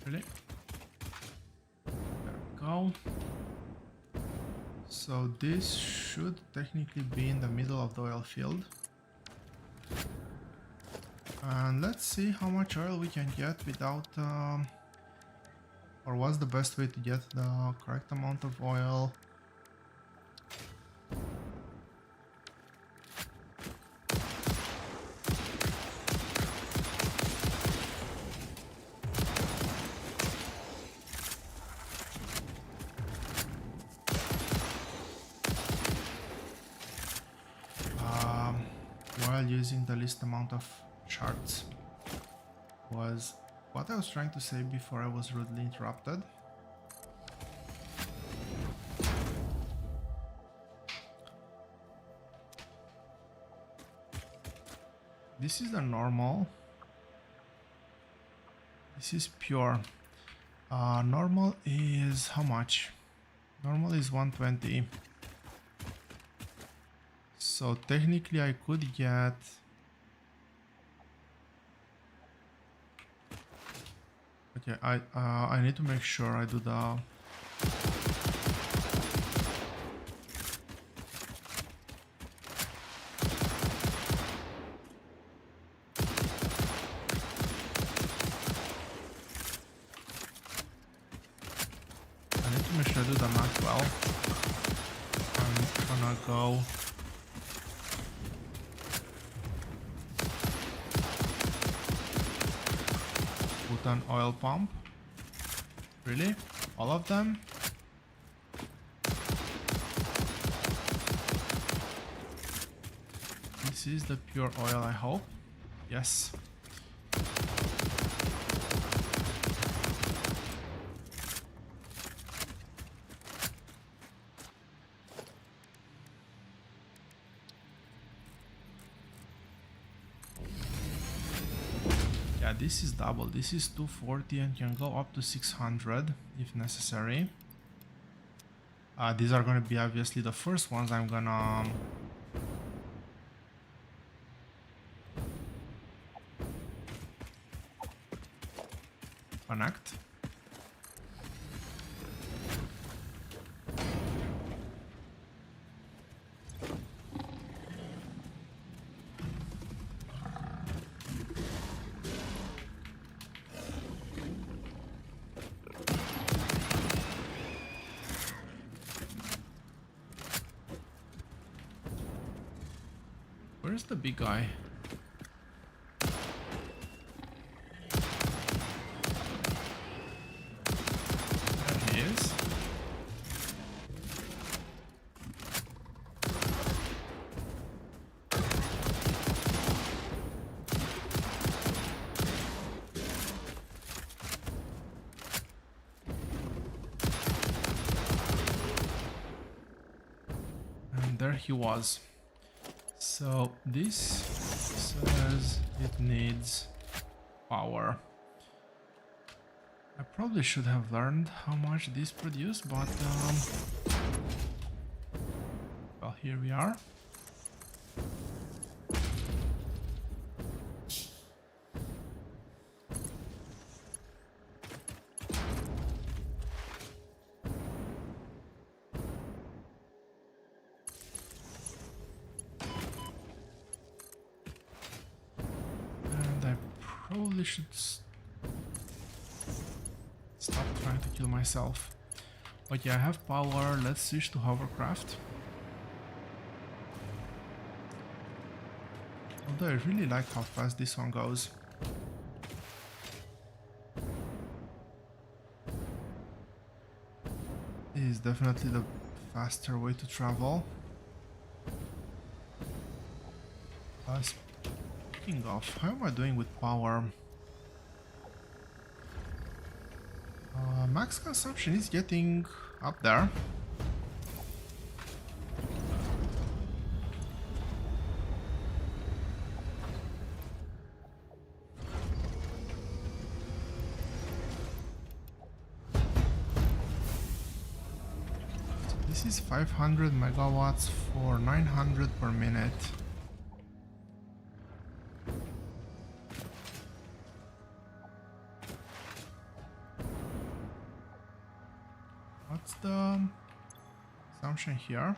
Really? There we go. So this should technically be in the middle of the oil field. And let's see how much oil we can get without... or what's the best way to get the correct amount of oil. While using the least amount of shards was what I was trying to say before I was rudely interrupted. This is the normal. This is pure. Normal is how much? Normal is 120. So technically I could get... Okay, I need to make sure I do the... I need to make sure I do the math well. I'm gonna go... put an oil pump. Really? All of them? This is the pure oil, I hope. Yes. Yeah, this is double. This is 240 and can go up to 600 if necessary. These are going to be obviously the first ones I'm gonna connect. Where's the big guy? There he is. And there he was. So this says it needs power. I probably should have learned how much this produced, but well, here we are. Probably should stop trying to kill myself. But yeah, I have power. Let's switch to hovercraft. Although I really like how fast this one goes. is definitely the faster way to travel. Speaking of, how am I doing with power? Max consumption is getting up there. This is 500 megawatts for 900 per minute. What's the consumption here?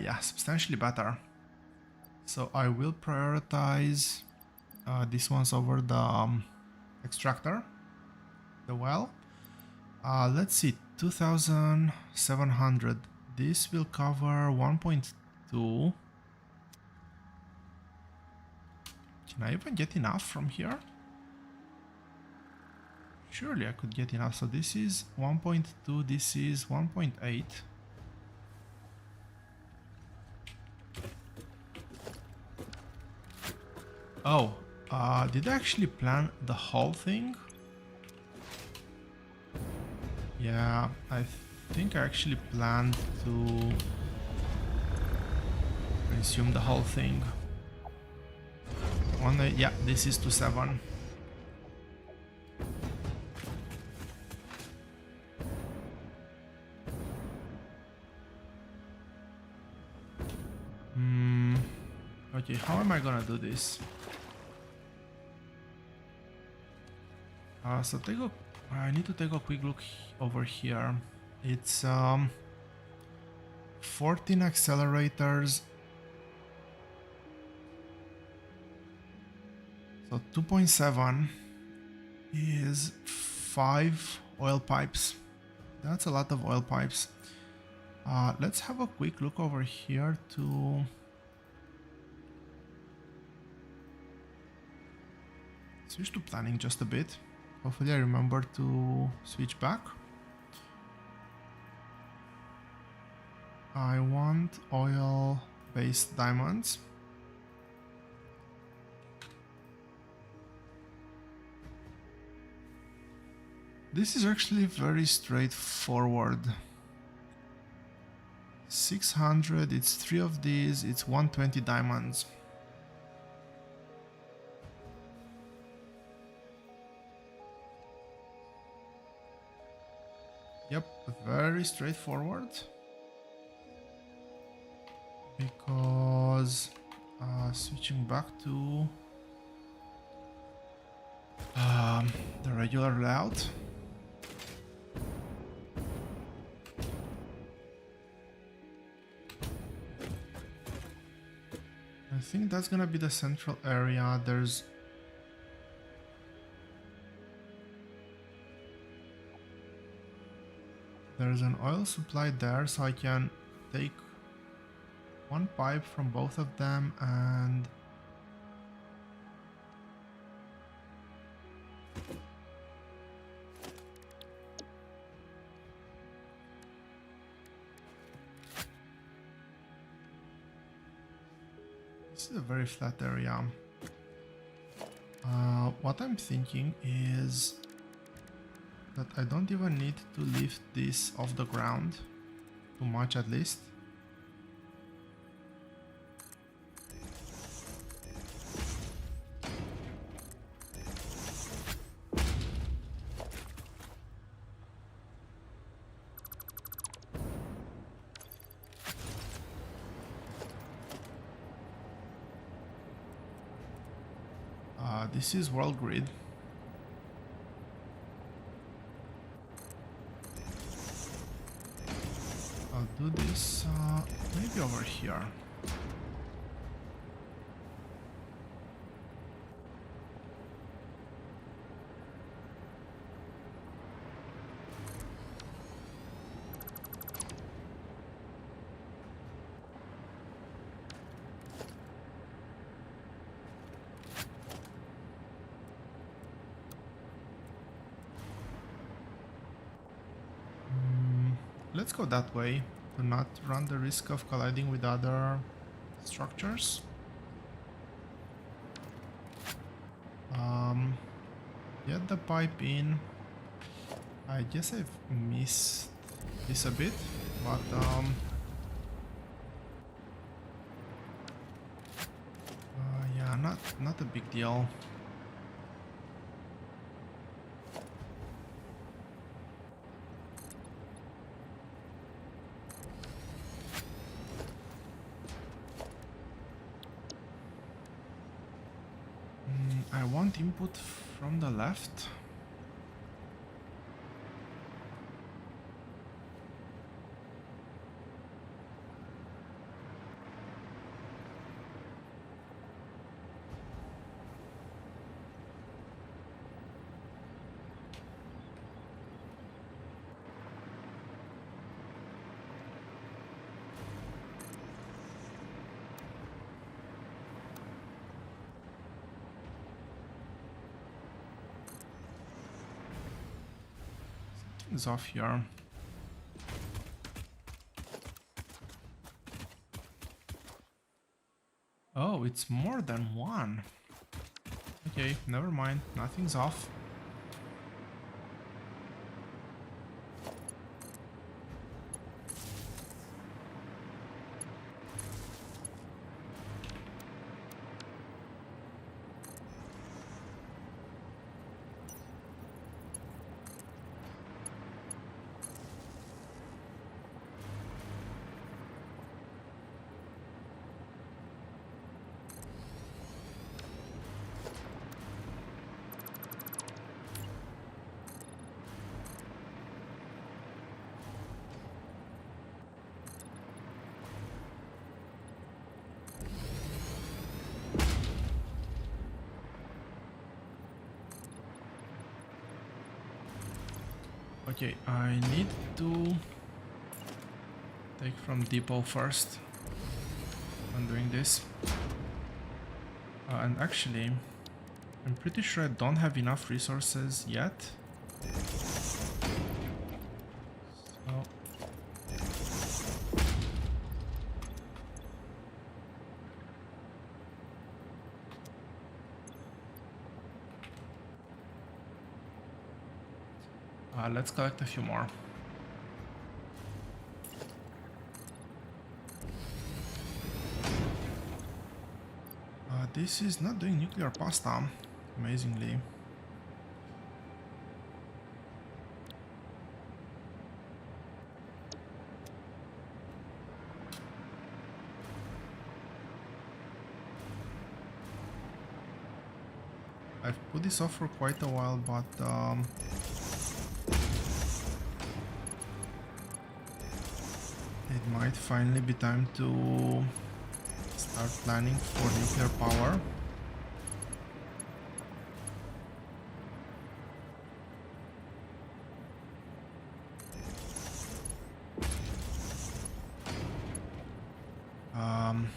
Yeah, substantially better. So I will prioritize these ones over the extractor, the well. Let's see, 2700. This will cover 1.2. Can I even get enough from here? Surely I could get enough. So this is 1.2, this is 1.8. Oh, did I actually plan the whole thing? Yeah, I think I actually planned to consume the whole thing. Yeah, this is to 7. Okay, how am I gonna do this? So I need to take a quick look over here. It's 14 accelerators. So 2.7 is 5 oil pipes. That's a lot of oil pipes. Let's have a quick look over here to switch to planning just a bit. Hopefully I remember to switch back. I want oil-based diamonds. This is actually very straightforward. 600, it's 3 of these, it's 120 diamonds. Yep, very straightforward. Because switching back to the regular layout. I think that's gonna be the central area. There's an oil supply there, so I can take one pipe from both of them and this is a very flat area. What I'm thinking is that I don't even need to lift this off the ground too much, at least. This is world grid. I'll do this maybe over here. Let's go that way to not run the risk of colliding with other structures. Get the pipe in. I guess I've missed this a bit, but yeah, not a big deal. I want input from the left. Something's off here. Oh, it's more than one. Okay, never mind. Nothing's off. Okay, I need to take from depot first when doing this. And actually, I'm pretty sure I don't have enough resources yet. So let's collect a few more. This is not doing nuclear pasta, amazingly. I've put this off for quite a while, but it might finally be time to start planning for nuclear power.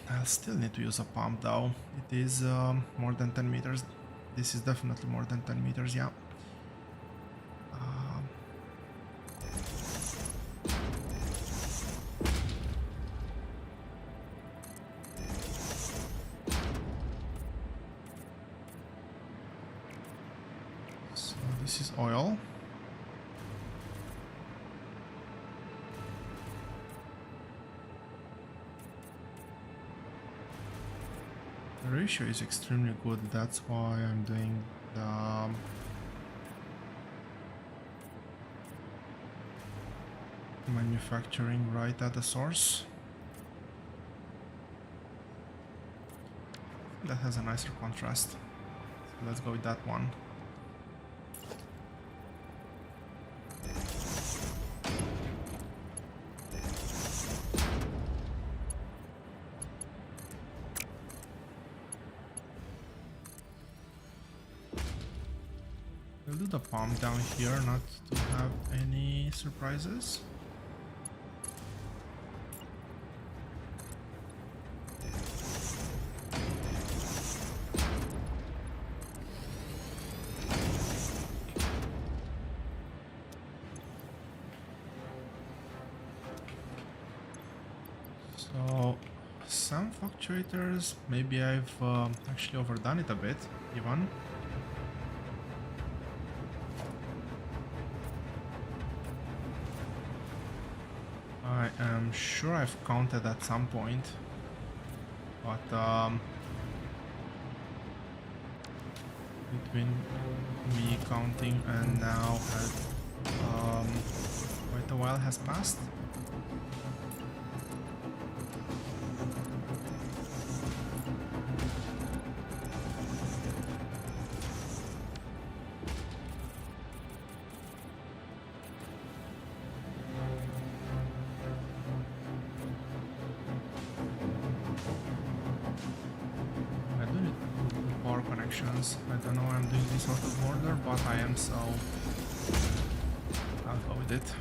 I'll still need to use a pump though. It is more than 10 meters. This is definitely more than 10 meters, yeah. So this is oil. The ratio is extremely good, that's why I'm doing the manufacturing right at the source. That has a nicer contrast, so let's go with that one. We'll do the pump down here, not to have any surprises. So some fluctuators, maybe I've actually overdone it a bit even. I am sure I've counted at some point, but between me counting and now quite a while has passed. I do need power connections. I don't know why I'm doing this out of order, but I am, so I'll go with it.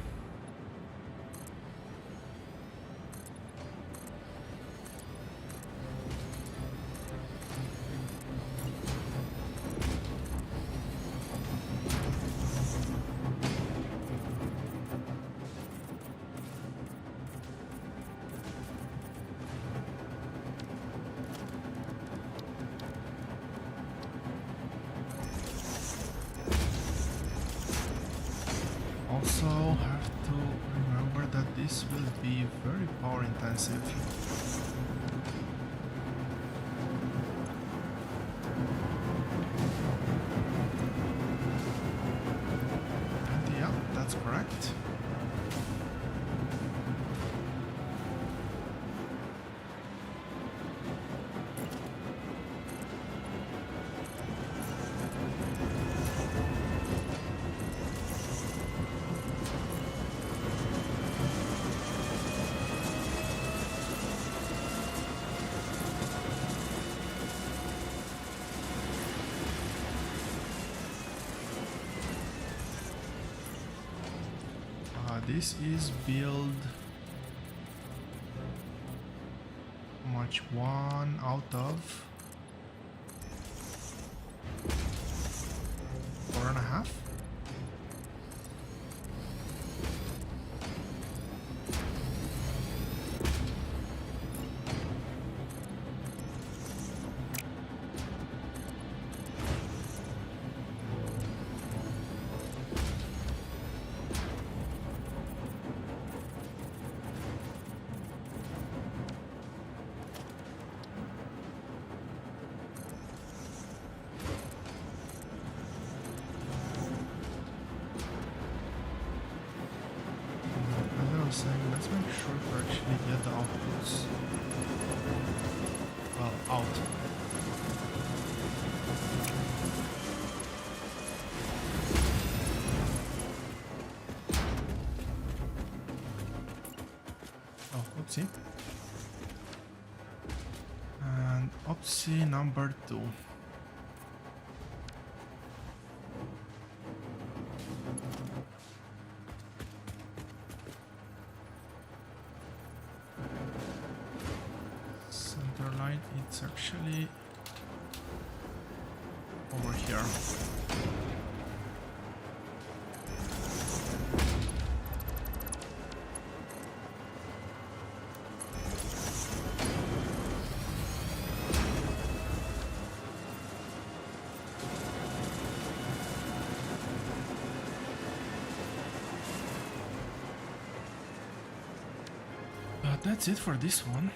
Also have to remember that this will be very power intensive. And yeah, that's correct. This is build how much, 1 out of 4.5. Saying, let's make sure to actually get the outputs out. Oh, oopsie. And oopsie number 2. It's actually over here. But that's it for this one.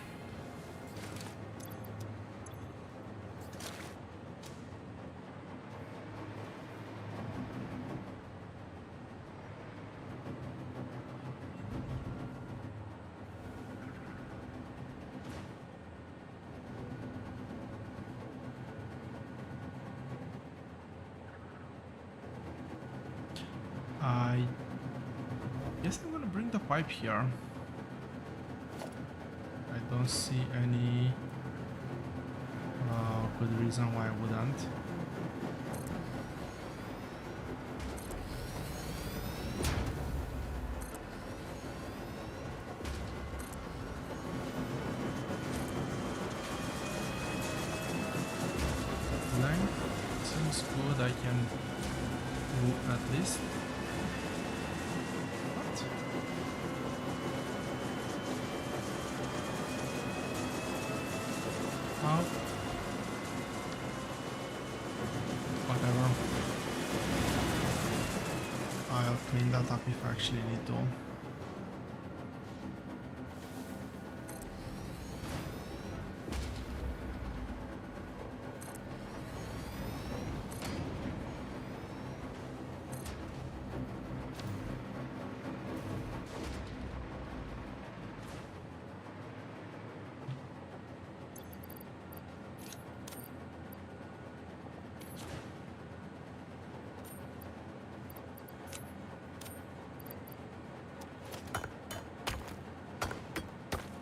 I guess I'm gonna bring the pipe here. I don't see any good reason why I wouldn't. Length seems good, I can do at least. What? out. Whatever. I'll clean that up if I actually need to.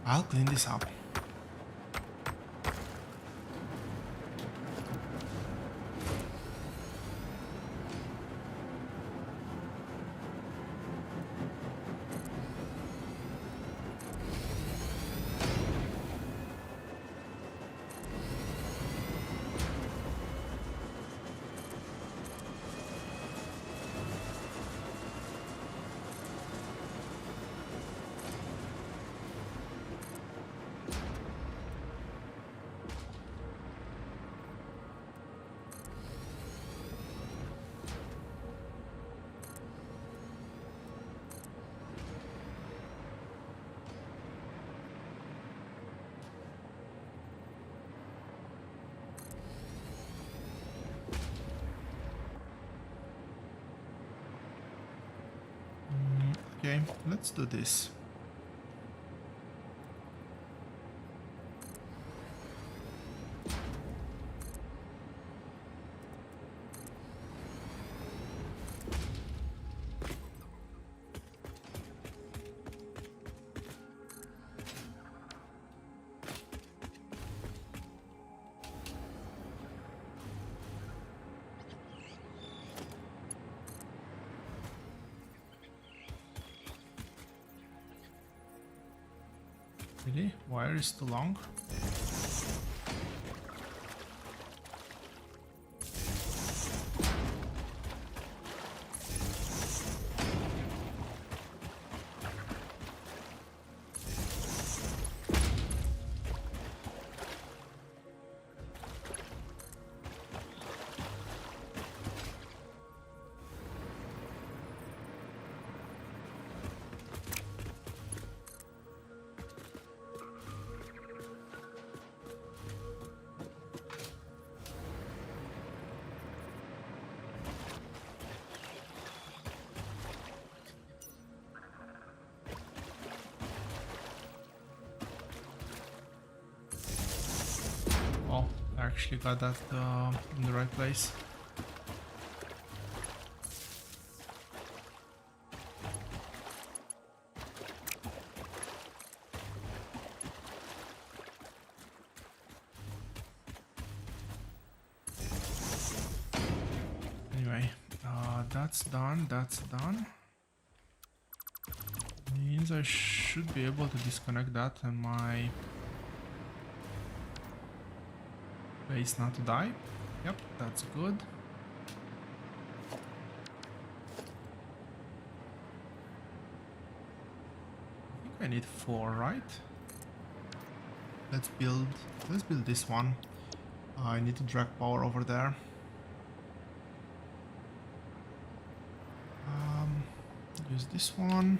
I'll clean this up. Okay, let's do this. Really? Wire is too long? Oh, I actually got that in the right place. Anyway, that's done, that's done. Means I should be able to disconnect that and my base not to die. Yep, that's good. I think I need 4, right? Let's build this one. I need to drag power over there. Use this one.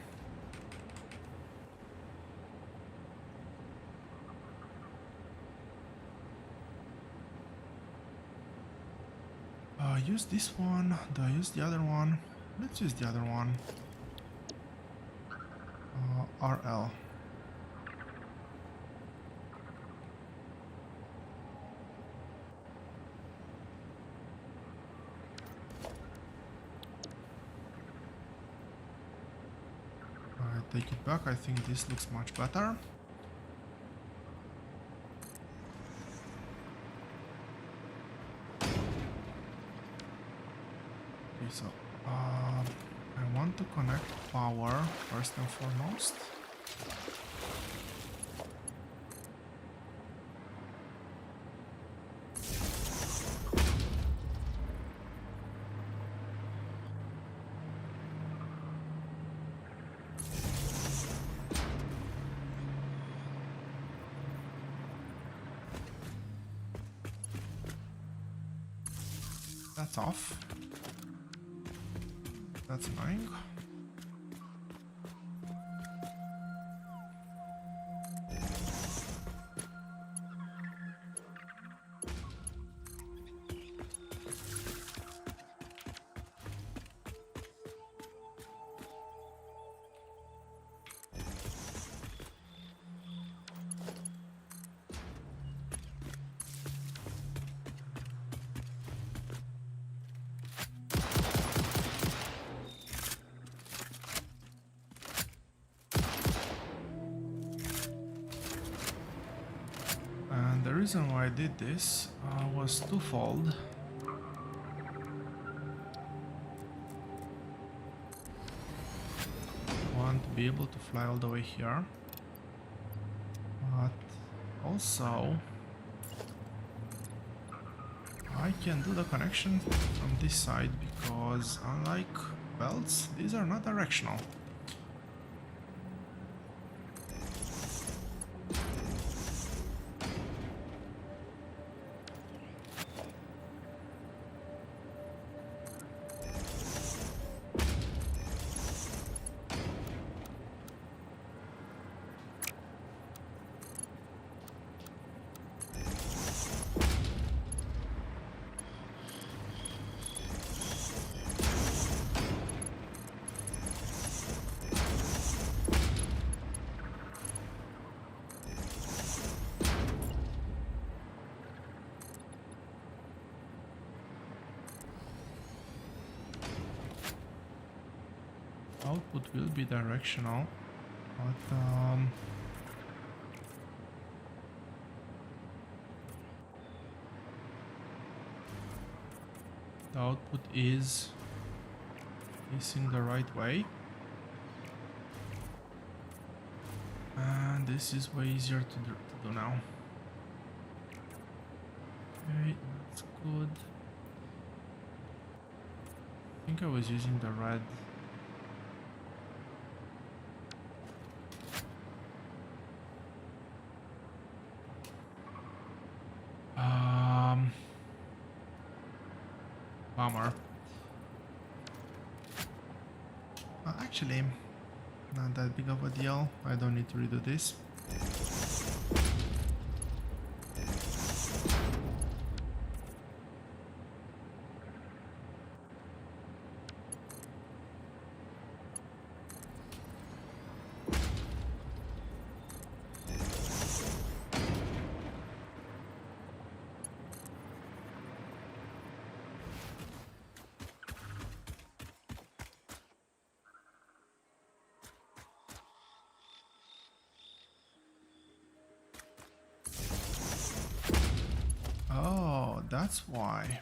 Use this one. Do I use the other one? Let's use the other one. RL. Take it back. I think this looks much better. Okay, so I want to connect power first and foremost. That's off. That's annoying. And the reason why I did this was twofold. Want to be able to fly all the way here, but also I can do the connection from this side because unlike belts, these are not directional. Output will be directional, but the output is facing the right way, and this is way easier to do now. Okay, that's good. I think I was using the red. Bummer. Actually, not that big of a deal. I don't need to redo this. Oh, that's why.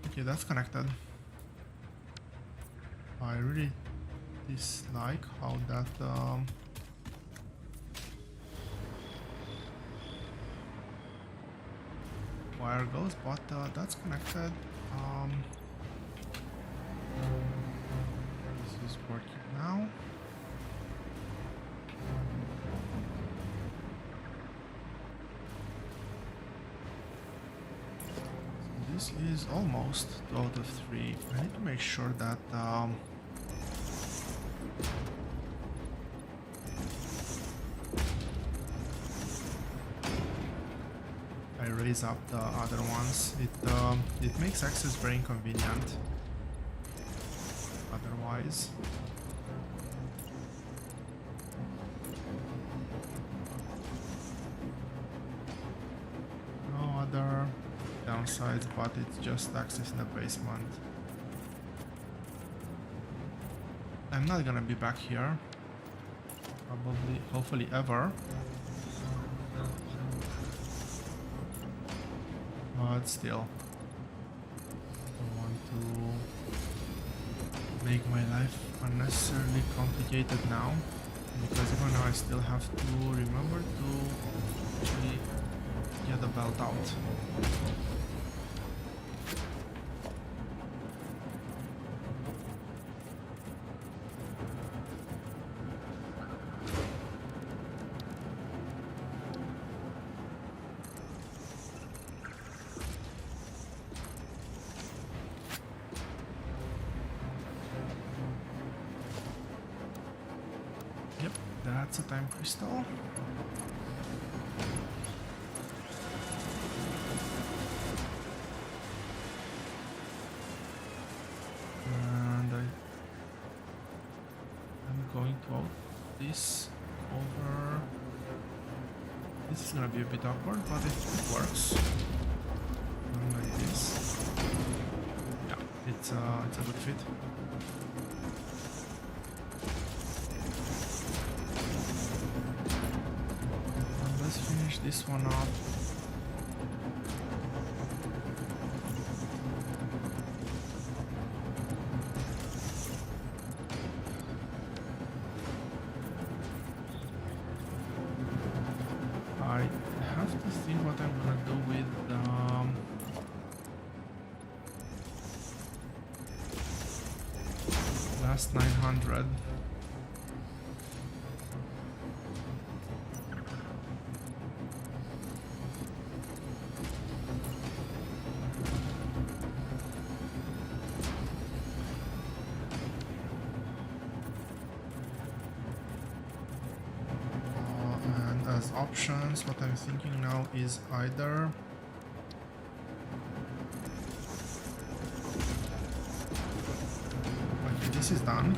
Okay, that's connected. I really dislike how that wire goes, but that's connected. This is working now. So this is almost 2 out of 3. I need to make sure that I raise up the other ones. It makes access very inconvenient otherwise. No other downsides, but it's just access in the basement. I'm not gonna be back here. Probably, hopefully ever. But still, I don't want to make my life unnecessarily complicated now, because even now I still have to remember to actually get the belt out. That's a time crystal. And I'm going to out this over. This is gonna be a bit awkward, but it works. Like this. Yeah, it's a good fit. And let's finish this one up. I have to think what I'm gonna do with last 900. And as options, what I'm thinking now is either okay, this is done.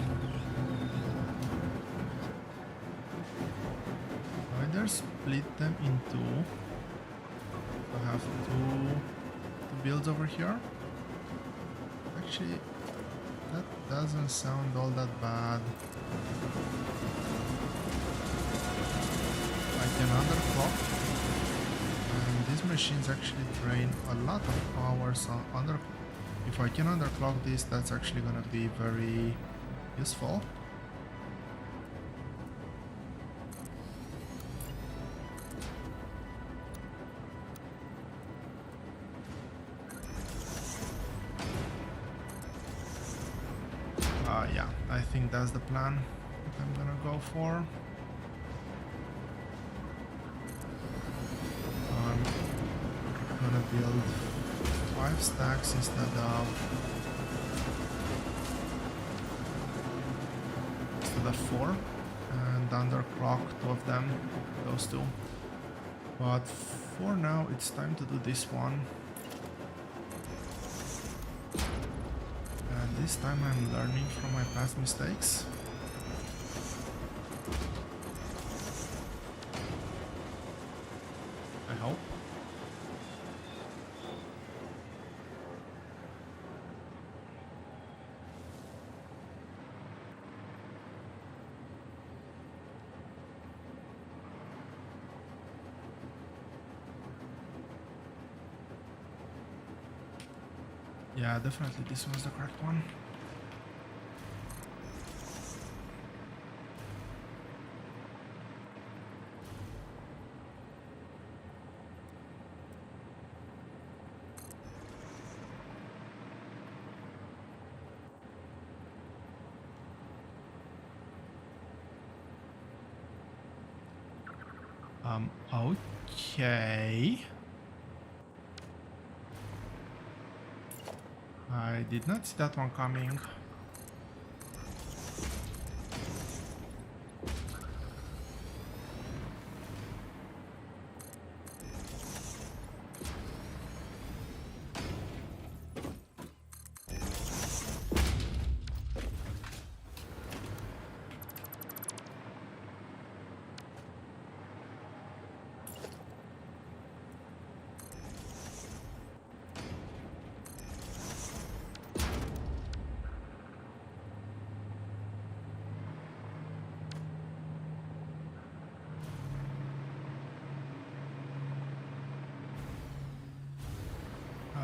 Either split them in two. I have two builds over here. Actually, that doesn't sound all that bad. I can underclock, and these machines actually drain a lot of power. So if I can underclock this, that's actually gonna be very useful. Yeah, I think that's the plan that I'm gonna go for. I'm gonna build 5 stacks instead of 4, and underclock 2 of them, those 2. But for now, it's time to do this one. And this time I'm learning from my past mistakes. I hope. Yeah, definitely this was the correct one. Okay. I did not see that one coming.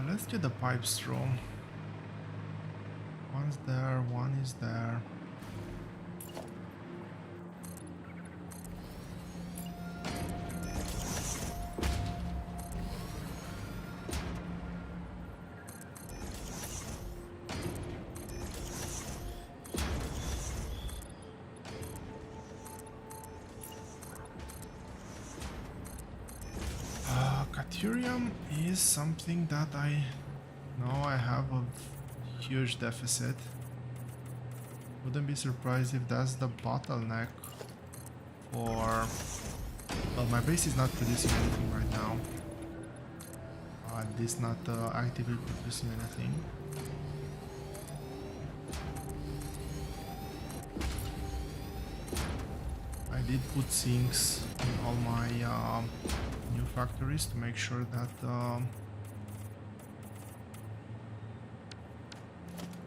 Let's get the pipes through. One's there, one is there. Caterium is something that I know I have a huge deficit. Wouldn't be surprised if that's the bottleneck for... Well, my base is not producing anything right now. At least not actively producing anything. I did put sinks in all my new factories to make sure that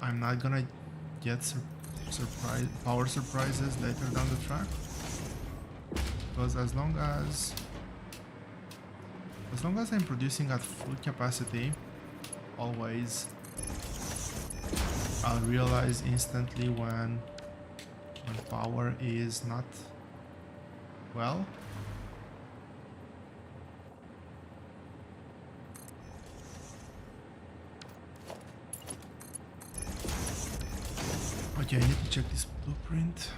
I'm not gonna get power surprises later down the track. Because as long as I'm producing at full capacity, always, I'll realize instantly when power is not well. Okay, I need to check this blueprint.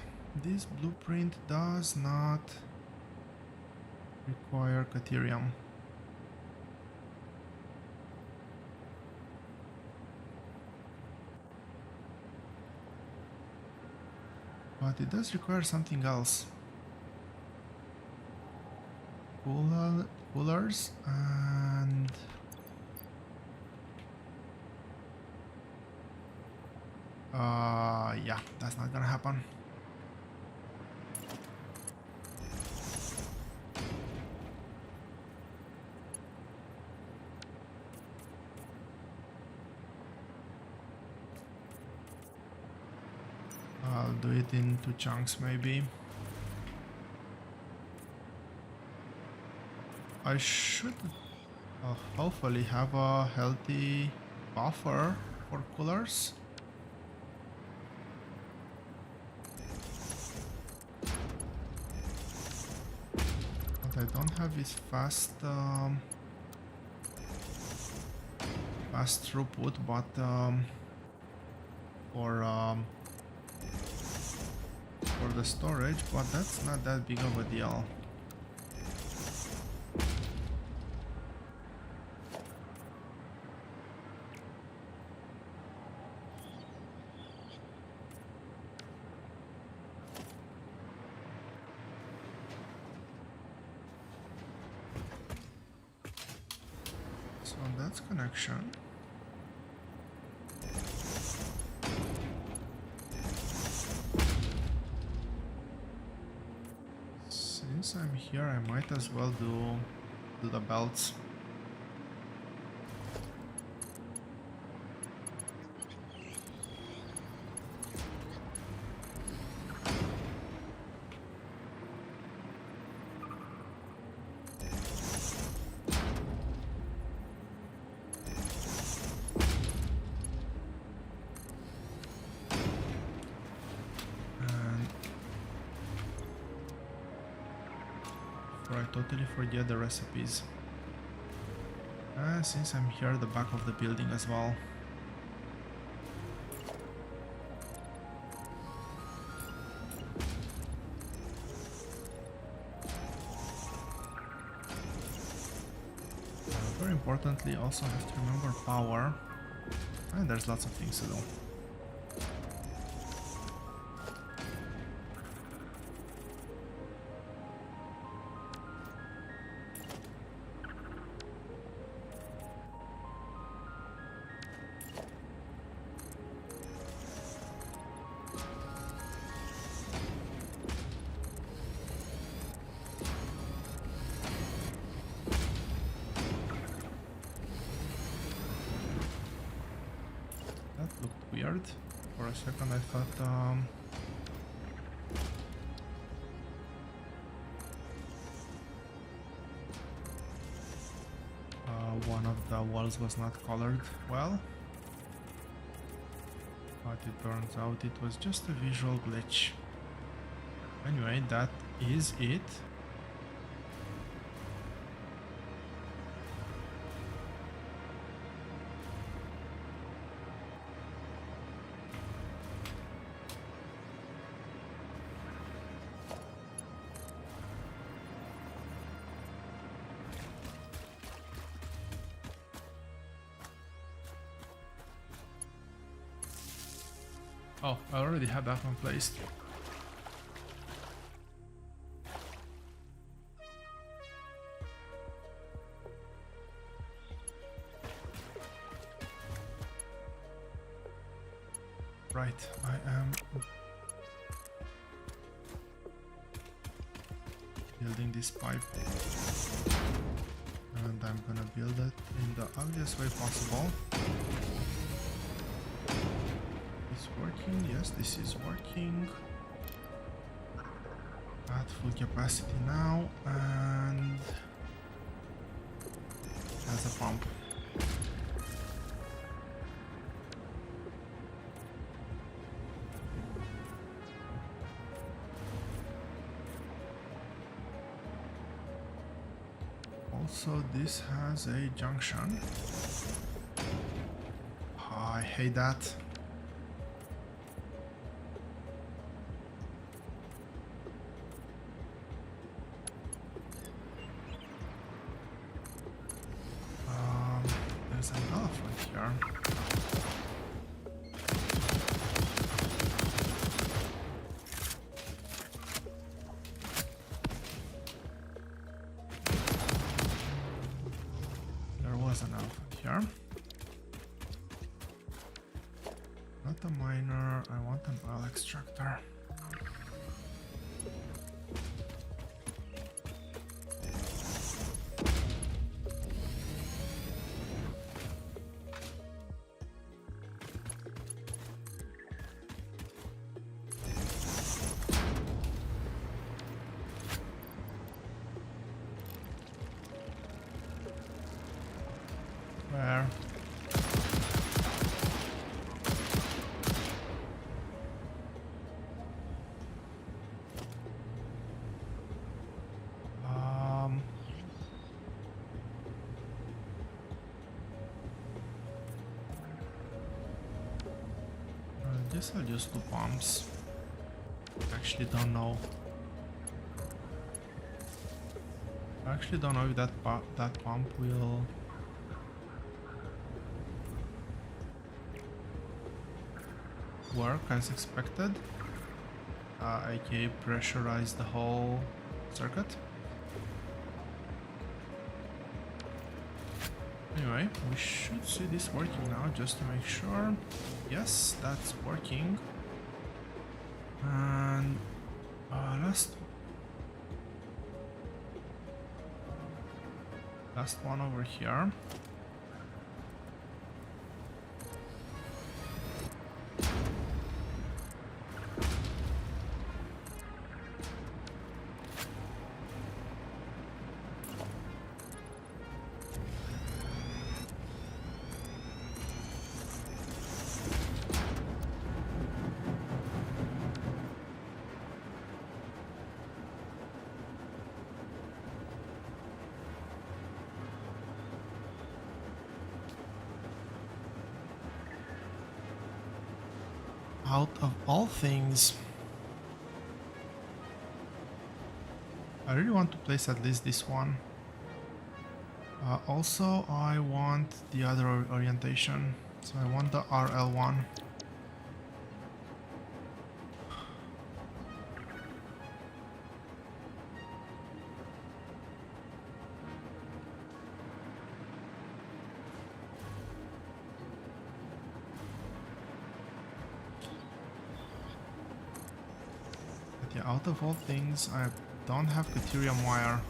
This blueprint does not require Caterium. But it does require something else. Coolers and... yeah, that's not gonna happen. I'll do it in 2 chunks maybe. I should hopefully have a healthy buffer for coolers. What I don't have is fast throughput, but for the storage, but that's not that big of a deal. So that's connection. Since I'm here, I might as well do the belts. I totally forget the recipes. Since I'm here at the back of the building as well. Very importantly, also have to remember power. And there's lots of things to do. Weird. For a second I thought one of the walls was not colored well, but it turns out it was just a visual glitch. Anyway, that is it. Oh, I already have that one placed. Right, I am building this pipe, and I'm gonna build it in the ugliest way possible. It's working, yes, this is working. At full capacity now, and has a pump. Also, this has a junction. Oh, I hate that. There's an elephant here. There was an elephant here. Not a miner, I want an oil extractor. Where? I guess I'll use 2 pumps. Actually don't know. I actually don't know if that pump will work as expected, aka pressurize the whole circuit. Anyway, we should see this working now, just to make sure. Yes, that's working. And last one over here. Out of all things, I really want to place at least this one. Also, I want the other orientation, so I want the RL one. Yeah, out of all things, I don't have deuterium wire.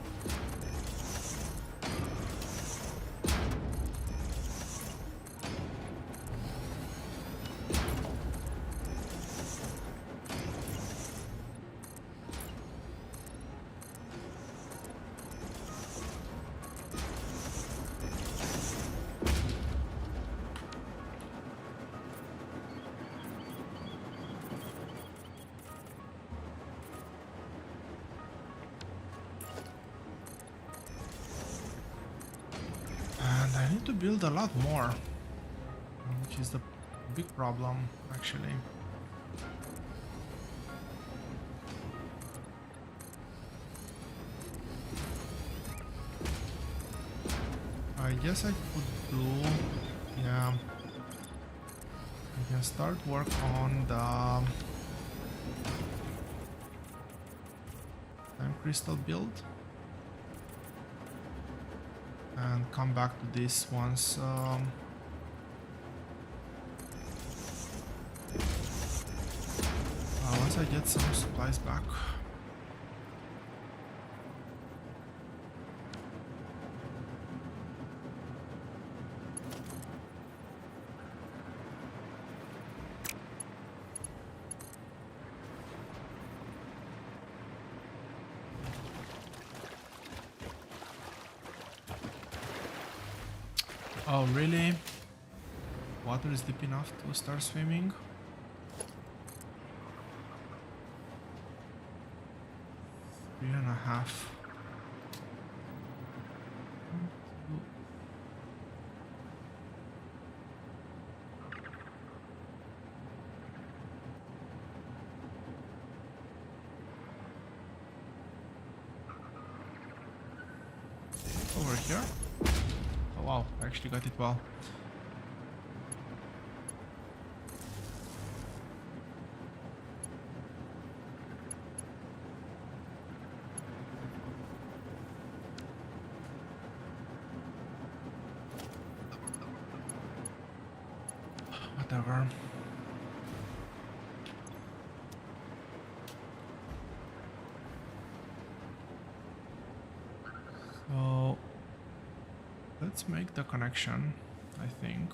I need to build a lot more, which is the big problem, actually. I guess I could do, yeah, I can start work on the time crystal build. And come back to this once I get some supplies back. Oh, really? Water is deep enough to start swimming? Three and a half. Over here. Oh wow, I actually got it well. Whatever. So let's make the connection, I think.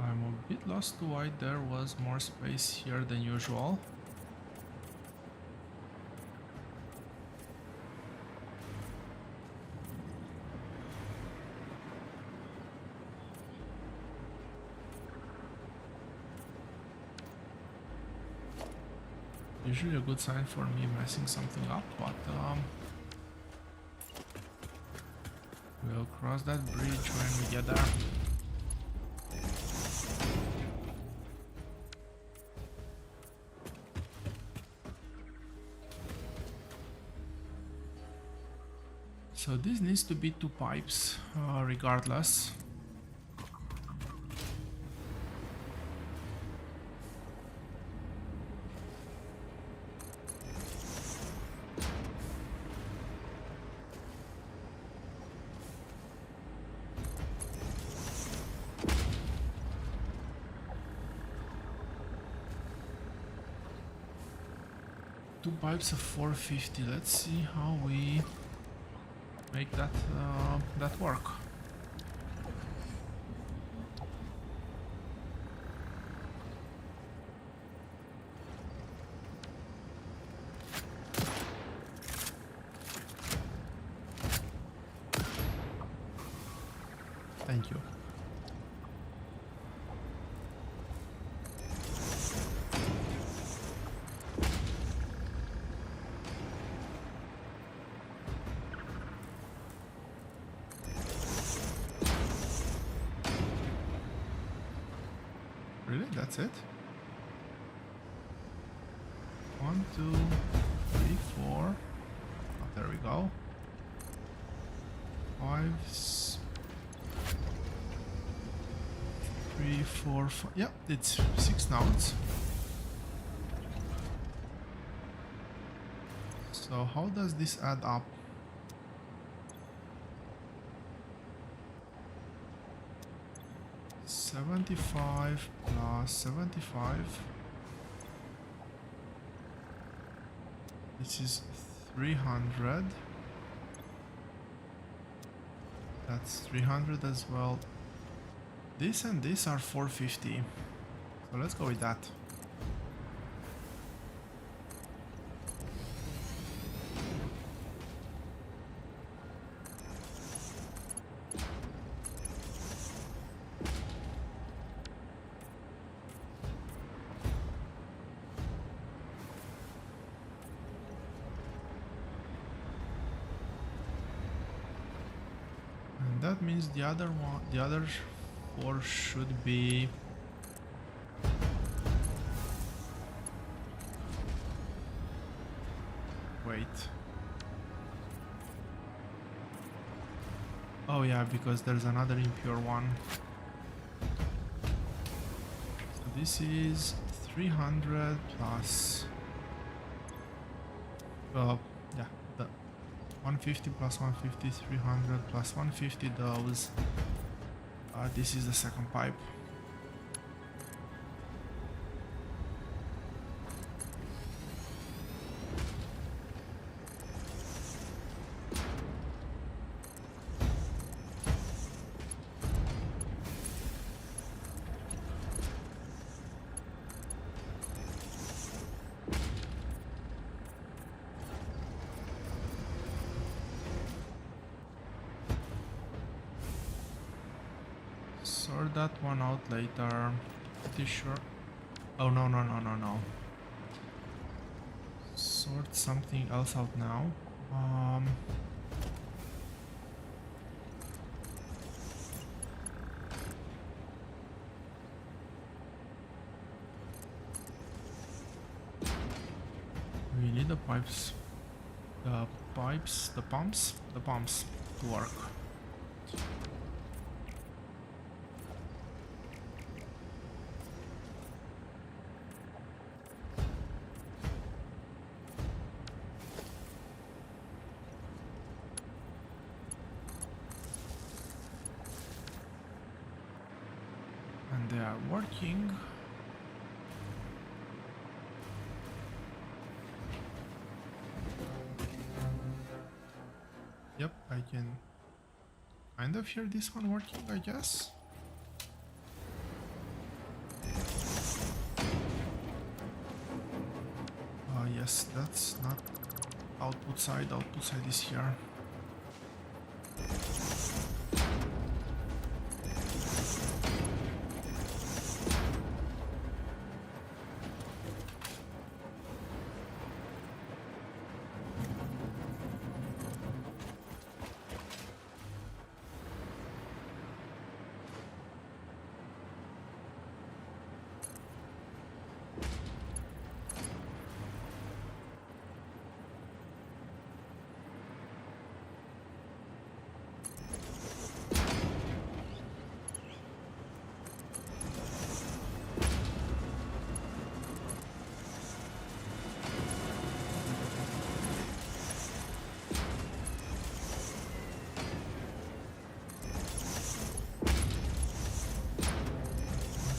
I'm a bit lost to why there was more space here than usual. Usually a good sign for me messing something up, but we'll cross that bridge when we get there. So this needs to be two pipes, regardless. Two pipes of 450. Let's see how we make that that work. Thank you. Really? That's it? 1, 2, 3, 4. Oh, there we go. 5, 3, 4, 5. Yeah, it's 6 nodes. So how does this add up? $75 plus 75. This is 300. That's 300 as well. This and this are 450. So let's go with that. That means the other one, the other 4 should be wait. Oh yeah, because there's another impure one. So this is 300 plus... yeah, the 150 plus 150, 300 plus 150 those. This is the second pipe. Sort that one out later. Pretty sure. Oh no no no no no. Sort something else out now. We need the pipes, the pumps to work. And they are working. Yep, I can kind of hear this one working, I guess. Yes, that's not output side is here.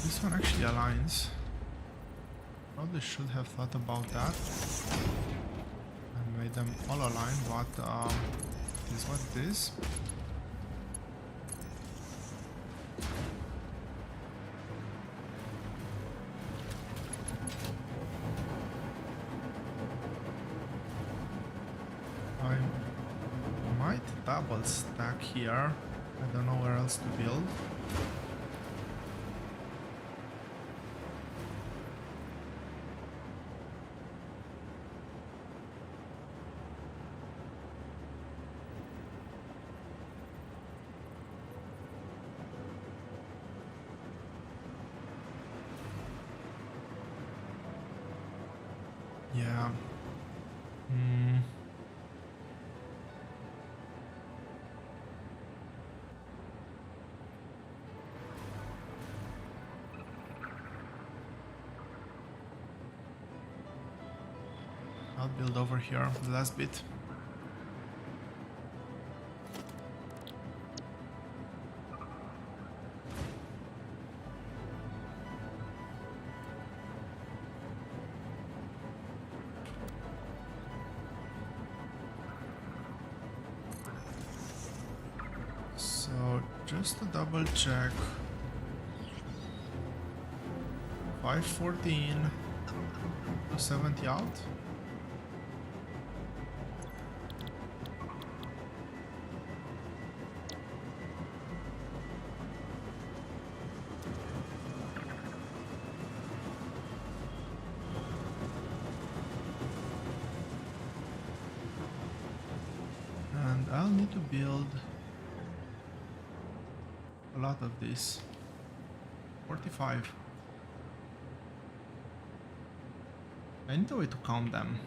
This one actually aligns. Probably should have thought about that and made them all align, but it is what it is. I might double stack here. I don't know where else to build. Yeah. I'll build over here the last bit. So just to double check, 514 to 70 out. And I'll need to build a lot of this. 45. I need a way to count them.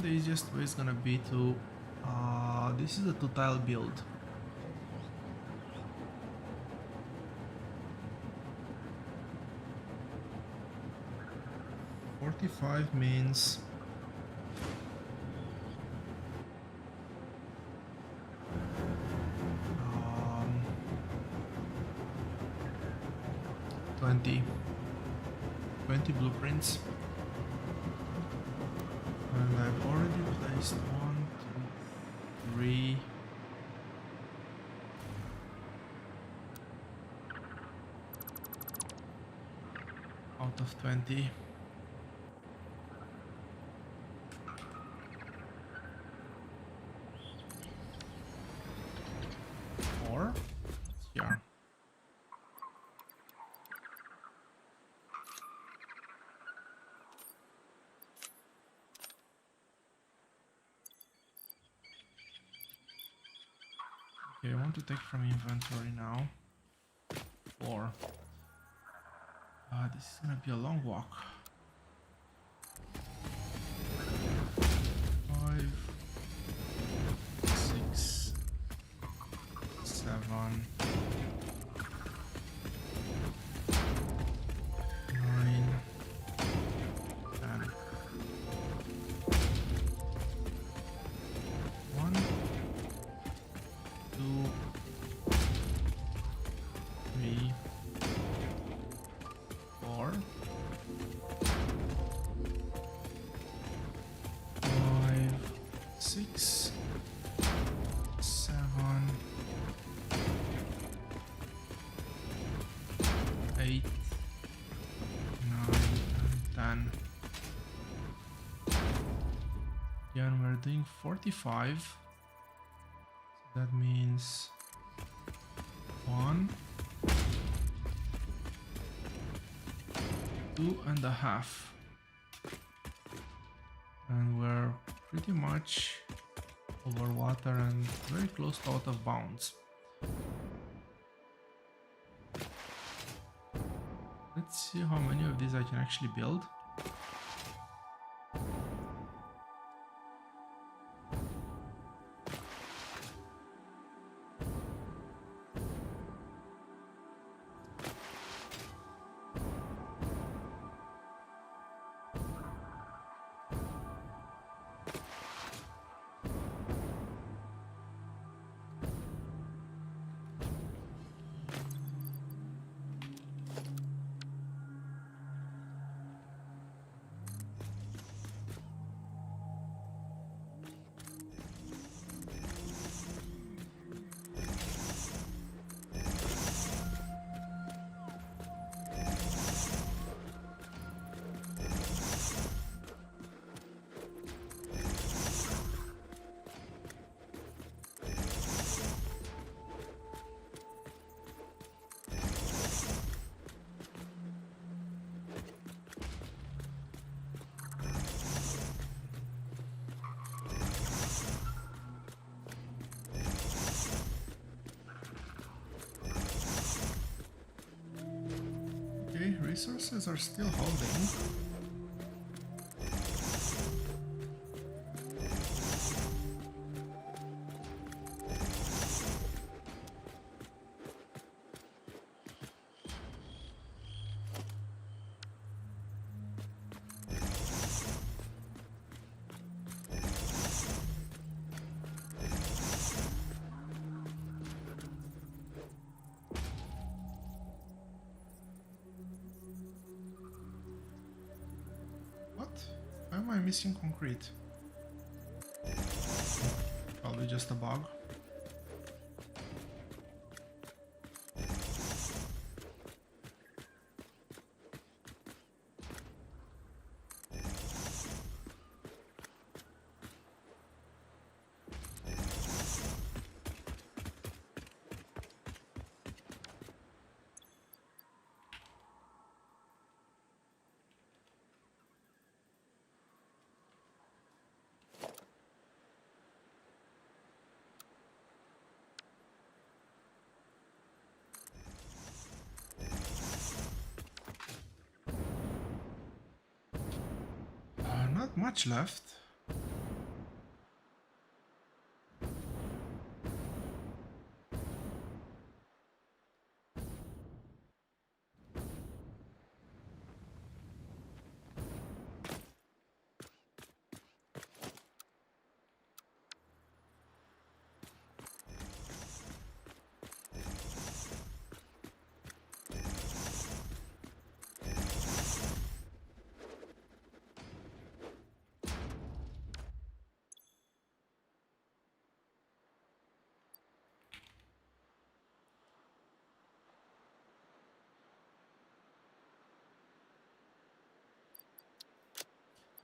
the easiest way is gonna be to... this is a 2-tile build. $45 means... $20 blueprints. And I've already placed 1, 2, 3. Out of 20. 4. Here. Okay, I want to take from inventory now. 4. This is gonna be a long walk. 5, 6, 7, 9, 10. 1, 2, 3, 4, 5, 6, 7, 8, 9, and 10. Yeah, and we're doing 45. So that means 1, 2.5. And we're pretty much over water and very close to out of bounds. Let's see how many of these I can actually build. Okay, resources are still holding. What? Why am I missing concrete? Probably just a bug. Not much left.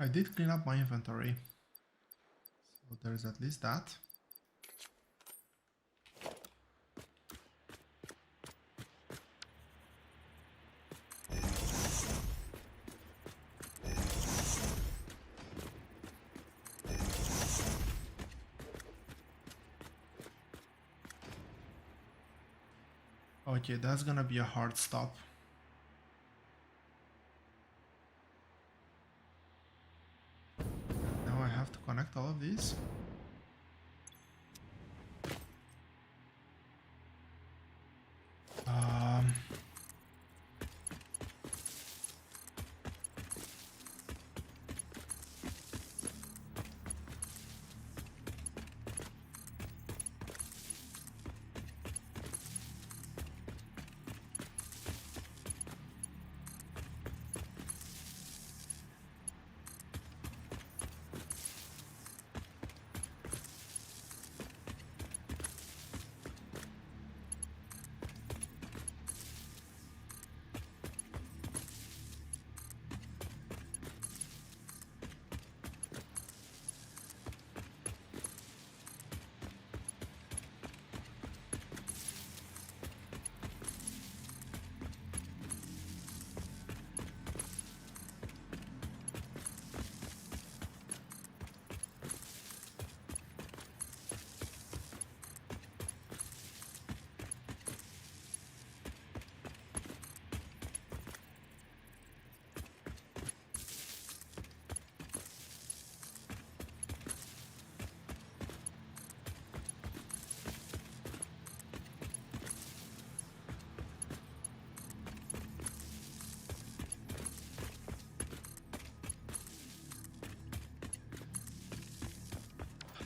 I did clean up my inventory, so there's at least that. Okay, that's gonna be a hard stop. Now I have to connect all of these. Um,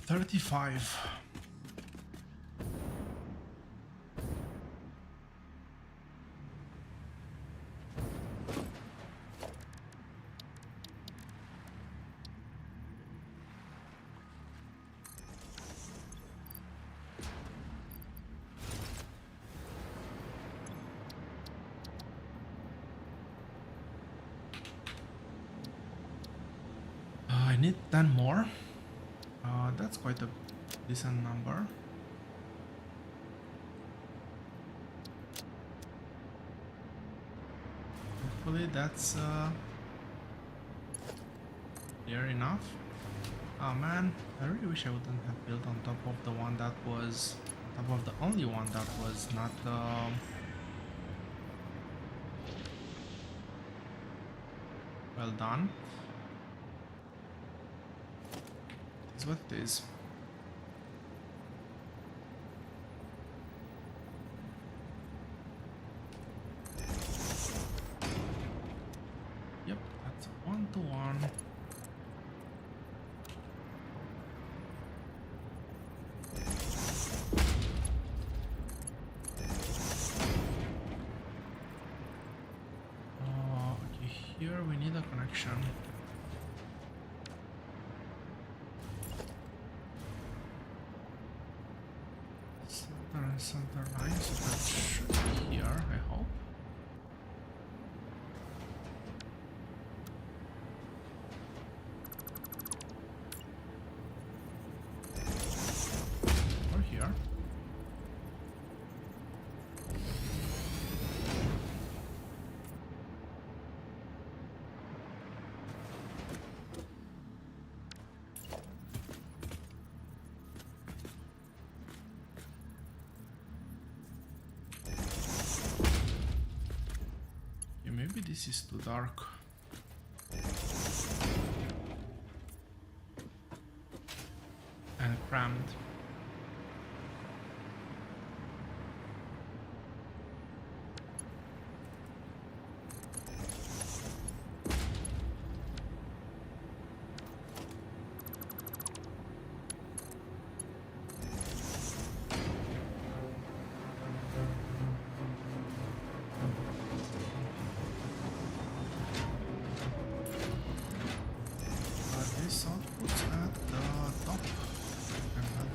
$35. I need 10 more. That's quite a decent number. Hopefully that's clear enough. Oh man, I really wish I wouldn't have built on top of the one that was, top of the only one that was not well done. It is what it is. Yep, that's a 1-to-1. Okay, here we need a connection. Center line, so that should be here, I hope. Or here. Maybe this is too dark. And crammed. This outputs at the top, and that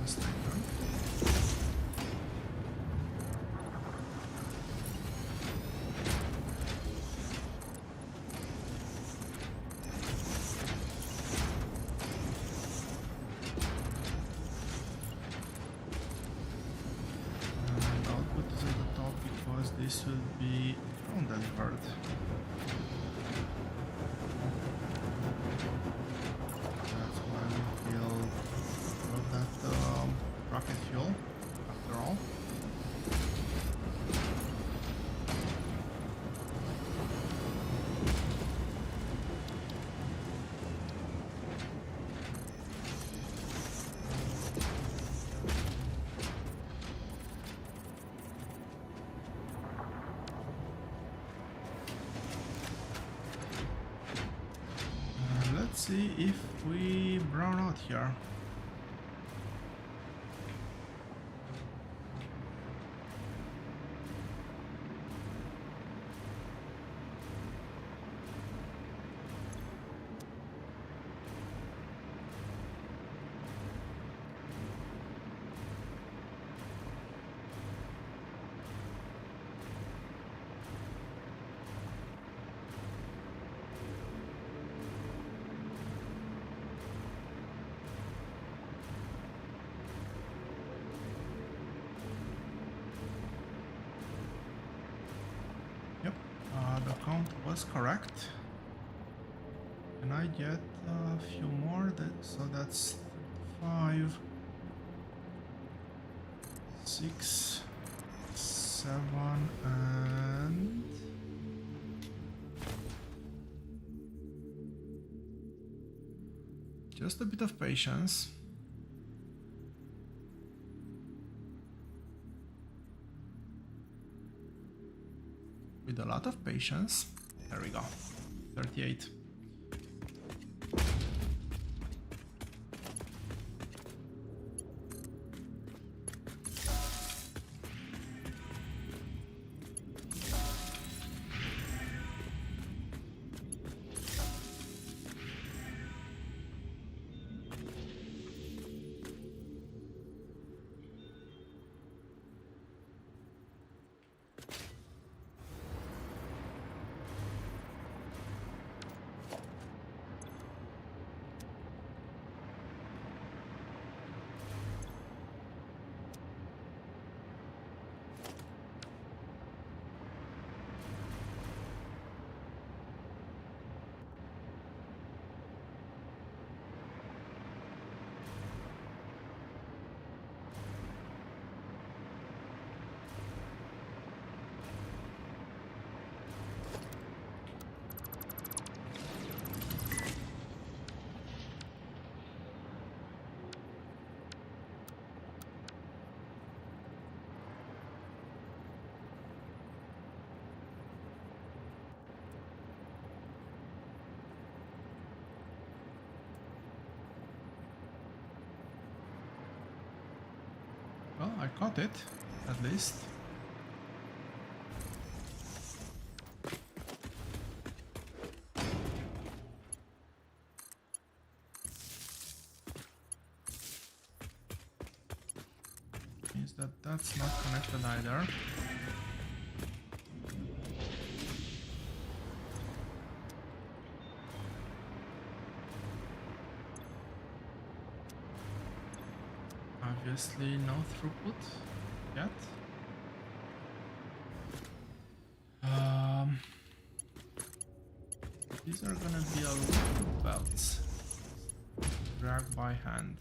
Drone delivered. That's why we filled all of that rocket fuel, after all. Let's see if we brown out here. Yep, the count was correct. Can I get a few more? So that's 5, 6, 7, and just a bit of patience. With a lot of patience. There we go. 38. Well, I caught it, at least. Means that that's not connected either. Obviously no throughput yet. These are gonna be a lot of belts. Drag by hand.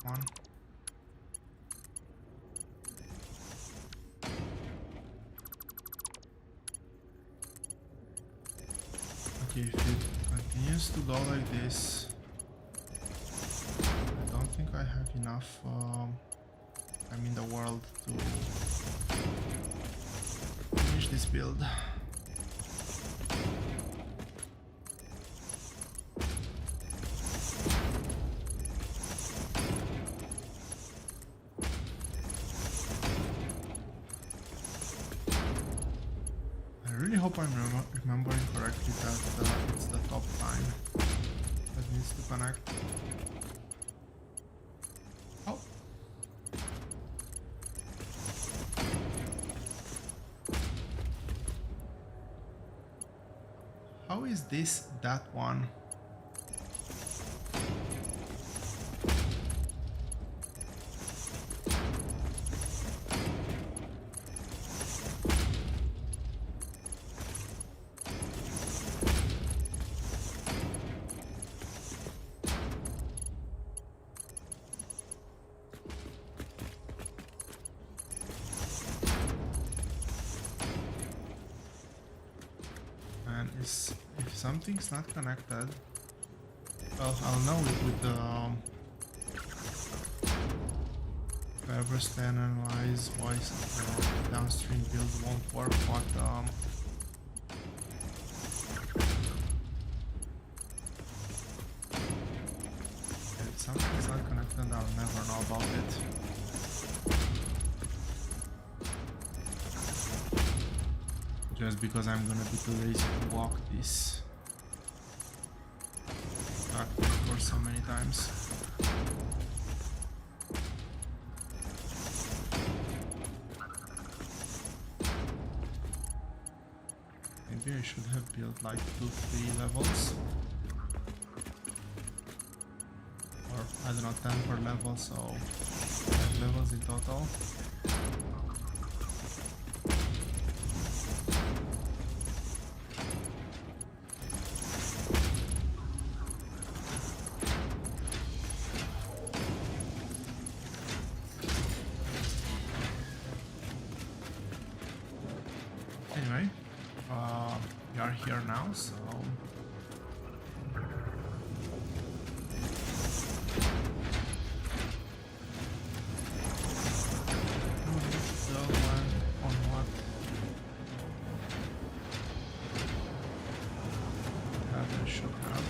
One. Okay, if it continues to go like this, I don't think I have enough time in the world to finish this build. I really hope I'm remembering correctly that it's the top line that needs to connect. Oh! how is this that one? If something's not connected, well, I'll know it with the first analyze why downstream build won't work, but if something's not connected, I'll never know about it. Just because I'm gonna be too lazy to walk this back for so many times. Maybe I should have built like 2-3 levels. Or I don't know, 10 per level, so 5 levels in total. Anyway, we are here now, so on what I should have.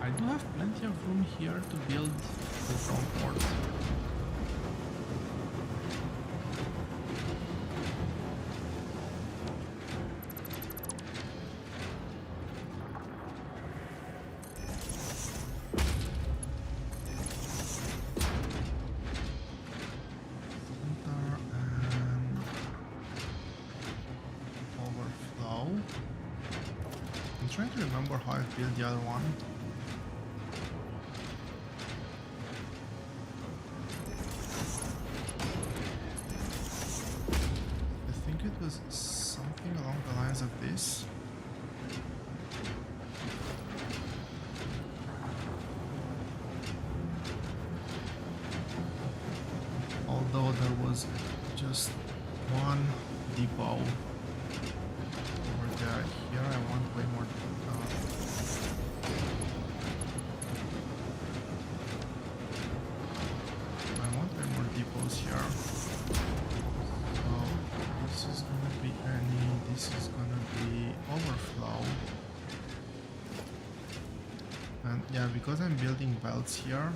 I do have plenty of room here to build the front port. Center and overflow. I'm trying to remember how I built the other one. It was something along the lines of this. Although there was just one depot over there. Here I want way more. I want way more depots here. This is gonna be this is gonna be overflow. And yeah, because I'm building belts here,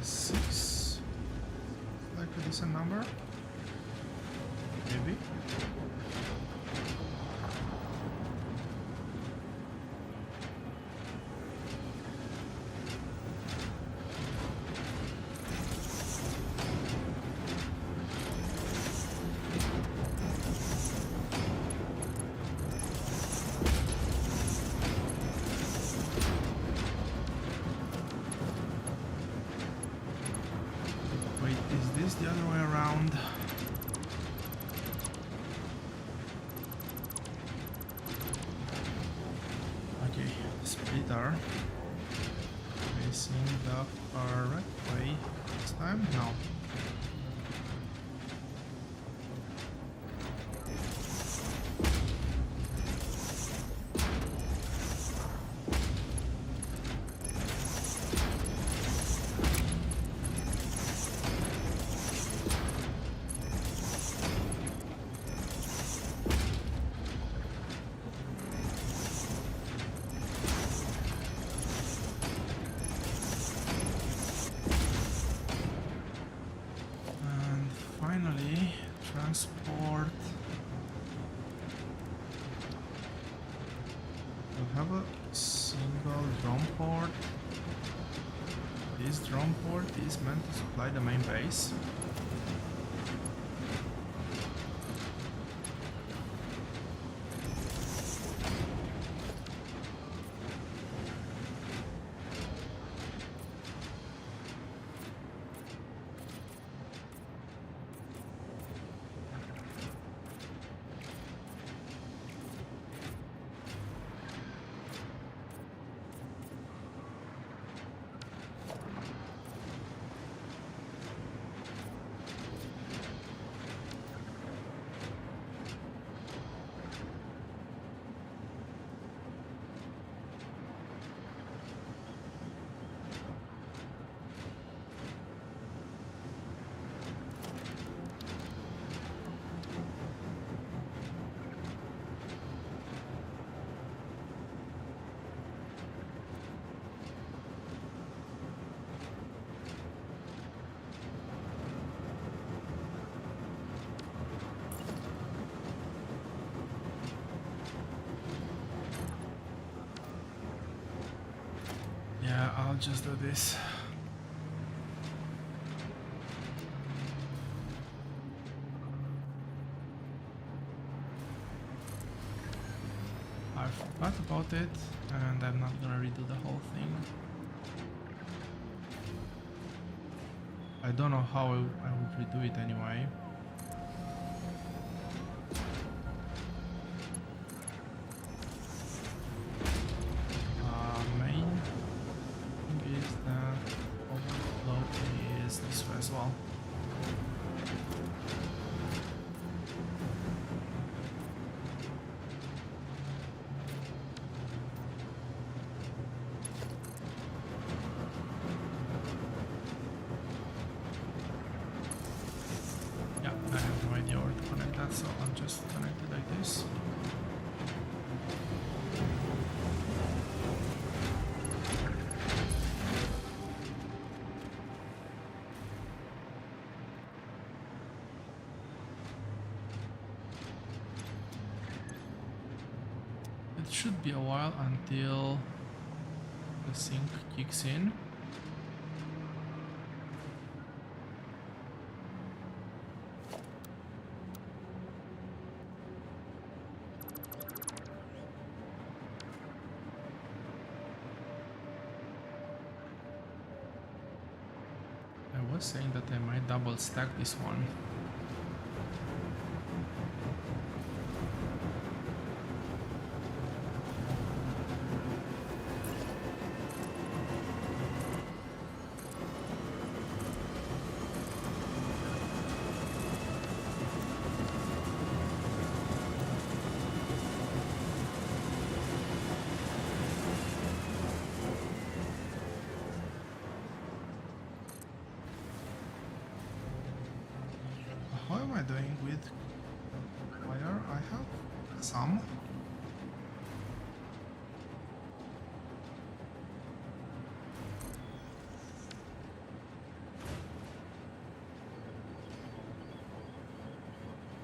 six, like a decent number, maybe. Is this the other way around? Okay, splitter. Facing the correct way this time? No. transport. We have a single drone port. This drone port is meant to supply the main base. Yeah, I'll just do this. I forgot about it, and I'm not gonna redo the whole thing. I don't know how I would redo it anyway. Main thing is that overflow is this way as well. Yeah, I have no idea where to connect that, so I'll just connect it like this. It should be a while until the sync kicks in. I was saying that I might double stack this one. How am I doing with fire? I have some.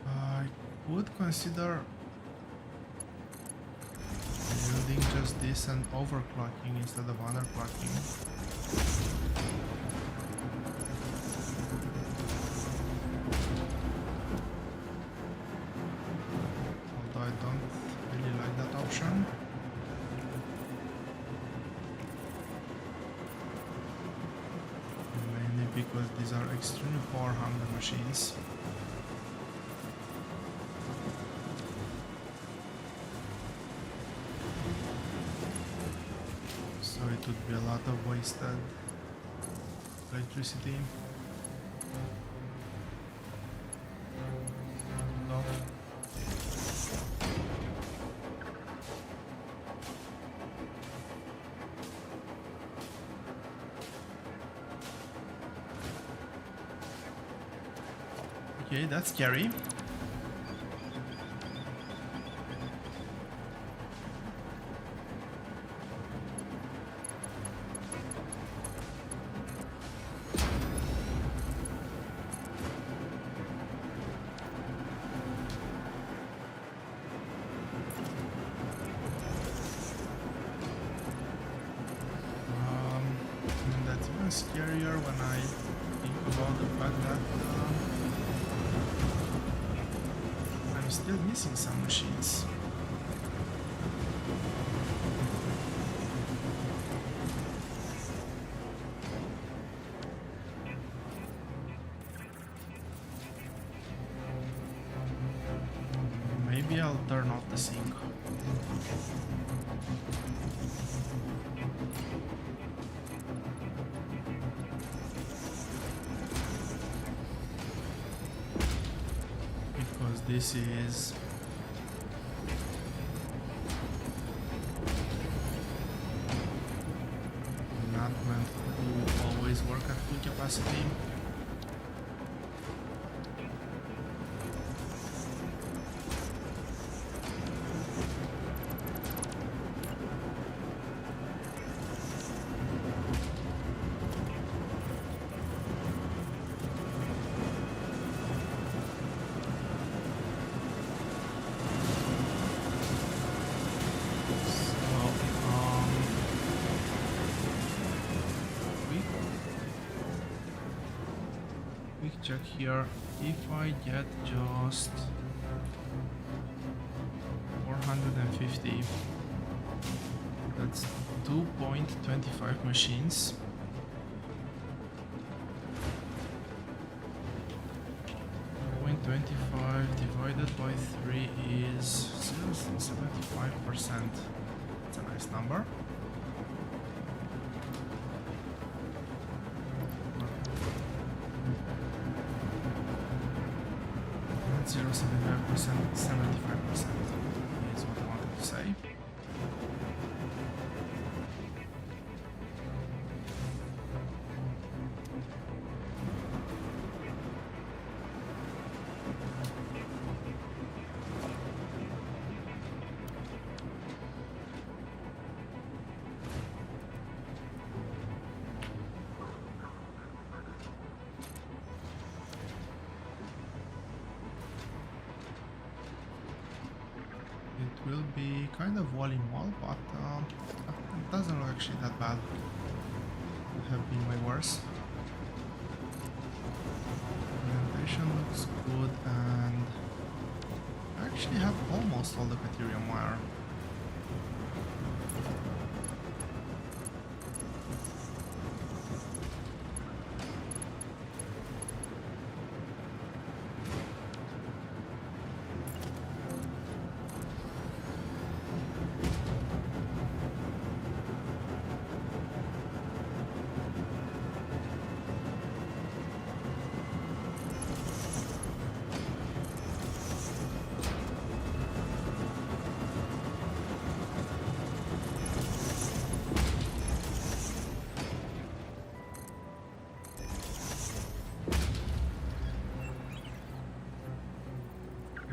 I would consider building just this and overclocking instead of underclocking. Although I don't really like that option. Mainly because these are extremely power hungry machines. So it would be a lot of wasted electricity. Okay, that's scary. scarier when I think about the fact that I'm still missing some machines. Maybe I'll turn off the sync. Because this is not meant to always work at full capacity. Check here. If I get just 450, that's 2.25 machines. 0.25 divided by 3 is 0.75%. That's a nice number. 0.75%, 75% is what I wanted to say. It will be kind of wall in wall, but it doesn't look actually that bad. It have been way worse. Orientation looks good, and I actually have almost all the Caterium wire.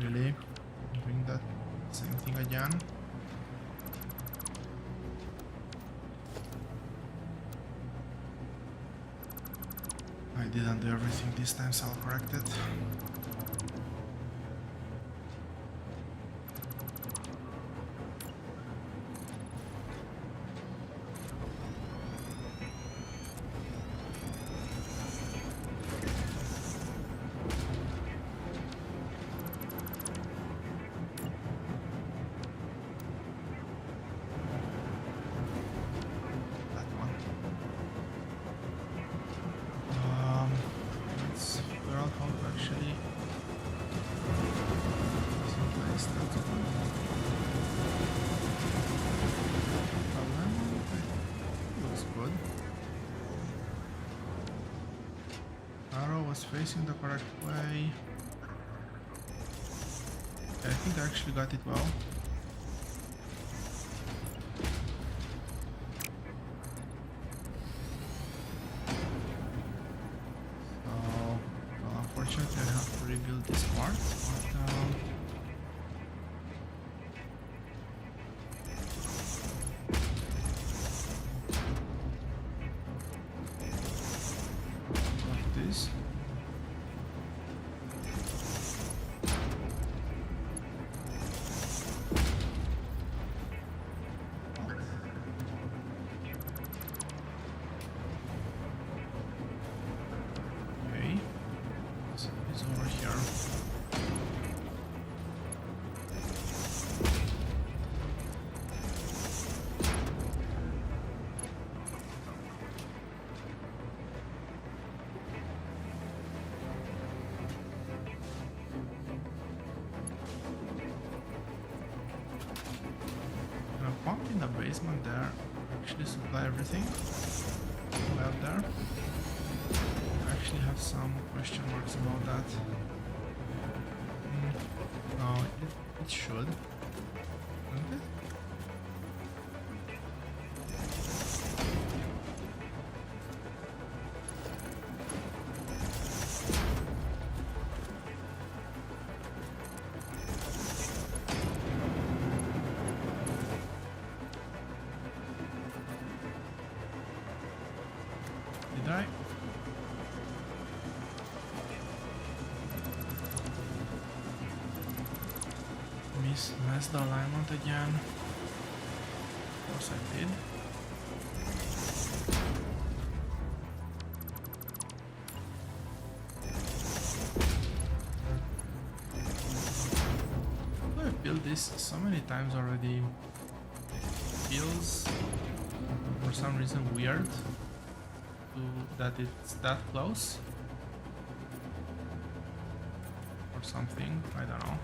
Really? Doing that same thing again? I didn't do everything this time, so I'll correct it. Facing the correct way. I think I actually got it well. So, well, unfortunately I have to rebuild this part, but like this. basement there actually supply everything we have there? I actually have some question marks about that. No, it should. Shouldn't it? Did I? Mess the alignment again? Of course I did. I've built this so many times already. It feels for some reason weird that it's that close. Or something, I don't know.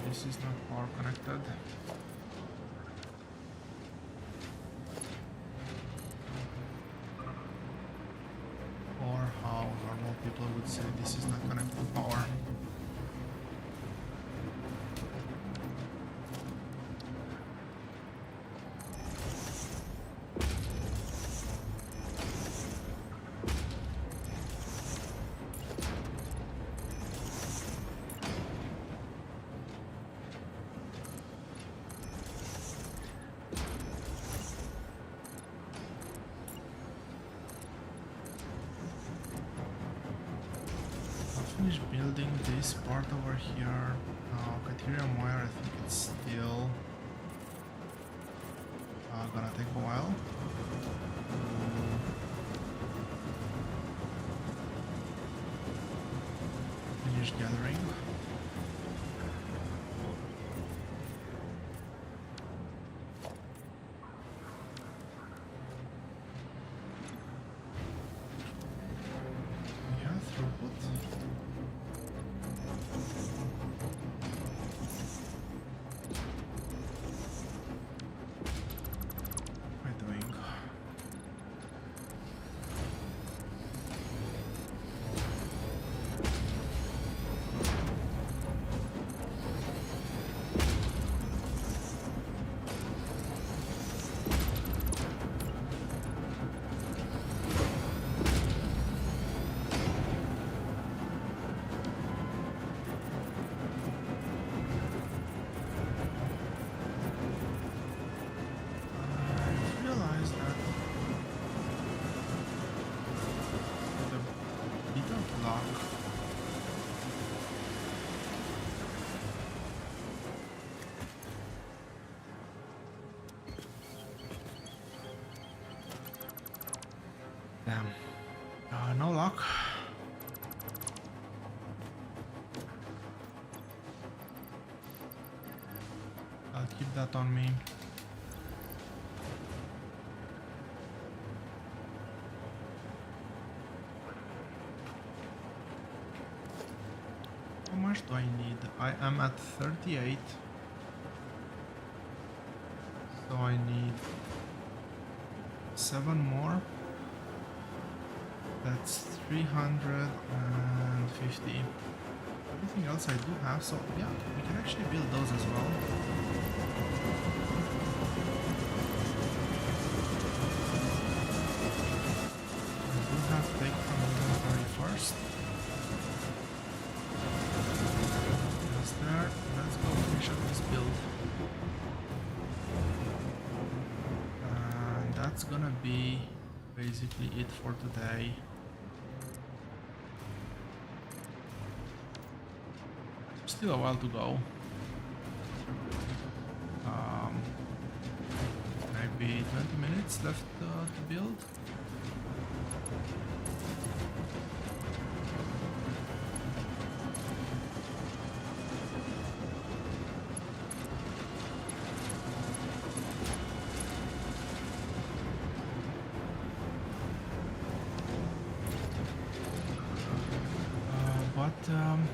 This is not power connected. Or how normal people would say this is not connected to power. Finish building this part over here. Caterium wire, I think it's still gonna take a while. Finish gathering. Yeah, throughput. Damn. No luck. I'll keep that on me. How much do I need? I am at 38. So I need 7 more. That's 350. Everything else I do have, so yeah, we can actually build those as well. I do have to take from inventory first. That's there. Let's go finish up this build. And that's gonna be basically it for today. Still a while to go. Maybe 20 minutes left to build.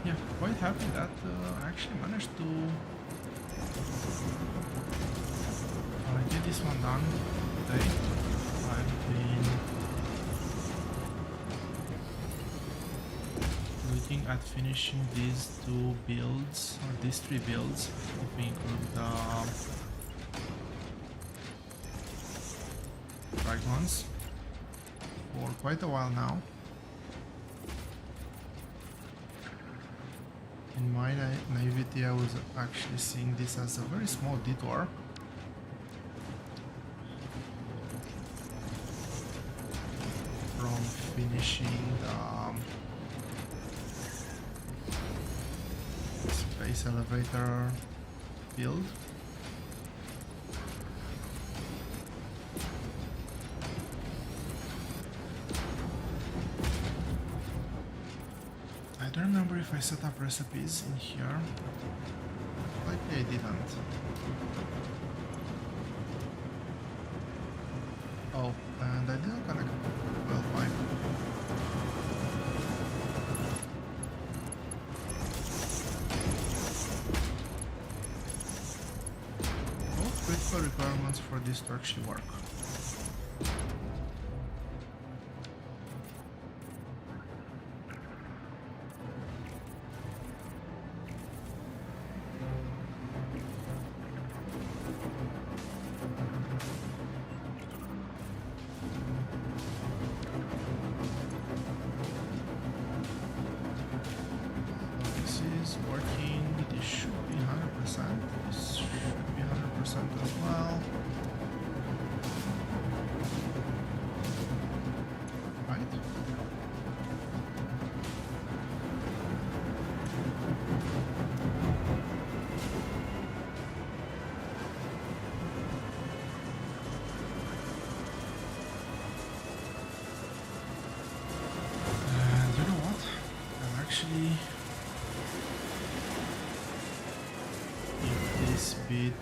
Yeah, quite happy that I actually managed to get this one done today. I've been looking at finishing these two builds, or these three builds, if we include the right ones, for quite a while now. In my naivety, I was actually seeing this as a very small detour. From finishing the space elevator build. I don't remember if I set up recipes in here. Likely I didn't. Oh, and I didn't connect. Well, fine. Both critical requirements for this to actually work. Working, this should be 100%, this should be 100% as well. Right? And you know what? I'm actually this bit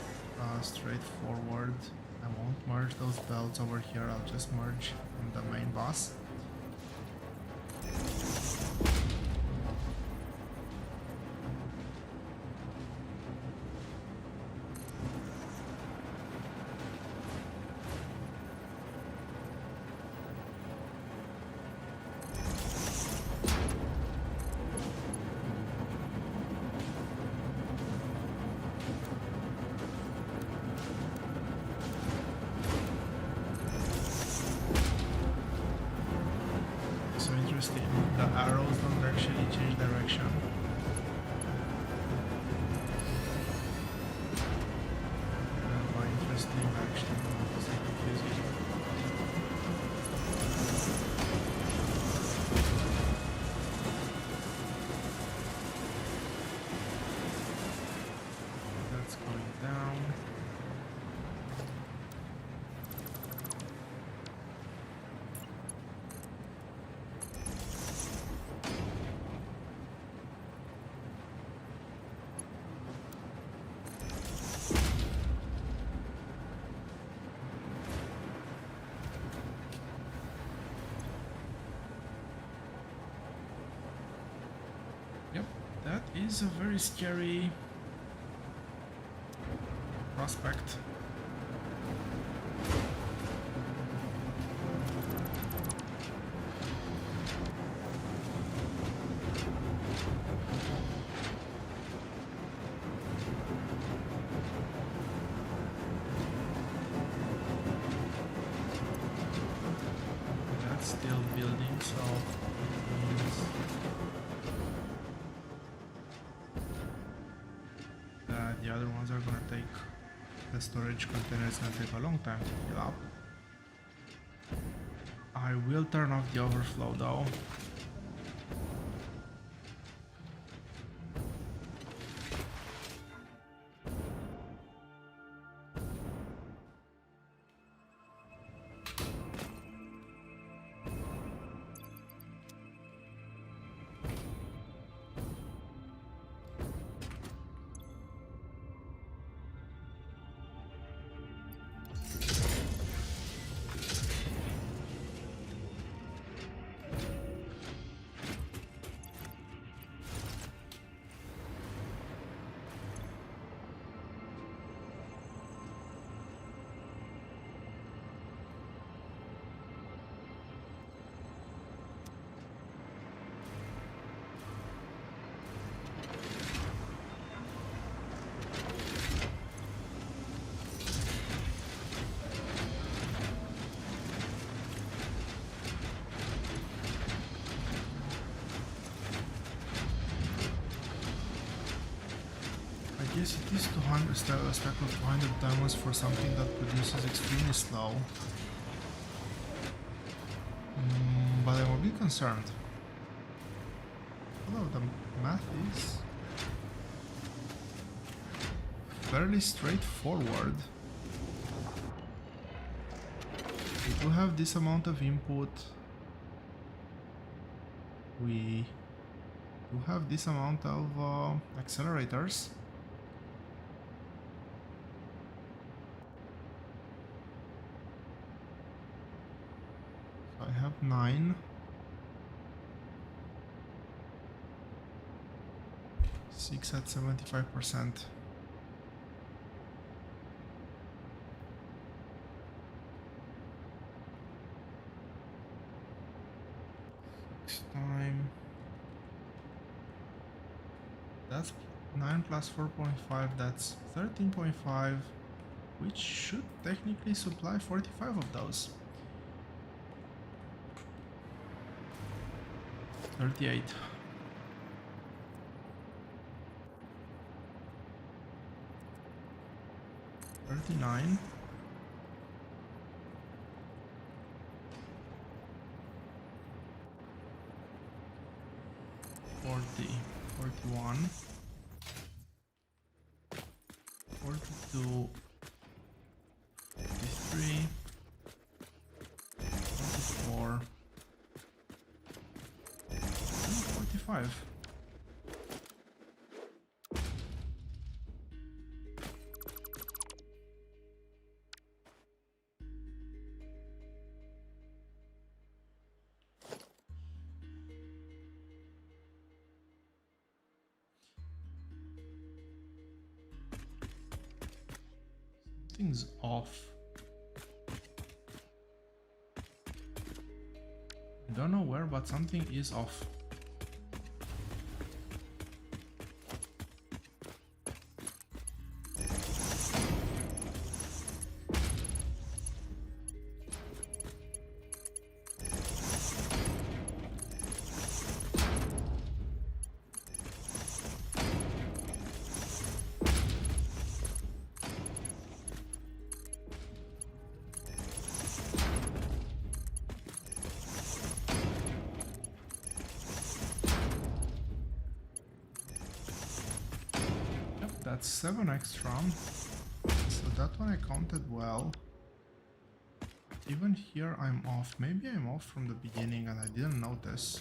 straightforward. I won't merge those belts over here, I'll just merge on the main boss. The arrows don't actually change direction. Quite interesting actually, because I confuse it. That's going down. Yep, that is a very scary prospect. That's still building, so means that the other ones are gonna take, the storage container is gonna take a long time to fill up. I will turn off the overflow though. Yes, it is 200 a stack of 200 diamonds for something that produces extremely slow. But I'm a bit concerned. Although the math is fairly straightforward. We do have this amount of input. We do have this amount of accelerators. So I have 9. 6 at 75%. Time. That's 9 plus 4.5, that's 13.5, which should technically supply 45 of those. 38. 39. 40, 41, 42, 43, 44, and 45. Something's off. I don't know where, but something is off. That's 7 extra, so that one I counted well. Even here I'm off. Maybe I'm off from the beginning and I didn't notice.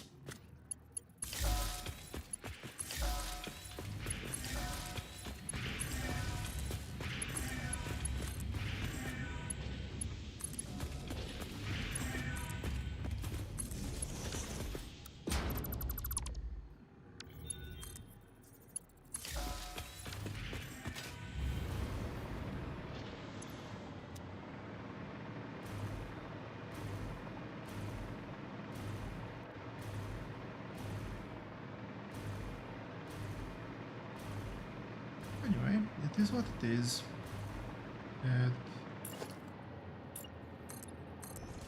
Anyway, it is what it is.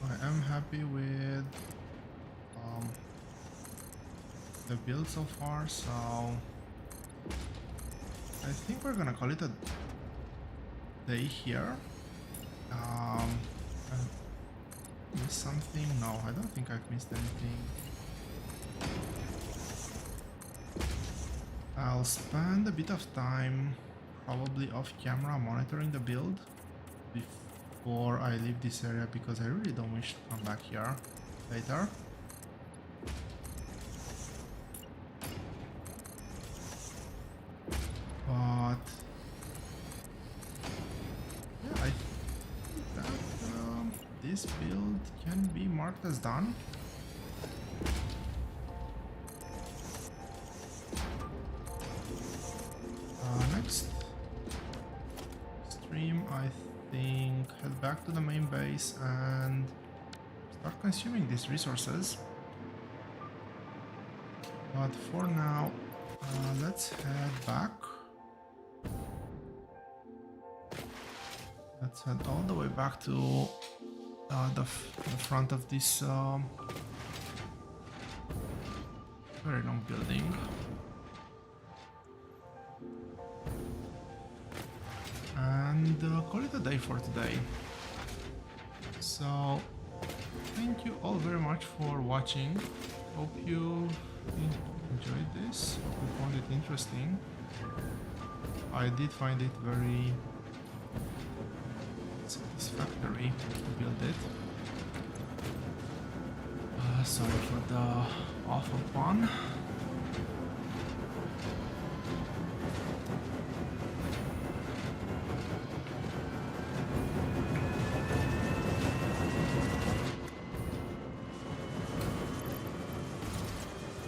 I am happy with the build so far, so I think we're gonna call it a day here. I missed something? No, I don't think I've missed anything. I'll spend a bit of time, probably off camera, monitoring the build before I leave this area, because I really don't wish to come back here later. But yeah, I think that this build can be marked as done. Next stream, I think, head back to the main base and start consuming these resources. But for now, let's head back. Let's head all the way back to the front of this very long building. the day for today. So thank you all very much for watching. Hope you enjoyed this. Hope you found it interesting. I did find it very satisfactory to build it. Sorry for the awful pun.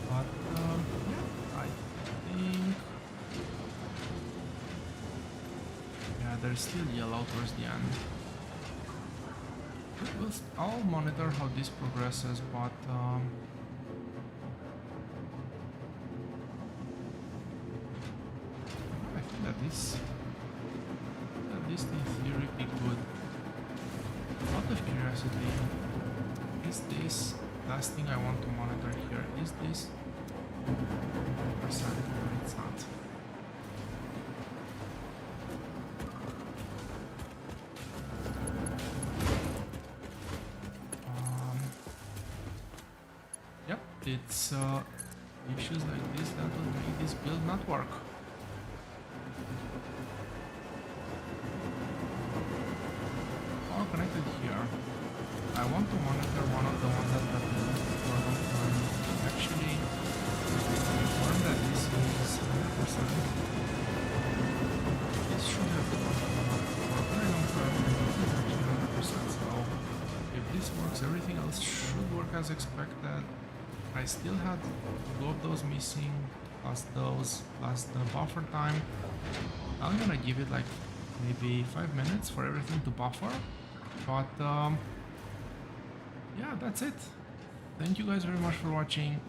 But yeah, I think there's still yellow towards the end. I'll monitor how this progresses, but I think that this in theory be good. Out of curiosity, is this last thing I want to monitor here? Is this percent? No, it's not. It's issues like this that will make this build not work. All connected here. I want to monitor one of the ones that have been for a long time. Actually, confirm that this is 100%. This should have been for a very long time. This is actually 100%. So if this works, everything else should work as expected. I still had two of those missing, plus those, plus the buffer time. I'm gonna give it like maybe 5 minutes for everything to buffer. But yeah, that's it. Thank you guys very much for watching.